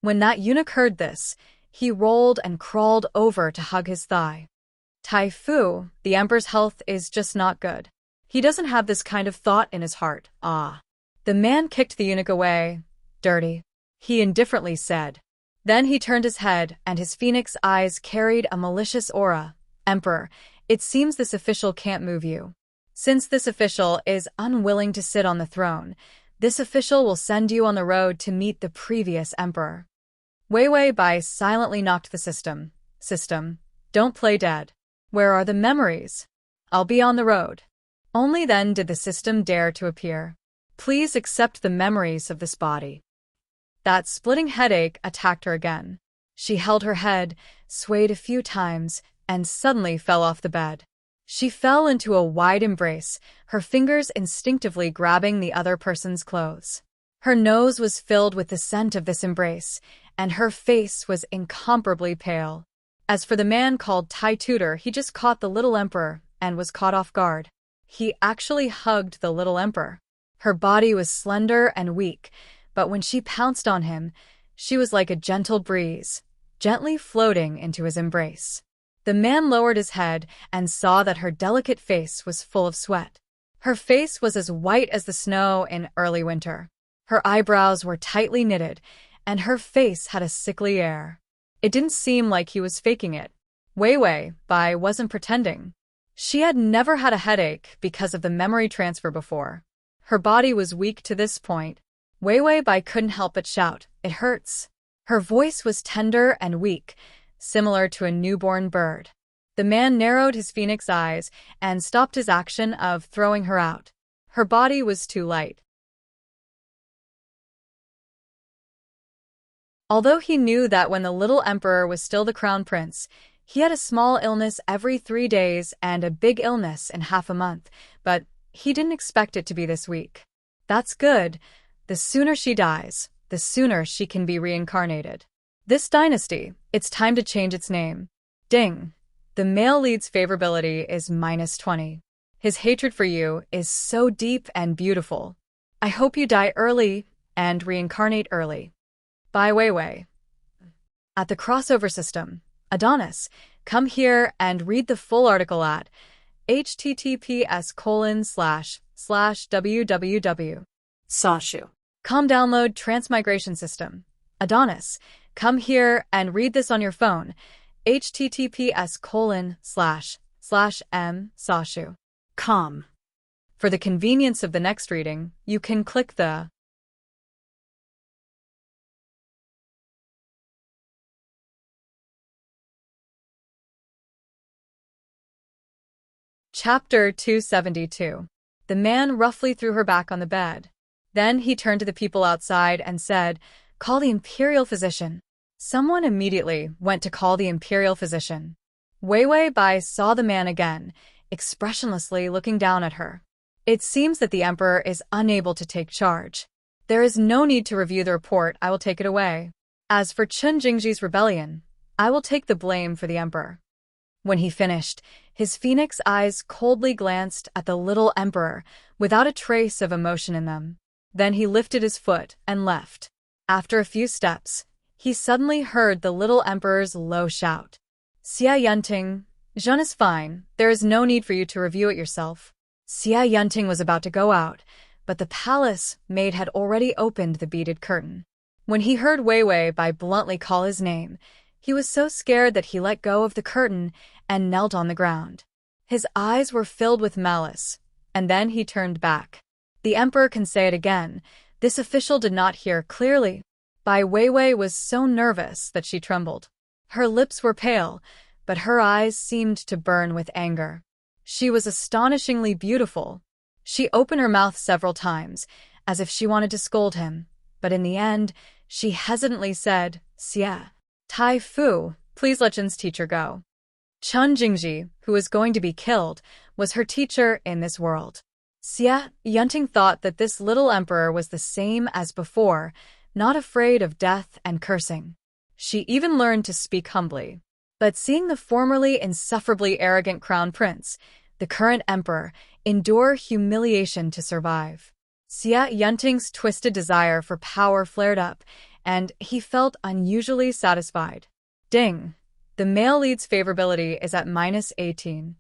When that eunuch heard this, he rolled and crawled over to hug his thigh. "Tai Fu, the emperor's health is just not good. He doesn't have this kind of thought in his heart, ah." The man kicked the eunuch away. "Dirty," he indifferently said. Then he turned his head, and his phoenix eyes carried a malicious aura. "Emperor, it seems this official can't move you. Since this official is unwilling to sit on the throne, this official will send you on the road to meet the previous emperor." Weiwei Bai silently knocked the system. "System, don't play dead. Where are the memories? I'll be on the road." Only then did the system dare to appear. "Please accept the memories of this body." That splitting headache attacked her again. She held her head, swayed a few times, and suddenly fell off the bed. She fell into a wide embrace, her fingers instinctively grabbing the other person's clothes. Her nose was filled with the scent of this embrace, and her face was incomparably pale. As for the man called Tai Tutor, he just caught the little emperor and was caught off guard. He actually hugged the little emperor. Her body was slender and weak, but when she pounced on him, she was like a gentle breeze, gently floating into his embrace. The man lowered his head and saw that her delicate face was full of sweat. Her face was as white as the snow in early winter. Her eyebrows were tightly knitted, and her face had a sickly air. It didn't seem like he was faking it. Weiwei Bai wasn't pretending. She had never had a headache because of the memory transfer before. Her body was weak to this point. Weiwei Bai couldn't help but shout, "It hurts." Her voice was tender and weak, similar to a newborn bird. The man narrowed his phoenix eyes and stopped his action of throwing her out. Her body was too light. Although he knew that when the little emperor was still the crown prince, he had a small illness every 3 days and a big illness in half a month, but he didn't expect it to be this weak. That's good. The sooner she dies, the sooner she can be reincarnated. This dynasty, it's time to change its name. Ding. The male lead's favorability is -20. His hatred for you is so deep and beautiful. I hope you die early and reincarnate early. By Weiwei. At the crossover system, Adonis, come here and read the full article at https://www. Sashu. Com download Transmigration system. Adonis, come here and read this on your phone. https://m Sashu. Com. For the convenience of the next reading, you can click the Chapter 272. The man roughly threw her back on the bed. Then he turned to the people outside and said, "Call the imperial physician." Someone immediately went to call the imperial physician. Weiwei Bai saw the man again, expressionlessly looking down at her. It seems that the emperor is unable to take charge. There is no need to review the report, I will take it away. As for Chun Jingji's rebellion, I will take the blame for the emperor. When he finished, his phoenix eyes coldly glanced at the little emperor without a trace of emotion in them. Then he lifted his foot and left. After a few steps, he suddenly heard the little emperor's low shout. "Xia Yunting, Jean is fine, there is no need for you to review it yourself." Xia Yunting was about to go out, but the palace maid had already opened the beaded curtain. When he heard Weiwei Bai bluntly call his name, he was so scared that he let go of the curtain and knelt on the ground. His eyes were filled with malice, and then he turned back. The emperor can say it again. This official did not hear clearly. Bai Weiwei was so nervous that she trembled. Her lips were pale, but her eyes seemed to burn with anger. She was astonishingly beautiful. She opened her mouth several times, as if she wanted to scold him, but in the end, she hesitantly said, "Xia. Tai Fu, please let Jin's teacher go." Chun Jingji, who was going to be killed, was her teacher in this world. Xia Yunting thought that this little emperor was the same as before, not afraid of death and cursing. She even learned to speak humbly. But seeing the formerly insufferably arrogant crown prince, the current emperor, endure humiliation to survive, Xia Yunting's twisted desire for power flared up, and he felt unusually satisfied. Ding. The male lead's favorability is at -18.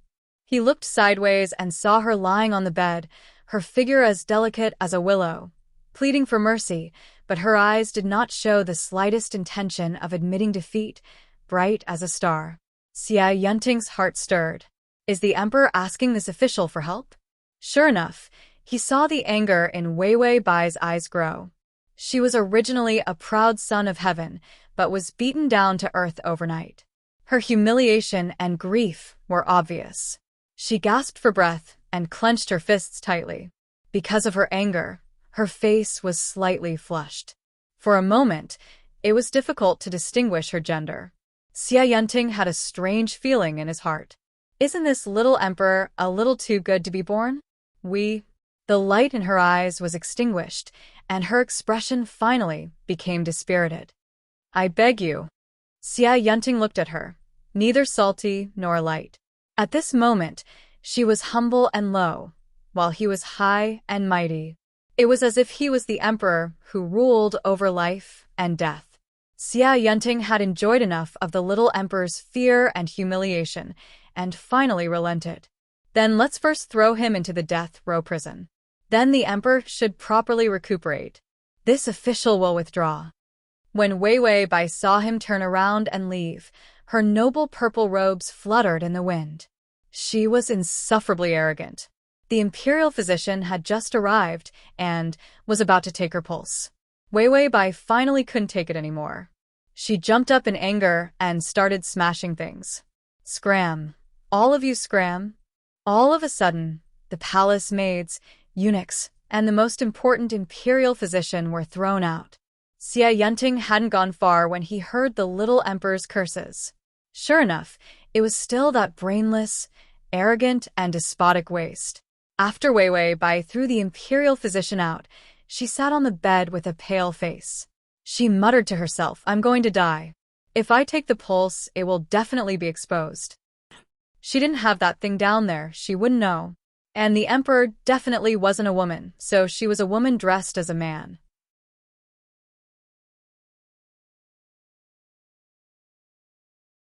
He looked sideways and saw her lying on the bed, her figure as delicate as a willow, pleading for mercy, but her eyes did not show the slightest intention of admitting defeat, bright as a star. Xia Yunting's heart stirred. Is the emperor asking this official for help? Sure enough, he saw the anger in Weiwei Bai's eyes grow. She was originally a proud son of heaven, but was beaten down to earth overnight. Her humiliation and grief were obvious. She gasped for breath and clenched her fists tightly. Because of her anger, her face was slightly flushed. For a moment, it was difficult to distinguish her gender. Xia Yunting had a strange feeling in his heart. Isn't this little emperor a little too good to be born? The light in her eyes was extinguished, and her expression finally became dispirited. I beg you. Xia Yunting looked at her, neither salty nor light. At this moment, she was humble and low, while he was high and mighty. It was as if he was the emperor who ruled over life and death. Xia Yunting had enjoyed enough of the little emperor's fear and humiliation, and finally relented. Then let's first throw him into the death row prison. Then the emperor should properly recuperate. This official will withdraw. When Weiwei Bai saw him turn around and leave, her noble purple robes fluttered in the wind. She was insufferably arrogant. The imperial physician had just arrived and was about to take her pulse. Weiwei Bai finally couldn't take it anymore. She jumped up in anger and started smashing things. Scram. All of you scram. All of a sudden, the palace maids, eunuchs, and the most important imperial physician were thrown out. Xia Yunting hadn't gone far when he heard the little emperor's curses. Sure enough, it was still that brainless, arrogant, and despotic waste. After Weiwei Bai threw the imperial physician out, she sat on the bed with a pale face. She muttered to herself, "I'm going to die. If I take the pulse, it will definitely be exposed." She didn't have that thing down there, she wouldn't know. And the emperor definitely wasn't a woman, so she was a woman dressed as a man.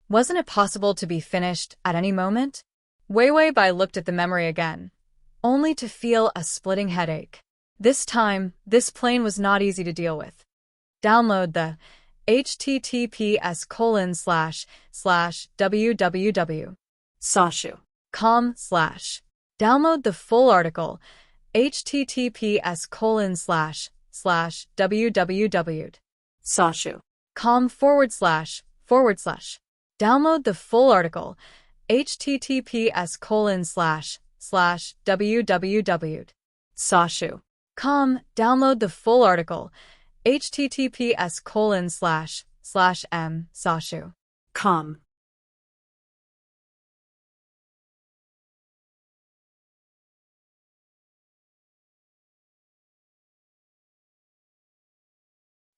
Wasn't it possible to be finished at any moment? Wei Wei Bai looked at the memory again, only to feel a splitting headache. This time, this plane was not easy to deal with. Download the https://www.sashu.com/ Download the full article https://www.sashu.com// Download the full article https://www.sashu.com. Download the full article https://m.sashu.com.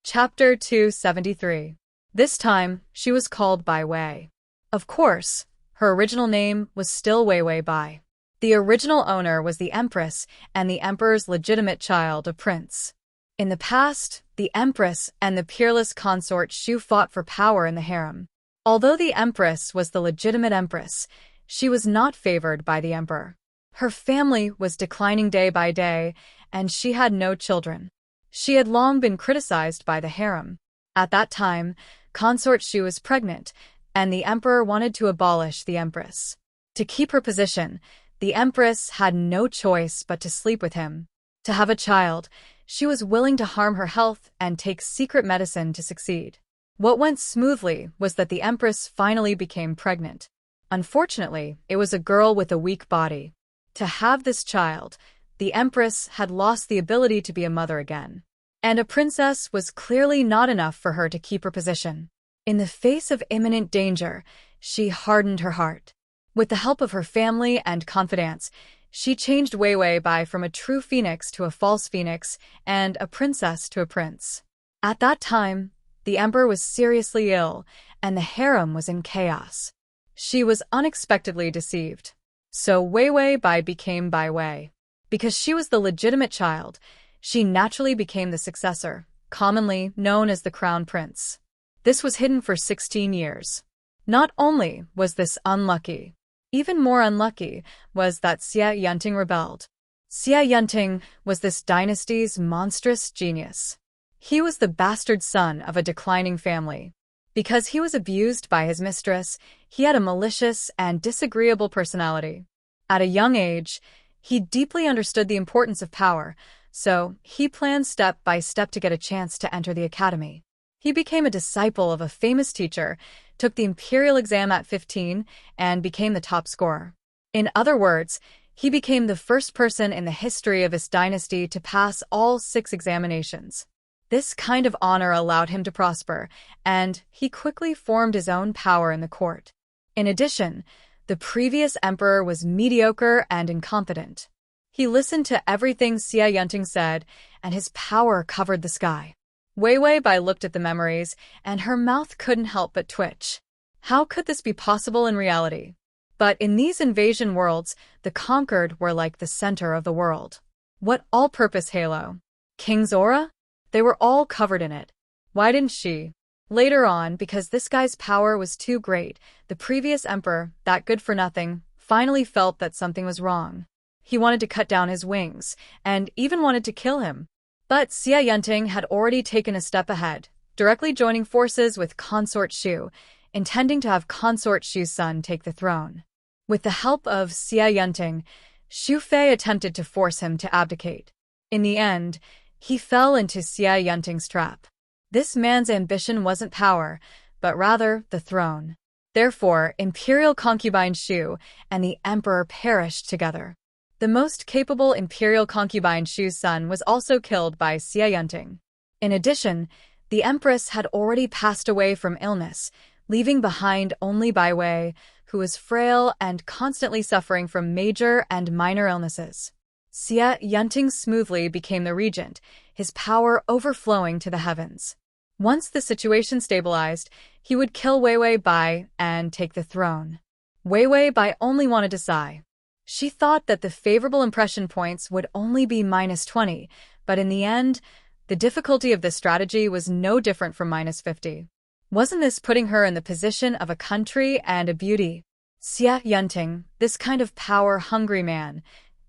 Chapter 273. This time, she was called Bai Wei. Of course, her original name was still Wei Wei Bai. The original owner was the Empress and the Emperor's legitimate child, a prince. In the past, the Empress and the peerless consort Shu fought for power in the harem. Although the Empress was the legitimate Empress, she was not favored by the Emperor. Her family was declining day by day, and she had no children. She had long been criticized by the harem. At that time, Consort Shu was pregnant, and the Emperor wanted to abolish the Empress. To keep her position, the Empress had no choice but to sleep with him. To have a child, she was willing to harm her health and take secret medicine to succeed. What went smoothly was that the Empress finally became pregnant. Unfortunately, it was a girl with a weak body. To have this child, the Empress had lost the ability to be a mother again. And a princess was clearly not enough for her to keep her position. In the face of imminent danger, she hardened her heart. With the help of her family and confidants, she changed Wei Wei Bai from a true phoenix to a false phoenix and a princess to a prince. At that time, the emperor was seriously ill, and the harem was in chaos. She was unexpectedly deceived. So Wei Wei Bai became Bai Wei. Because she was the legitimate child, she naturally became the successor, commonly known as the Crown Prince. This was hidden for 16 years. Not only was this unlucky, even more unlucky was that Xie Yunting rebelled. Xie Yunting was this dynasty's monstrous genius. He was the bastard son of a declining family. Because he was abused by his mistress, he had a malicious and disagreeable personality. At a young age, he deeply understood the importance of power, so he planned step by step to get a chance to enter the academy. He became a disciple of a famous teacher, took the imperial exam at 15, and became the top scorer. In other words, he became the first person in the history of his dynasty to pass all 6 examinations. This kind of honor allowed him to prosper, and he quickly formed his own power in the court. In addition, the previous emperor was mediocre and incompetent. He listened to everything Xie Yunting said, and his power covered the sky. Wei Wei Bai looked at the memories, and her mouth couldn't help but twitch. How could this be possible in reality? But in these invasion worlds, the conquered were like the center of the world. What all-purpose halo? King's aura? They were all covered in it. Why didn't she? Later on, because this guy's power was too great, the previous emperor, that good-for-nothing, finally felt that something was wrong. He wanted to cut down his wings, and even wanted to kill him. But Xie Yunting had already taken a step ahead, directly joining forces with Consort Shu, intending to have Consort Shu's son take the throne. With the help of Xie Yunting, Xu Fei attempted to force him to abdicate. In the end, he fell into Xie Yunting's trap. This man's ambition wasn't power, but rather the throne. Therefore, imperial concubine Shu and the emperor perished together. The most capable imperial concubine Shu's son was also killed by Xie Yunting. In addition, the empress had already passed away from illness, leaving behind only Bai Wei, who was frail and constantly suffering from major and minor illnesses. Xie Yunting smoothly became the regent, his power overflowing to the heavens. Once the situation stabilized, he would kill Wei Wei Bai and take the throne. Wei Wei Bai only wanted to sigh. She thought that the favorable impression points would only be -20, but in the end, the difficulty of this strategy was no different from -50. Wasn't this putting her in the position of a country and a beauty? Xia Yunting, this kind of power-hungry man,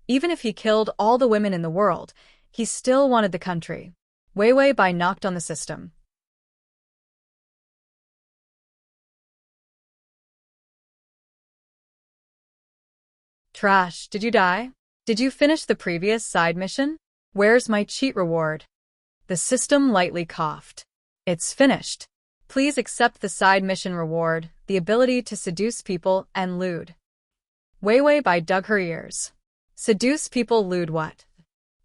even if he killed all the women in the world, he still wanted the country. Wei Wei Bai knocked on the system. Trash, did you die? Did you finish the previous side mission? Where's my cheat reward? The system lightly coughed. It's finished. Please accept the side mission reward, the ability to seduce people and lewd. Wei Wei Bai dug her ears. Seduce people, lewd what?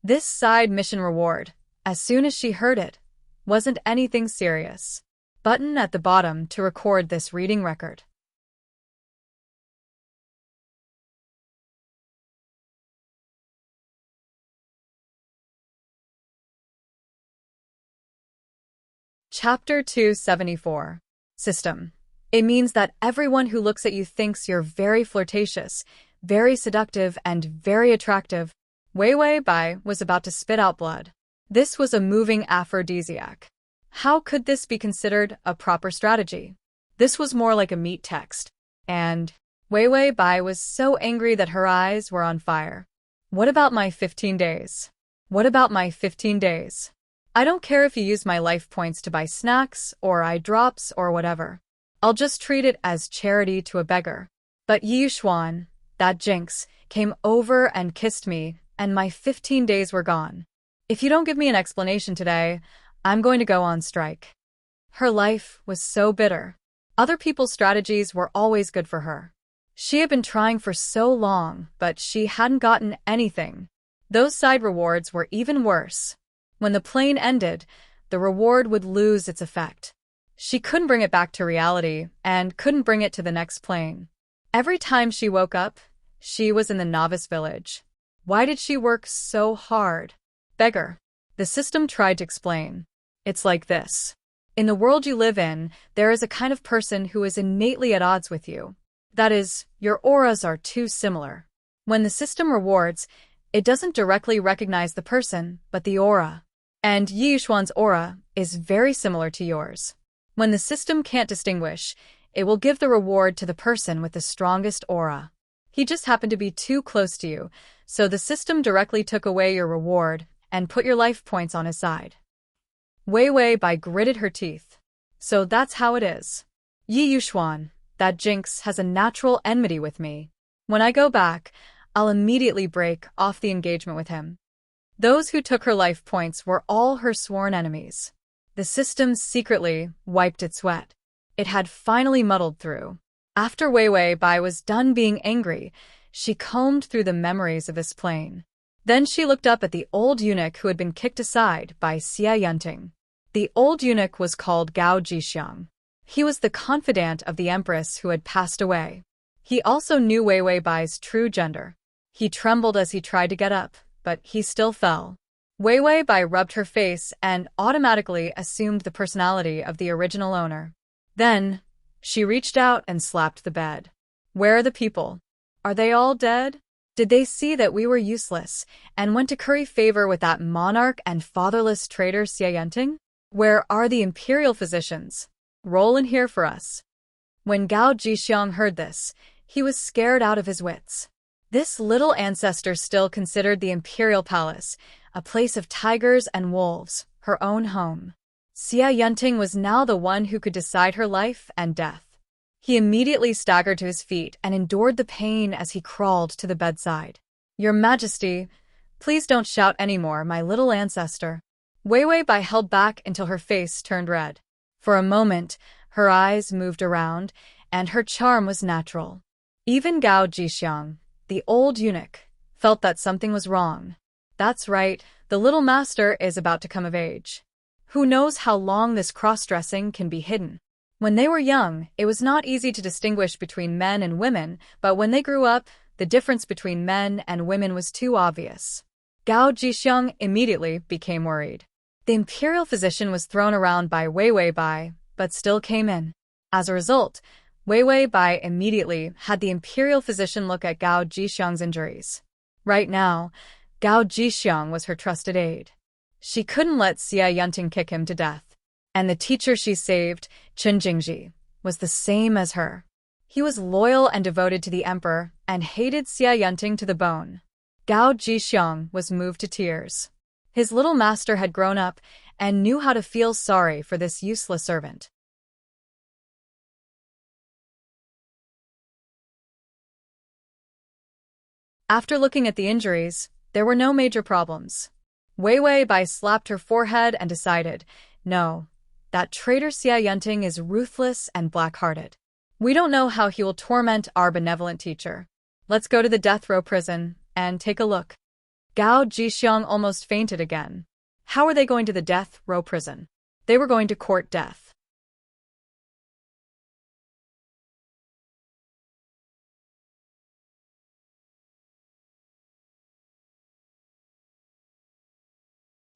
This side mission reward, as soon as she heard it, wasn't anything serious. Button at the bottom to record this reading record. Chapter 274. System. It means that everyone who looks at you thinks you're very flirtatious, very seductive, and very attractive. Wei Wei Bai was about to spit out blood. This was a moving aphrodisiac. How could this be considered a proper strategy? This was more like a meat text. And Wei Wei Bai was so angry that her eyes were on fire. What about my 15 days? What about my 15 days? I don't care if you use my life points to buy snacks or eye drops or whatever. I'll just treat it as charity to a beggar. But Yi Xuan, that jinx, came over and kissed me, and my 15 days were gone. If you don't give me an explanation today, I'm going to go on strike. Her life was so bitter. Other people's strategies were always good for her. She had been trying for so long, but she hadn't gotten anything. Those side rewards were even worse. When the plane ended, the reward would lose its effect. She couldn't bring it back to reality and couldn't bring it to the next plane. Every time she woke up, she was in the novice village. Why did she work so hard? Beggar. The system tried to explain. It's like this. In the world you live in, there is a kind of person who is innately at odds with you. That is, your auras are too similar. When the system rewards, it doesn't directly recognize the person, but the aura. And Yi Xuan's aura is very similar to yours. When the system can't distinguish, it will give the reward to the person with the strongest aura. He just happened to be too close to you, so the system directly took away your reward and put your life points on his side. Wei Wei Bai gritted her teeth. So that's how it is. Yi Xuan, that jinx has a natural enmity with me. When I go back, I'll immediately break off the engagement with him. Those who took her life points were all her sworn enemies. The system secretly wiped its sweat. It had finally muddled through. After Wei Wei Bai was done being angry, she combed through the memories of this plane. Then she looked up at the old eunuch who had been kicked aside by Xia Yunting. The old eunuch was called Gao Jixiang. He was the confidant of the empress who had passed away. He also knew Wei Wei Bai's true gender. He trembled as he tried to get up, but he still fell. Wei Wei Bai rubbed her face and automatically assumed the personality of the original owner. Then, she reached out and slapped the bed. Where are the people? Are they all dead? Did they see that we were useless and went to curry favor with that monarch and fatherless traitor Xia Yunting? Where are the imperial physicians? Roll in here for us. When Gao Jixiang heard this, he was scared out of his wits. This little ancestor still considered the imperial palace, a place of tigers and wolves, her own home. Xia Yunting was now the one who could decide her life and death. He immediately staggered to his feet and endured the pain as he crawled to the bedside. Your Majesty, please don't shout anymore, my little ancestor. Wei Wei Bai held back until her face turned red. For a moment, her eyes moved around, and her charm was natural. Even Gao Jixiang, the old eunuch, felt that something was wrong. That's right, the little master is about to come of age. Who knows how long this cross-dressing can be hidden? When they were young, it was not easy to distinguish between men and women, but when they grew up, the difference between men and women was too obvious. Gao Jixiang immediately became worried. The imperial physician was thrown around by Wei Wei Bai, but still came in. As a result, Wei Wei Bai immediately had the imperial physician look at Gao Jixiang's injuries. Right now, Gao Jixiang was her trusted aide. She couldn't let Xia Yunting kick him to death. And the teacher she saved, Chen Jingji, was the same as her. He was loyal and devoted to the emperor and hated Xia Yunting to the bone. Gao Jixiang was moved to tears. His little master had grown up and knew how to feel sorry for this useless servant. After looking at the injuries, there were no major problems. Wei Wei Bai slapped her forehead and decided, no, that traitor Xia Yunting is ruthless and black-hearted. We don't know how he will torment our benevolent teacher. Let's go to the death row prison and take a look. Gao Jixiang almost fainted again. How were they going to the death row prison? They were going to court death.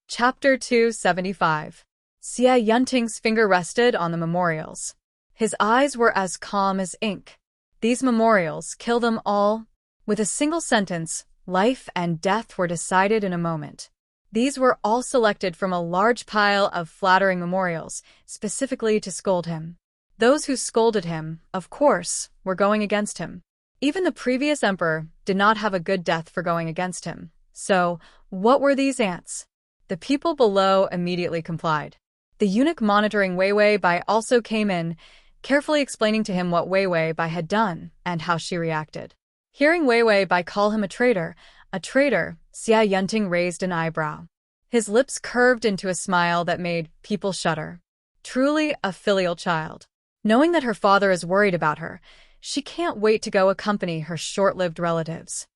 Chapter 275. Xia Yunting's finger rested on the memorials. His eyes were as calm as ink. These memorials, kill them all. With a single sentence, life and death were decided in a moment. These were all selected from a large pile of flattering memorials, specifically to scold him. Those who scolded him, of course, were going against him. Even the previous emperor did not have a good death for going against him. So, what were these ants? The people below immediately complied. The eunuch monitoring Wei Wei Bai also came in, carefully explaining to him what Wei Wei Bai had done and how she reacted. Hearing Wei Wei Bai call him a traitor, Xia Yunting raised an eyebrow. His lips curved into a smile that made people shudder. Truly a filial child. Knowing that her father is worried about her, she can't wait to go accompany her short-lived relatives.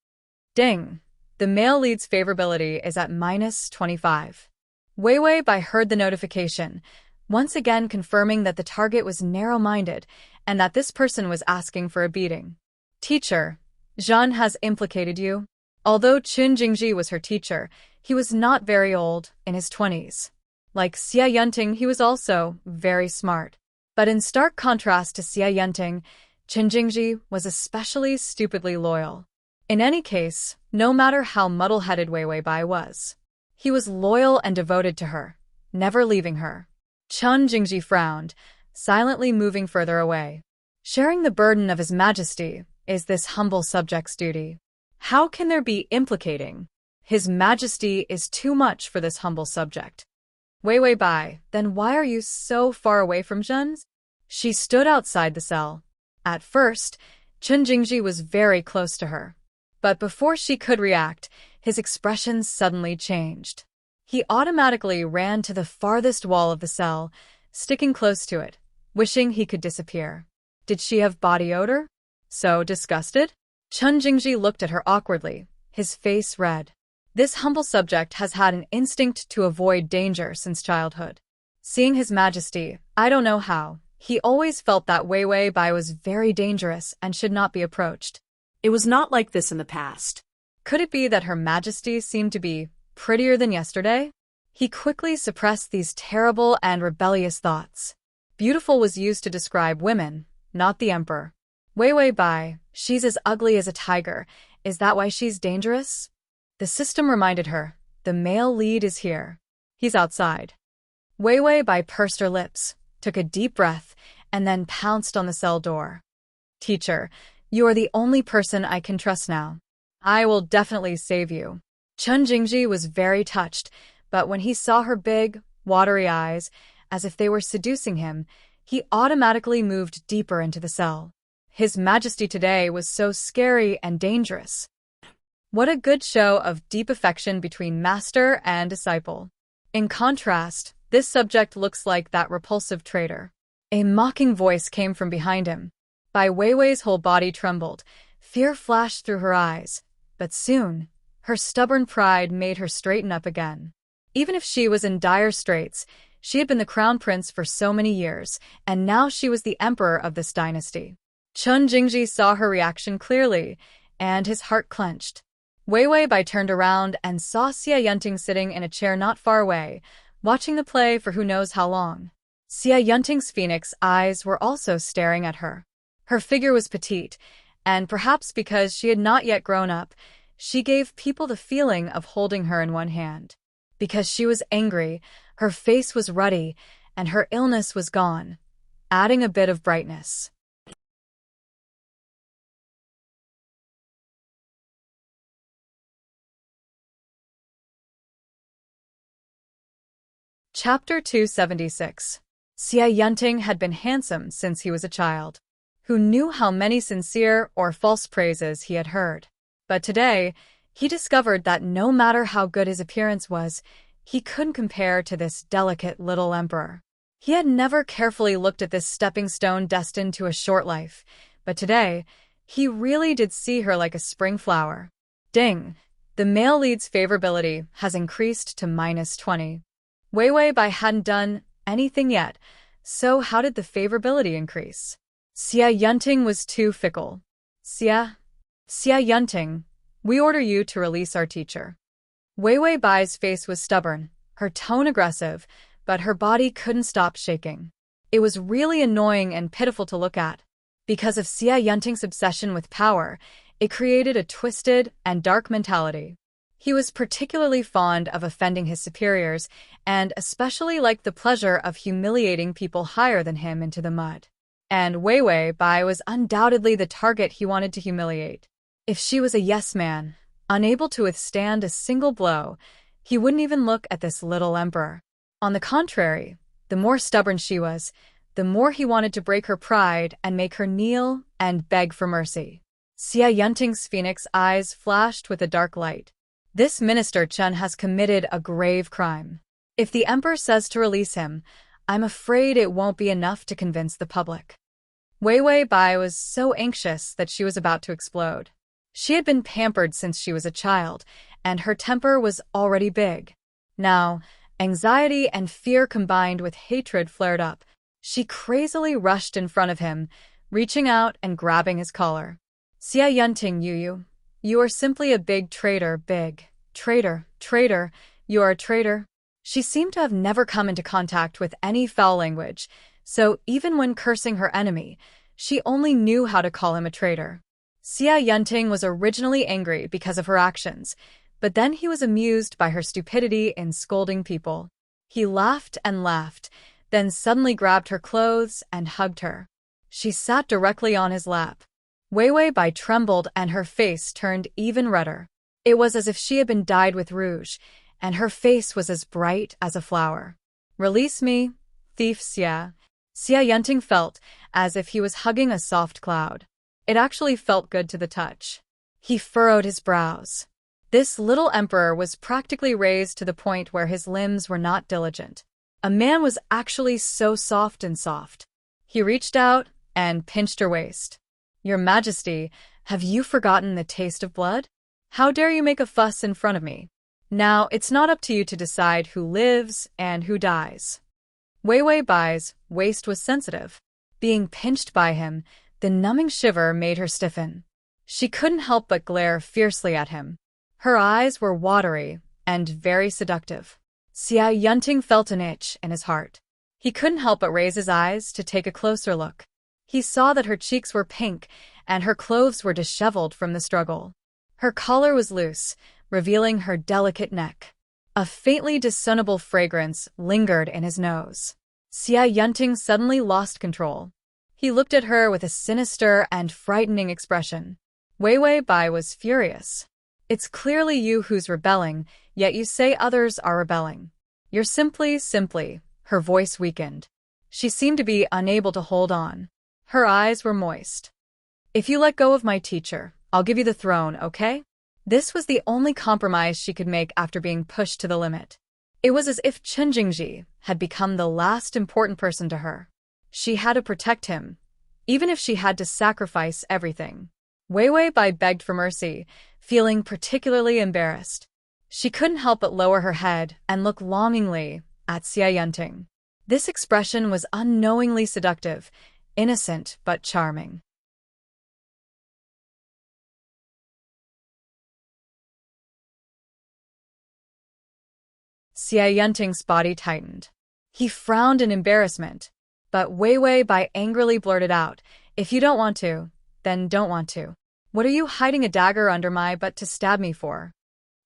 Ding! The male lead's favorability is at -25. Wei Wei Bai heard the notification, once again confirming that the target was narrow-minded and that this person was asking for a beating. Teacher, Zhan has implicated you. Although Chen Jingji was her teacher, he was not very old, in his 20s. Like Xia Yunting, he was also very smart. But in stark contrast to Xia Yunting, Chen Jingji was especially stupidly loyal. In any case, no matter how muddle-headed Wei Wei Bai was, he was loyal and devoted to her, never leaving her. Chen Jingji frowned, silently moving further away. Sharing the burden of His Majesty is this humble subject's duty. How can there be implicating? His Majesty is too much for this humble subject. Wei Wei Bai, then why are you so far away from Zhen's? She stood outside the cell. At first, Chen Jingji was very close to her. But before she could react, his expression suddenly changed. He automatically ran to the farthest wall of the cell, sticking close to it, wishing he could disappear. Did she have body odor? So disgusted? Chen Jingji looked at her awkwardly, his face red. This humble subject has had an instinct to avoid danger since childhood. Seeing His Majesty, I don't know how, he always felt that Wei Wei Bai was very dangerous and should not be approached. It was not like this in the past. Could it be that Her Majesty seemed to be prettier than yesterday? He quickly suppressed these terrible and rebellious thoughts. Beautiful was used to describe women, not the emperor. Wei Wei Bai, she's as ugly as a tiger. Is that why she's dangerous? The system reminded her, the male lead is here. He's outside. Wei Wei Bai pursed her lips, took a deep breath, and then pounced on the cell door. Teacher, you are the only person I can trust now. I will definitely save you. Chen Jingji was very touched, but when he saw her big, watery eyes, as if they were seducing him, he automatically moved deeper into the cell. His Majesty today was so scary and dangerous. What a good show of deep affection between master and disciple. In contrast, this subject looks like that repulsive traitor. A mocking voice came from behind him. Bai Weiwei's whole body trembled. Fear flashed through her eyes. But soon, her stubborn pride made her straighten up again. Even if she was in dire straits, she had been the crown prince for so many years, and now she was the emperor of this dynasty. Chen Jingji saw her reaction clearly, and his heart clenched. Wei Wei Bai turned around and saw Xia Yunting sitting in a chair not far away, watching the play for who knows how long. Xia Yunting's phoenix eyes were also staring at her. Her figure was petite, and perhaps because she had not yet grown up, she gave people the feeling of holding her in one hand. Because she was angry, her face was ruddy, and her illness was gone, adding a bit of brightness. Chapter 276. Xia Yunting had been handsome since he was a child. Who knew how many sincere or false praises he had heard? But today, he discovered that no matter how good his appearance was, he couldn't compare to this delicate little emperor. He had never carefully looked at this stepping stone destined to a short life, but today, he really did see her like a spring flower. Ding! The male lead's favorability has increased to -20. Wei Bai hadn't done anything yet, so how did the favorability increase? Xia Yunting was too fickle. Xia Yunting, we order you to release our teacher. Wei Bai's face was stubborn, her tone aggressive, but her body couldn't stop shaking. It was really annoying and pitiful to look at. Because of Xia Yunting's obsession with power, it created a twisted and dark mentality. He was particularly fond of offending his superiors and especially liked the pleasure of humiliating people higher than him into the mud. And Wei Bai was undoubtedly the target he wanted to humiliate. If she was a yes man, unable to withstand a single blow, he wouldn't even look at this little emperor. On the contrary, the more stubborn she was, the more he wanted to break her pride and make her kneel and beg for mercy. Xia Yunting's phoenix eyes flashed with a dark light. This Minister Chen has committed a grave crime. If the emperor says to release him, I'm afraid it won't be enough to convince the public. Wei Bai was so anxious that she was about to explode. She had been pampered since she was a child, and her temper was already big. Now, anxiety and fear combined with hatred flared up. She crazily rushed in front of him, reaching out and grabbing his collar. Xia Yunting, you are simply a big traitor, traitor, you are a traitor. She seemed to have never come into contact with any foul language, so even when cursing her enemy, she only knew how to call him a traitor. Xia Yunting was originally angry because of her actions, but then he was amused by her stupidity in scolding people. He laughed and laughed, then suddenly grabbed her clothes and hugged her. She sat directly on his lap. Wei Bai trembled and her face turned even redder. It was as if she had been dyed with rouge, and her face was as bright as a flower. Release me, thief Xia. Xia Yunting felt as if he was hugging a soft cloud. It actually felt good to the touch. He furrowed his brows. This little emperor was practically raised to the point where his limbs were not diligent. A man was actually so soft and soft. He reached out and pinched her waist. Your Majesty, have you forgotten the taste of blood? How dare you make a fuss in front of me? Now, it's not up to you to decide who lives and who dies. Wei Bai's waist was sensitive. Being pinched by him, the numbing shiver made her stiffen. She couldn't help but glare fiercely at him. Her eyes were watery and very seductive. Xia Yunting felt an itch in his heart. He couldn't help but raise his eyes to take a closer look. He saw that her cheeks were pink and her clothes were disheveled from the struggle. Her collar was loose, revealing her delicate neck. A faintly discernible fragrance lingered in his nose. Xia Yunting suddenly lost control. He looked at her with a sinister and frightening expression. Wei Bai was furious. It's clearly you who's rebelling, yet you say others are rebelling. You're simply, her voice weakened. She seemed to be unable to hold on. Her eyes were moist. If you let go of my teacher, I'll give you the throne, okay? This was the only compromise she could make after being pushed to the limit. It was as if Chen Jingji had become the last important person to her. She had to protect him, even if she had to sacrifice everything. Wei Bai begged for mercy, feeling particularly embarrassed. She couldn't help but lower her head and look longingly at Xia Yunting. This expression was unknowingly seductive, innocent but charming. Xia Yunting's body tightened. He frowned in embarrassment, but Wei Wei Bai angrily blurted out, "If you don't want to, then don't want to. What are you hiding a dagger under my butt to stab me for?"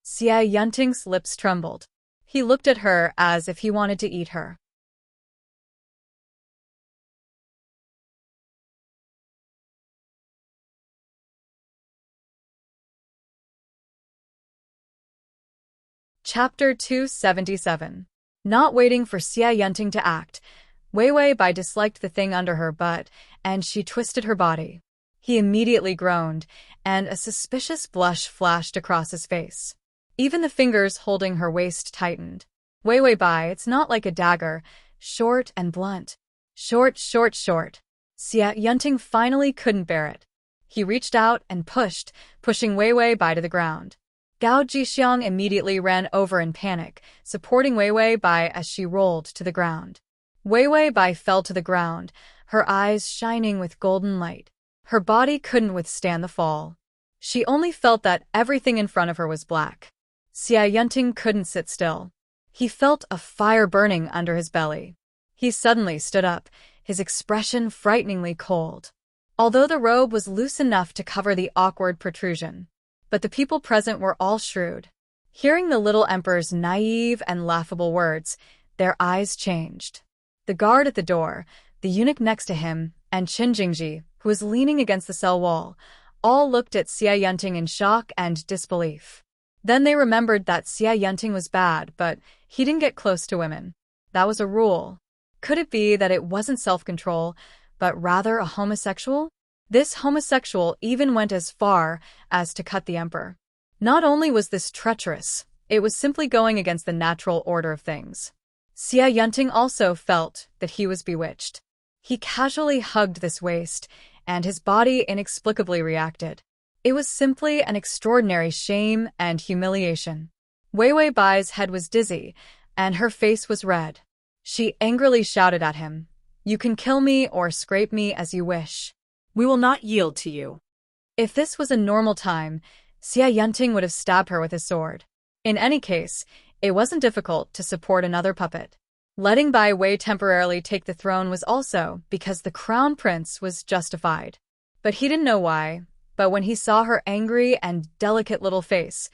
Xia Yunting's lips trembled. He looked at her as if he wanted to eat her. Chapter 277. Not waiting for Xia Yunting to act, Wei Wei Bai disliked the thing under her butt, and she twisted her body. He immediately groaned, and a suspicious blush flashed across his face. Even the fingers holding her waist tightened. "Wei Wei Bai, it's not like a dagger, short and blunt. Short, short, short." Xia Yunting finally couldn't bear it. He reached out and pushed, pushing Wei Wei Bai to the ground. Gao Jixiang immediately ran over in panic, supporting Wei Wei Bai as she rolled to the ground. Wei Wei Bai fell to the ground, her eyes shining with golden light. Her body couldn't withstand the fall. She only felt that everything in front of her was black. Xia Yunting couldn't sit still. He felt a fire burning under his belly. He suddenly stood up, his expression frighteningly cold. Although the robe was loose enough to cover the awkward protrusion, but the people present were all shrewd. Hearing the little emperor's naive and laughable words, their eyes changed. The guard at the door, the eunuch next to him, and Qin Jingji, who was leaning against the cell wall, all looked at Xia Yunting in shock and disbelief. Then they remembered that Xia Yunting was bad, but he didn't get close to women. That was a rule. Could it be that it wasn't self-control, but rather a homosexual? This homosexual even went as far as to cut the emperor. Not only was this treacherous, it was simply going against the natural order of things. Xia Yunting also felt that he was bewitched. He casually hugged this waist, and his body inexplicably reacted. It was simply an extraordinary shame and humiliation. Wei Wei Bai's head was dizzy, and her face was red. She angrily shouted at him, "You can kill me or scrape me as you wish. We will not yield to you." If this was a normal time, Xia Yunting would have stabbed her with his sword. In any case, it wasn't difficult to support another puppet. Letting Bai Wei temporarily take the throne was also because the crown prince was justified. But he didn't know why, but when he saw her angry and delicate little face,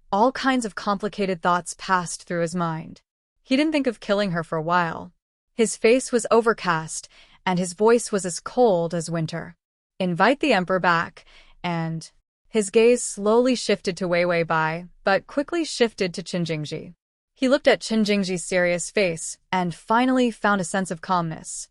all kinds of complicated thoughts passed through his mind. He didn't think of killing her for a while. His face was overcast, and his voice was as cold as winter. "Invite the emperor back," and his gaze slowly shifted to Wei Wei Bai, but quickly shifted to Qin Jingji. He looked at Qin Jingji's serious face and finally found a sense of calmness.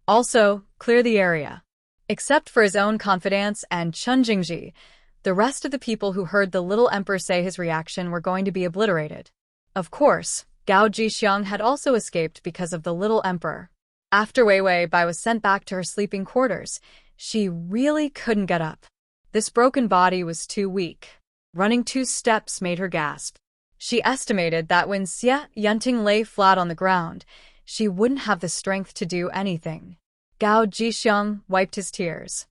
"Also, clear the area." Except for his own confidants and Qin Jingji, the rest of the people who heard the little emperor say his reaction were going to be obliterated. Of course, Gao Jixiang had also escaped because of the little emperor. After Wei Wei Bai was sent back to her sleeping quarters, she really couldn't get up. This broken body was too weak. Running 2 steps made her gasp. She estimated that when Xia Yunting lay flat on the ground, she wouldn't have the strength to do anything. Gao Jixiang wiped his tears.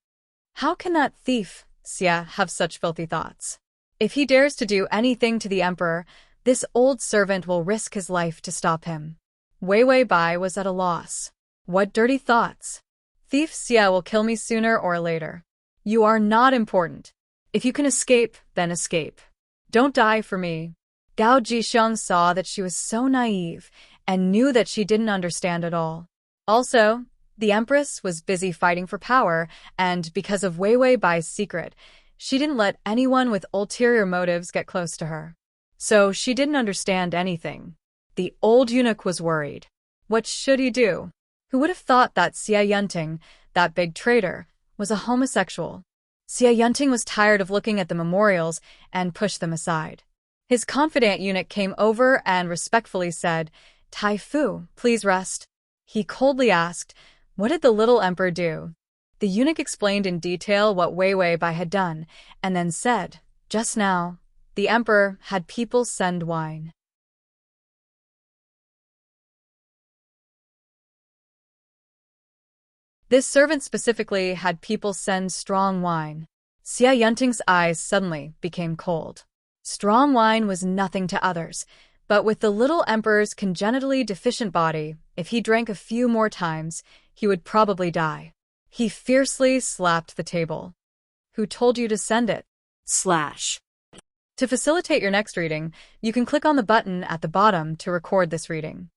How can that thief, Xia, have such filthy thoughts? If he dares to do anything to the emperor, this old servant will risk his life to stop him. Wei Wei Bai was at a loss. What dirty thoughts? Thief Xia will kill me sooner or later. You are not important. If you can escape, then escape. Don't die for me. Gao Jixiang saw that she was so naive and knew that she didn't understand at all. Also, the Empress was busy fighting for power, and because of Wei Wei Bai's secret, she didn't let anyone with ulterior motives get close to her. So she didn't understand anything. The old eunuch was worried. What should he do? Who would have thought that Xia Yunting, that big traitor, was a homosexual? Xia Yunting was tired of looking at the memorials and pushed them aside. His confidant eunuch came over and respectfully said, "Tai Fu, please rest." He coldly asked, "What did the little emperor do?" The eunuch explained in detail what Wei Wei Bai had done, and then said, "Just now, the emperor had people send wine." This servant specifically had people send strong wine. Xia Yunting's eyes suddenly became cold. Strong wine was nothing to others, But with the little emperor's congenitally deficient body, if he drank a few more times, he would probably die. He fiercely slapped the table. Who told you to send it? To facilitate your next reading, you can click on the button at the bottom to record this reading.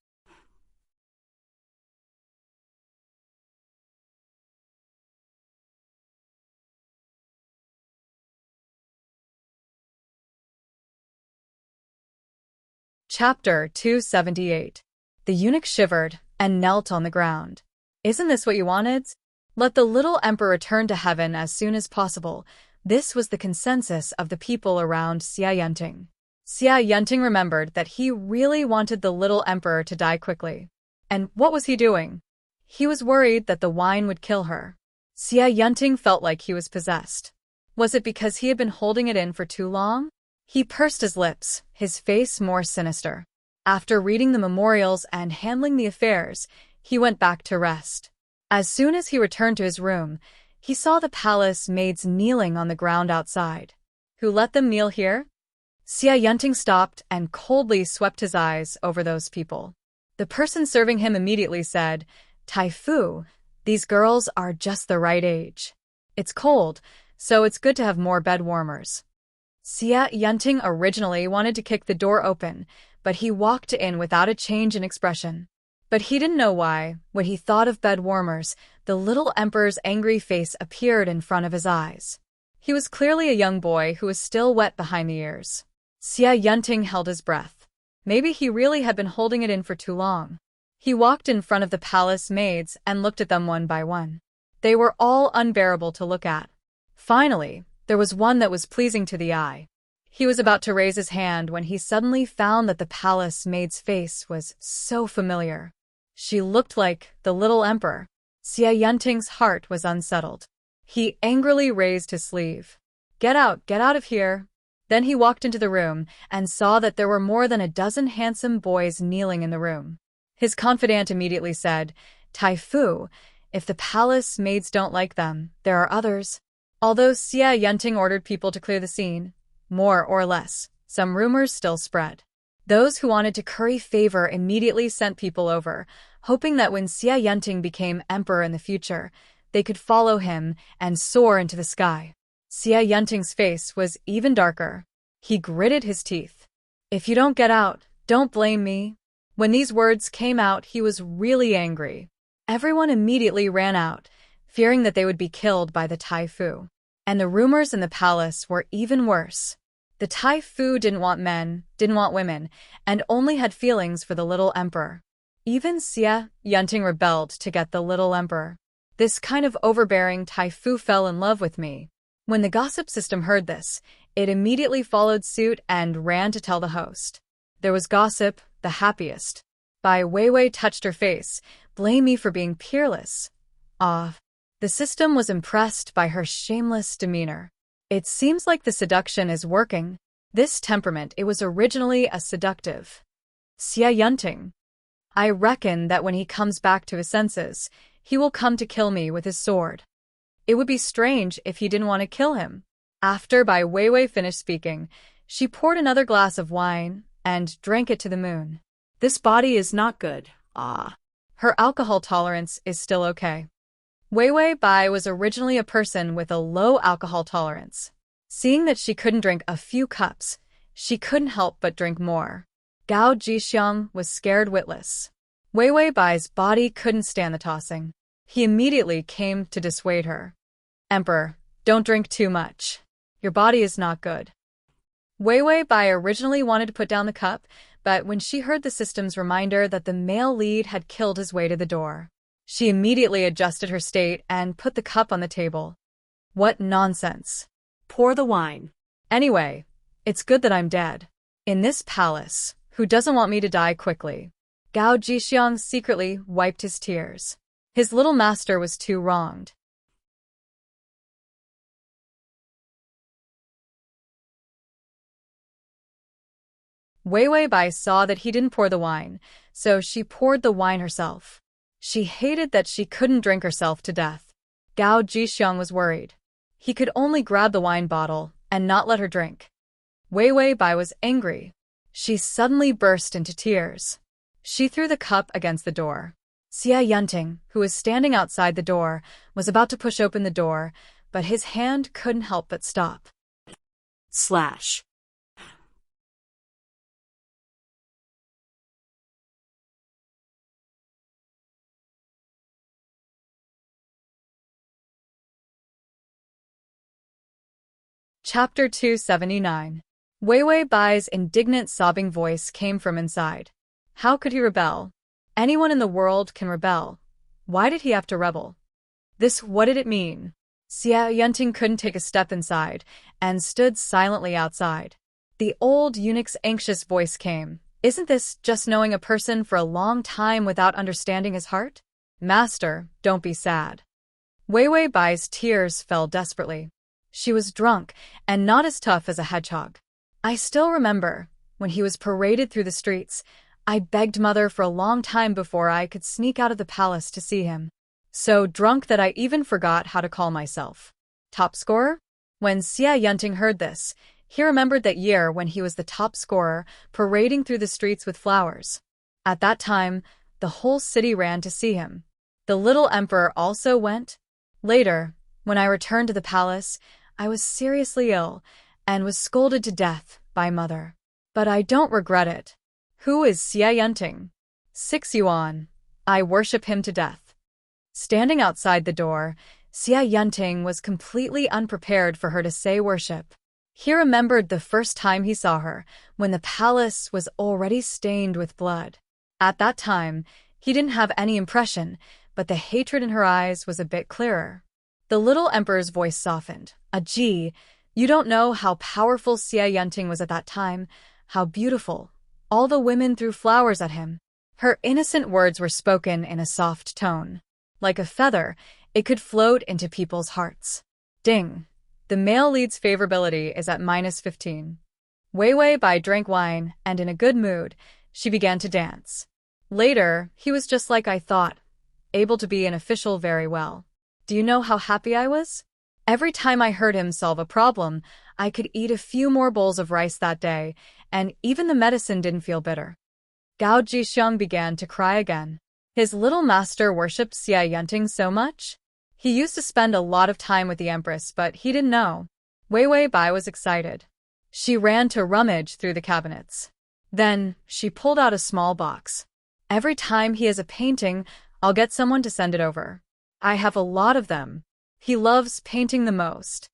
Chapter 278. The eunuch shivered and knelt on the ground. Isn't this what you wanted? Let the little emperor return to heaven as soon as possible. This was the consensus of the people around Enchanting. Enchanting remembered that he really wanted the little emperor to die quickly. And what was he doing? He was worried that the wine would kill her. Enchanting felt like he was possessed. Was it because he had been holding it in for too long? He pursed his lips, his face more sinister. After reading the memorials and handling the affairs, he went back to rest. As soon as he returned to his room, he saw the palace maids kneeling on the ground outside. Who let them kneel here? Enchanting stopped and coldly swept his eyes over those people. The person serving him immediately said, "Taifu, these girls are just the right age. It's cold, so it's good to have more bed warmers." Enchanting originally wanted to kick the door open, but he walked in without a change in expression. But he didn't know why. When he thought of bed warmers, the little emperor's angry face appeared in front of his eyes. He was clearly a young boy who was still wet behind the ears. Enchanting held his breath. Maybe he really had been holding it in for too long. He walked in front of the palace maids and looked at them one by one. They were all unbearable to look at. Finally, there was one that was pleasing to the eye. He was about to raise his hand when he suddenly found that the palace maid's face was so familiar. She looked like the little emperor. Enchanting's heart was unsettled. He angrily raised his sleeve. Get out of here." Then he walked into the room and saw that there were more than a dozen handsome boys kneeling in the room. His confidant immediately said, "Taifu, if the palace maids don't like them, there are others." Although Enchanting ordered people to clear the scene, more or less, some rumors still spread. Those who wanted to curry favor immediately sent people over, hoping that when Enchanting became emperor in the future, they could follow him and soar into the sky. Enchanting's face was even darker. He gritted his teeth. "If you don't get out, don't blame me." When these words came out, he was really angry. Everyone immediately ran out, fearing that they would be killed by the Taifu. And the rumors in the palace were even worse. The Taifu didn't want men, didn't want women, and only had feelings for the little emperor. Even Enchanting rebelled to get the little emperor. This kind of overbearing Taifu fell in love with me. When the gossip system heard this, it immediately followed suit and ran to tell the host. There was gossip, the happiest. Bai Weiwei touched her face. "Blame me for being peerless." Ah. The system was impressed by her shameless demeanor. It seems like the seduction is working. This temperament, it was originally a seductive. Enchanting. I reckon that when he comes back to his senses, he will come to kill me with his sword. It would be strange if he didn't want to kill him. After Bai Weiwei finished speaking, she poured another glass of wine and drank it to the moon. This body is not good. Ah. Her alcohol tolerance is still okay. Weiwei Bai was originally a person with a low alcohol tolerance. Seeing that she couldn't drink a few cups, she couldn't help but drink more. Gao Jixiang was scared witless. Weiwei Bai's body couldn't stand the tossing. He immediately came to dissuade her. "Emperor, don't drink too much. Your body is not good." Weiwei Bai originally wanted to put down the cup, but when she heard the system's reminder that the male lead had killed his way to the door, she immediately adjusted her state and put the cup on the table. What nonsense. Pour the wine. Anyway, it's good that I'm dead. In this palace, who doesn't want me to die quickly? Gao Jixiang secretly wiped his tears. His little master was too wronged. Weiwei Bai saw that he didn't pour the wine, so she poured the wine herself. She hated that she couldn't drink herself to death. Gao Jixiang was worried. He could only grab the wine bottle and not let her drink. Weiwei Bai was angry. She suddenly burst into tears. She threw the cup against the door. Enchanting, who was standing outside the door, was about to push open the door, but his hand couldn't help but stop. Slash. Chapter 279. Wei Wei Bai's indignant sobbing voice came from inside. How could he rebel? Anyone in the world can rebel. Why did he have to rebel? What did it mean? Enchanting couldn't take a step inside, and stood silently outside. The old eunuch's anxious voice came. Isn't this just knowing a person for a long time without understanding his heart? Master, don't be sad. Wei Wei Bai's tears fell desperately. She was drunk, and not as tough as a hedgehog. I still remember, when he was paraded through the streets, I begged Mother for a long time before I could sneak out of the palace to see him. So drunk that I even forgot how to call myself. Top scorer? When Enchanting heard this, he remembered that year when he was the top scorer, parading through the streets with flowers. At that time, the whole city ran to see him. The little emperor also went. Later, when I returned to the palace, I was seriously ill, and was scolded to death by Mother. But I don't regret it. Who is Enchanting? 6 yuan. I worship him to death. Standing outside the door, Enchanting was completely unprepared for her to say worship. He remembered the first time he saw her, when the palace was already stained with blood. At that time, he didn't have any impression, but the hatred in her eyes was a bit clearer. The little emperor's voice softened. Gee, you don't know how powerful Enchanting was at that time, how beautiful. All the women threw flowers at him. Her innocent words were spoken in a soft tone. Like a feather, it could float into people's hearts. Ding. The male lead's favorability is at -15. Wei Wei Bai drank wine, and in a good mood, she began to dance. Later, he was just like I thought, able to be an official very well. Do you know how happy I was? Every time I heard him solve a problem, I could eat a few more bowls of rice that day, and even the medicine didn't feel bitter. Gao Jixiang began to cry again. His little master worshipped Enchanting so much? He used to spend a lot of time with the Empress, but he didn't know. Wei Wei Bai was excited. She ran to rummage through the cabinets. Then, she pulled out a small box. Every time he has a painting, I'll get someone to send it over. I have a lot of them. He loves painting the most.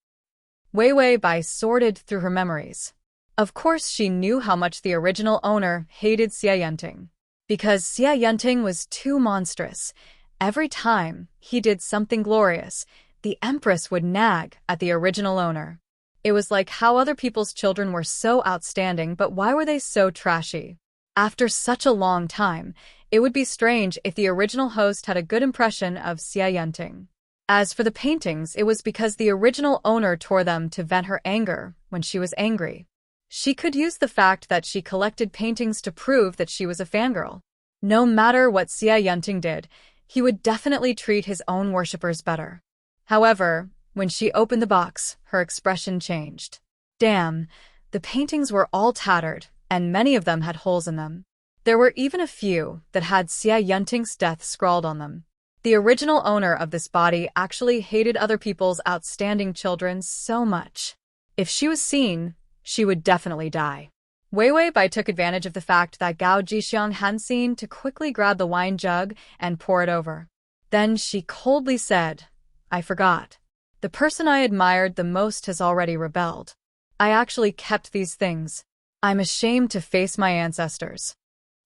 Wei Wei Bai sorted through her memories. Of course she knew how much the original owner hated Enchanting. Because Enchanting was too monstrous. Every time he did something glorious, the Empress would nag at the original owner. It was like how other people's children were so outstanding, but why were they so trashy? After such a long time, it would be strange if the original host had a good impression of Enchanting. As for the paintings, it was because the original owner tore them to vent her anger when she was angry. She could use the fact that she collected paintings to prove that she was a fangirl. No matter what Enchanting did, he would definitely treat his own worshippers better. However, when she opened the box, her expression changed. Damn, the paintings were all tattered, and many of them had holes in them. There were even a few that had Enchanting's death scrawled on them. The original owner of this body actually hated other people's outstanding children so much. If she was seen, she would definitely die. Wei Wei Bai took advantage of the fact that Gao Jixiang hadn't seen to quickly grab the wine jug and pour it over. Then she coldly said, I forgot. The person I admired the most has already rebelled. I actually kept these things. I'm ashamed to face my ancestors.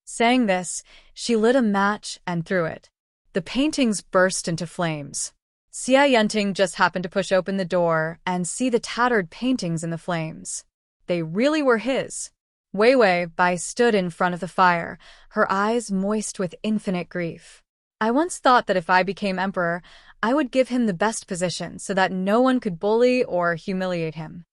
Saying this, she lit a match and threw it. The paintings burst into flames. Enchanting just happened to push open the door and see the tattered paintings in the flames. They really were his. Wei Wei Bai stood in front of the fire, her eyes moist with infinite grief. I once thought that if I became emperor, I would give him the best position so that no one could bully or humiliate him.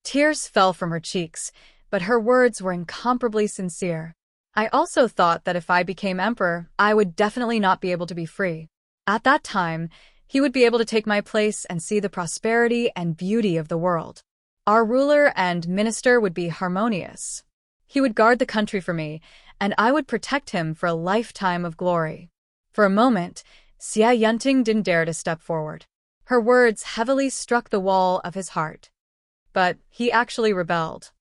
Tears fell from her cheeks, but her words were incomparably sincere. I also thought that if I became emperor, I would definitely not be able to be free. At that time, He would be able to take my place and see the prosperity and beauty of the world. Our ruler and minister would be harmonious. He would guard the country for me, and I would protect him for a lifetime of glory. For a moment, Xia Yunting didn't dare to step forward. Her words heavily struck the wall of his heart. But he actually rebelled.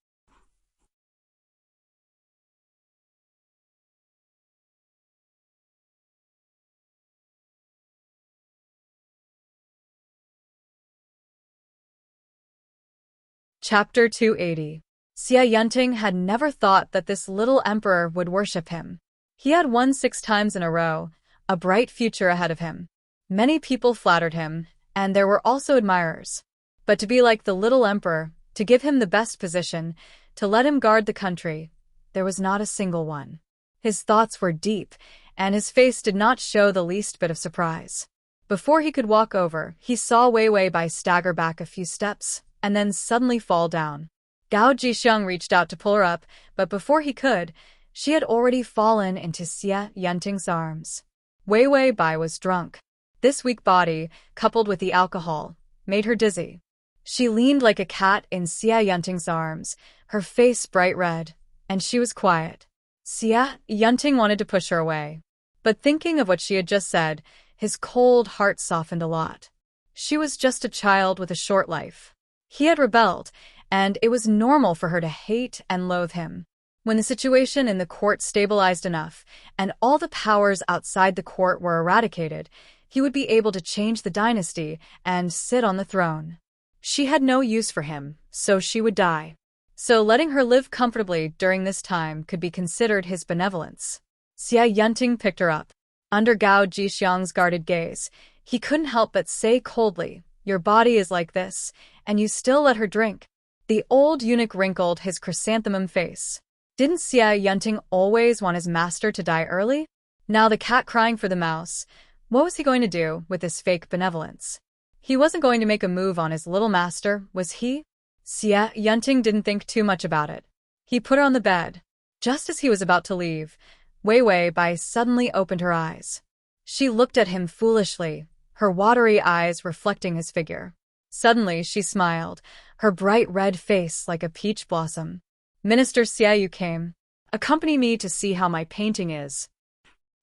Chapter 280. Xia Yunting had never thought that this little emperor would worship him. He had won 6 times in a row, a bright future ahead of him. Many people flattered him, and there were also admirers. But to be like the little emperor, to give him the best position, to let him guard the country, there was not a single one. His thoughts were deep, and his face did not show the least bit of surprise. Before he could walk over, he saw Wei Weibai stagger back a few steps, and then suddenly fall down. Gao Jixiang reached out to pull her up, but before he could, she had already fallen into Xia Yunting's arms. Wei Weibai was drunk. This weak body, coupled with the alcohol, made her dizzy. She leaned like a cat in Xia Yunting's arms, her face bright red, and she was quiet. Xia Yunting wanted to push her away. But thinking of what she had just said, his cold heart softened a lot. She was just a child with a short life. He had rebelled, and it was normal for her to hate and loathe him. When the situation in the court stabilized enough, and all the powers outside the court were eradicated, he would be able to change the dynasty and sit on the throne. She had no use for him, so she would die. So letting her live comfortably during this time could be considered his benevolence. Xia Yunting picked her up. Under Gao Jixiang's guarded gaze, he couldn't help but say coldly, "Your body is like this, and you still let her drink." The old eunuch wrinkled his chrysanthemum face. Didn't Xia Yunting always want his master to die early? Now the cat crying for the mouse, what was he going to do with this fake benevolence? He wasn't going to make a move on his little master, was he? Xia Yunting didn't think too much about it. He put her on the bed. Just as he was about to leave, Wei Weibai suddenly opened her eyes. She looked at him foolishly, her watery eyes reflecting his figure. Suddenly she smiled, her bright red face like a peach blossom. "Minister Xiaoyu came. Accompany me to see how my painting is."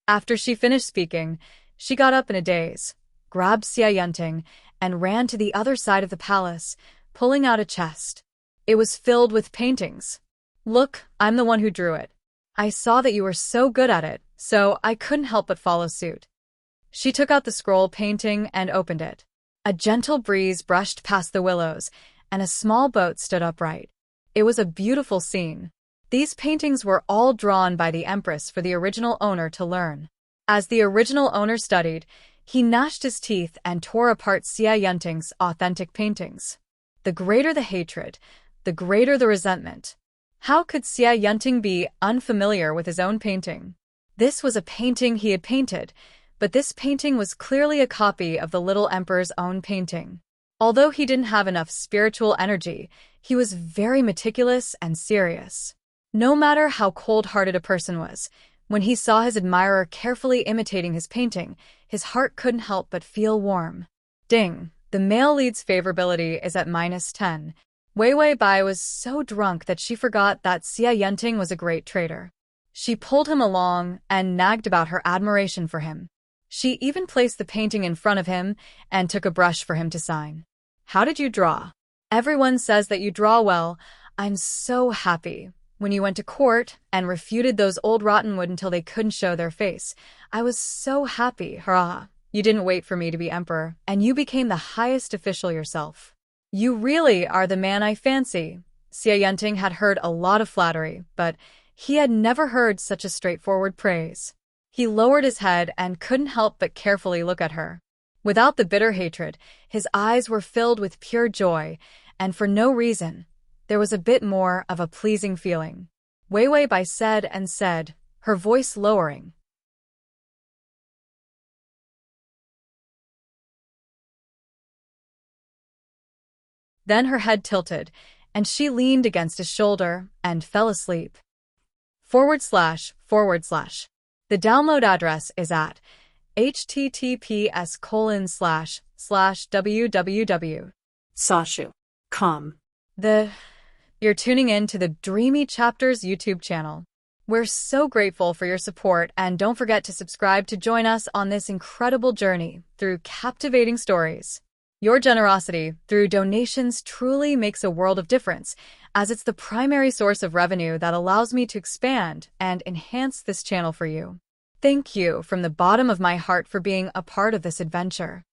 After she finished speaking, she got up in a daze, grabbed Xia Yunting, and ran to the other side of the palace, pulling out a chest. It was filled with paintings. "Look, I'm the one who drew it. I saw that you were so good at it, so I couldn't help but follow suit." She took out the scroll painting and opened it. A gentle breeze brushed past the willows, and a small boat stood upright. It was a beautiful scene. These paintings were all drawn by the Empress for the original owner to learn. As the original owner studied, he gnashed his teeth and tore apart Xia Yunting's authentic paintings. The greater the hatred, the greater the resentment. How could Xia Yunting be unfamiliar with his own painting? This was a painting he had painted, but this painting was clearly a copy of the little emperor's own painting. Although he didn't have enough spiritual energy, he was very meticulous and serious. No matter how cold-hearted a person was, when he saw his admirer carefully imitating his painting, his heart couldn't help but feel warm. Ding! The male lead's favorability is at -10. Wei Weibai was so drunk that she forgot that Xia Yunting was a great trader. She pulled him along and nagged about her admiration for him. She even placed the painting in front of him and took a brush for him to sign. "How did you draw? Everyone says that you draw well. I'm so happy. When you went to court and refuted those old Rottenwood until they couldn't show their face, I was so happy, hurrah. You didn't wait for me to be emperor, and you became the highest official yourself. You really are the man I fancy." Xia Yunting had heard a lot of flattery, but he had never heard such a straightforward praise. He lowered his head and couldn't help but carefully look at her. Without the bitter hatred, his eyes were filled with pure joy, and for no reason, there was a bit more of a pleasing feeling. Wei Weibai said and said, her voice lowering. Then her head tilted, and she leaned against his shoulder and fell asleep. // The download address is at https://www. Sashu.com. You're tuning in to the Dreamy Chapters YouTube channel. We're so grateful for your support, and don't forget to subscribe to join us on this incredible journey through captivating stories. Your generosity through donations truly makes a world of difference, as it's the primary source of revenue that allows me to expand and enhance this channel for you. Thank you from the bottom of my heart for being a part of this adventure.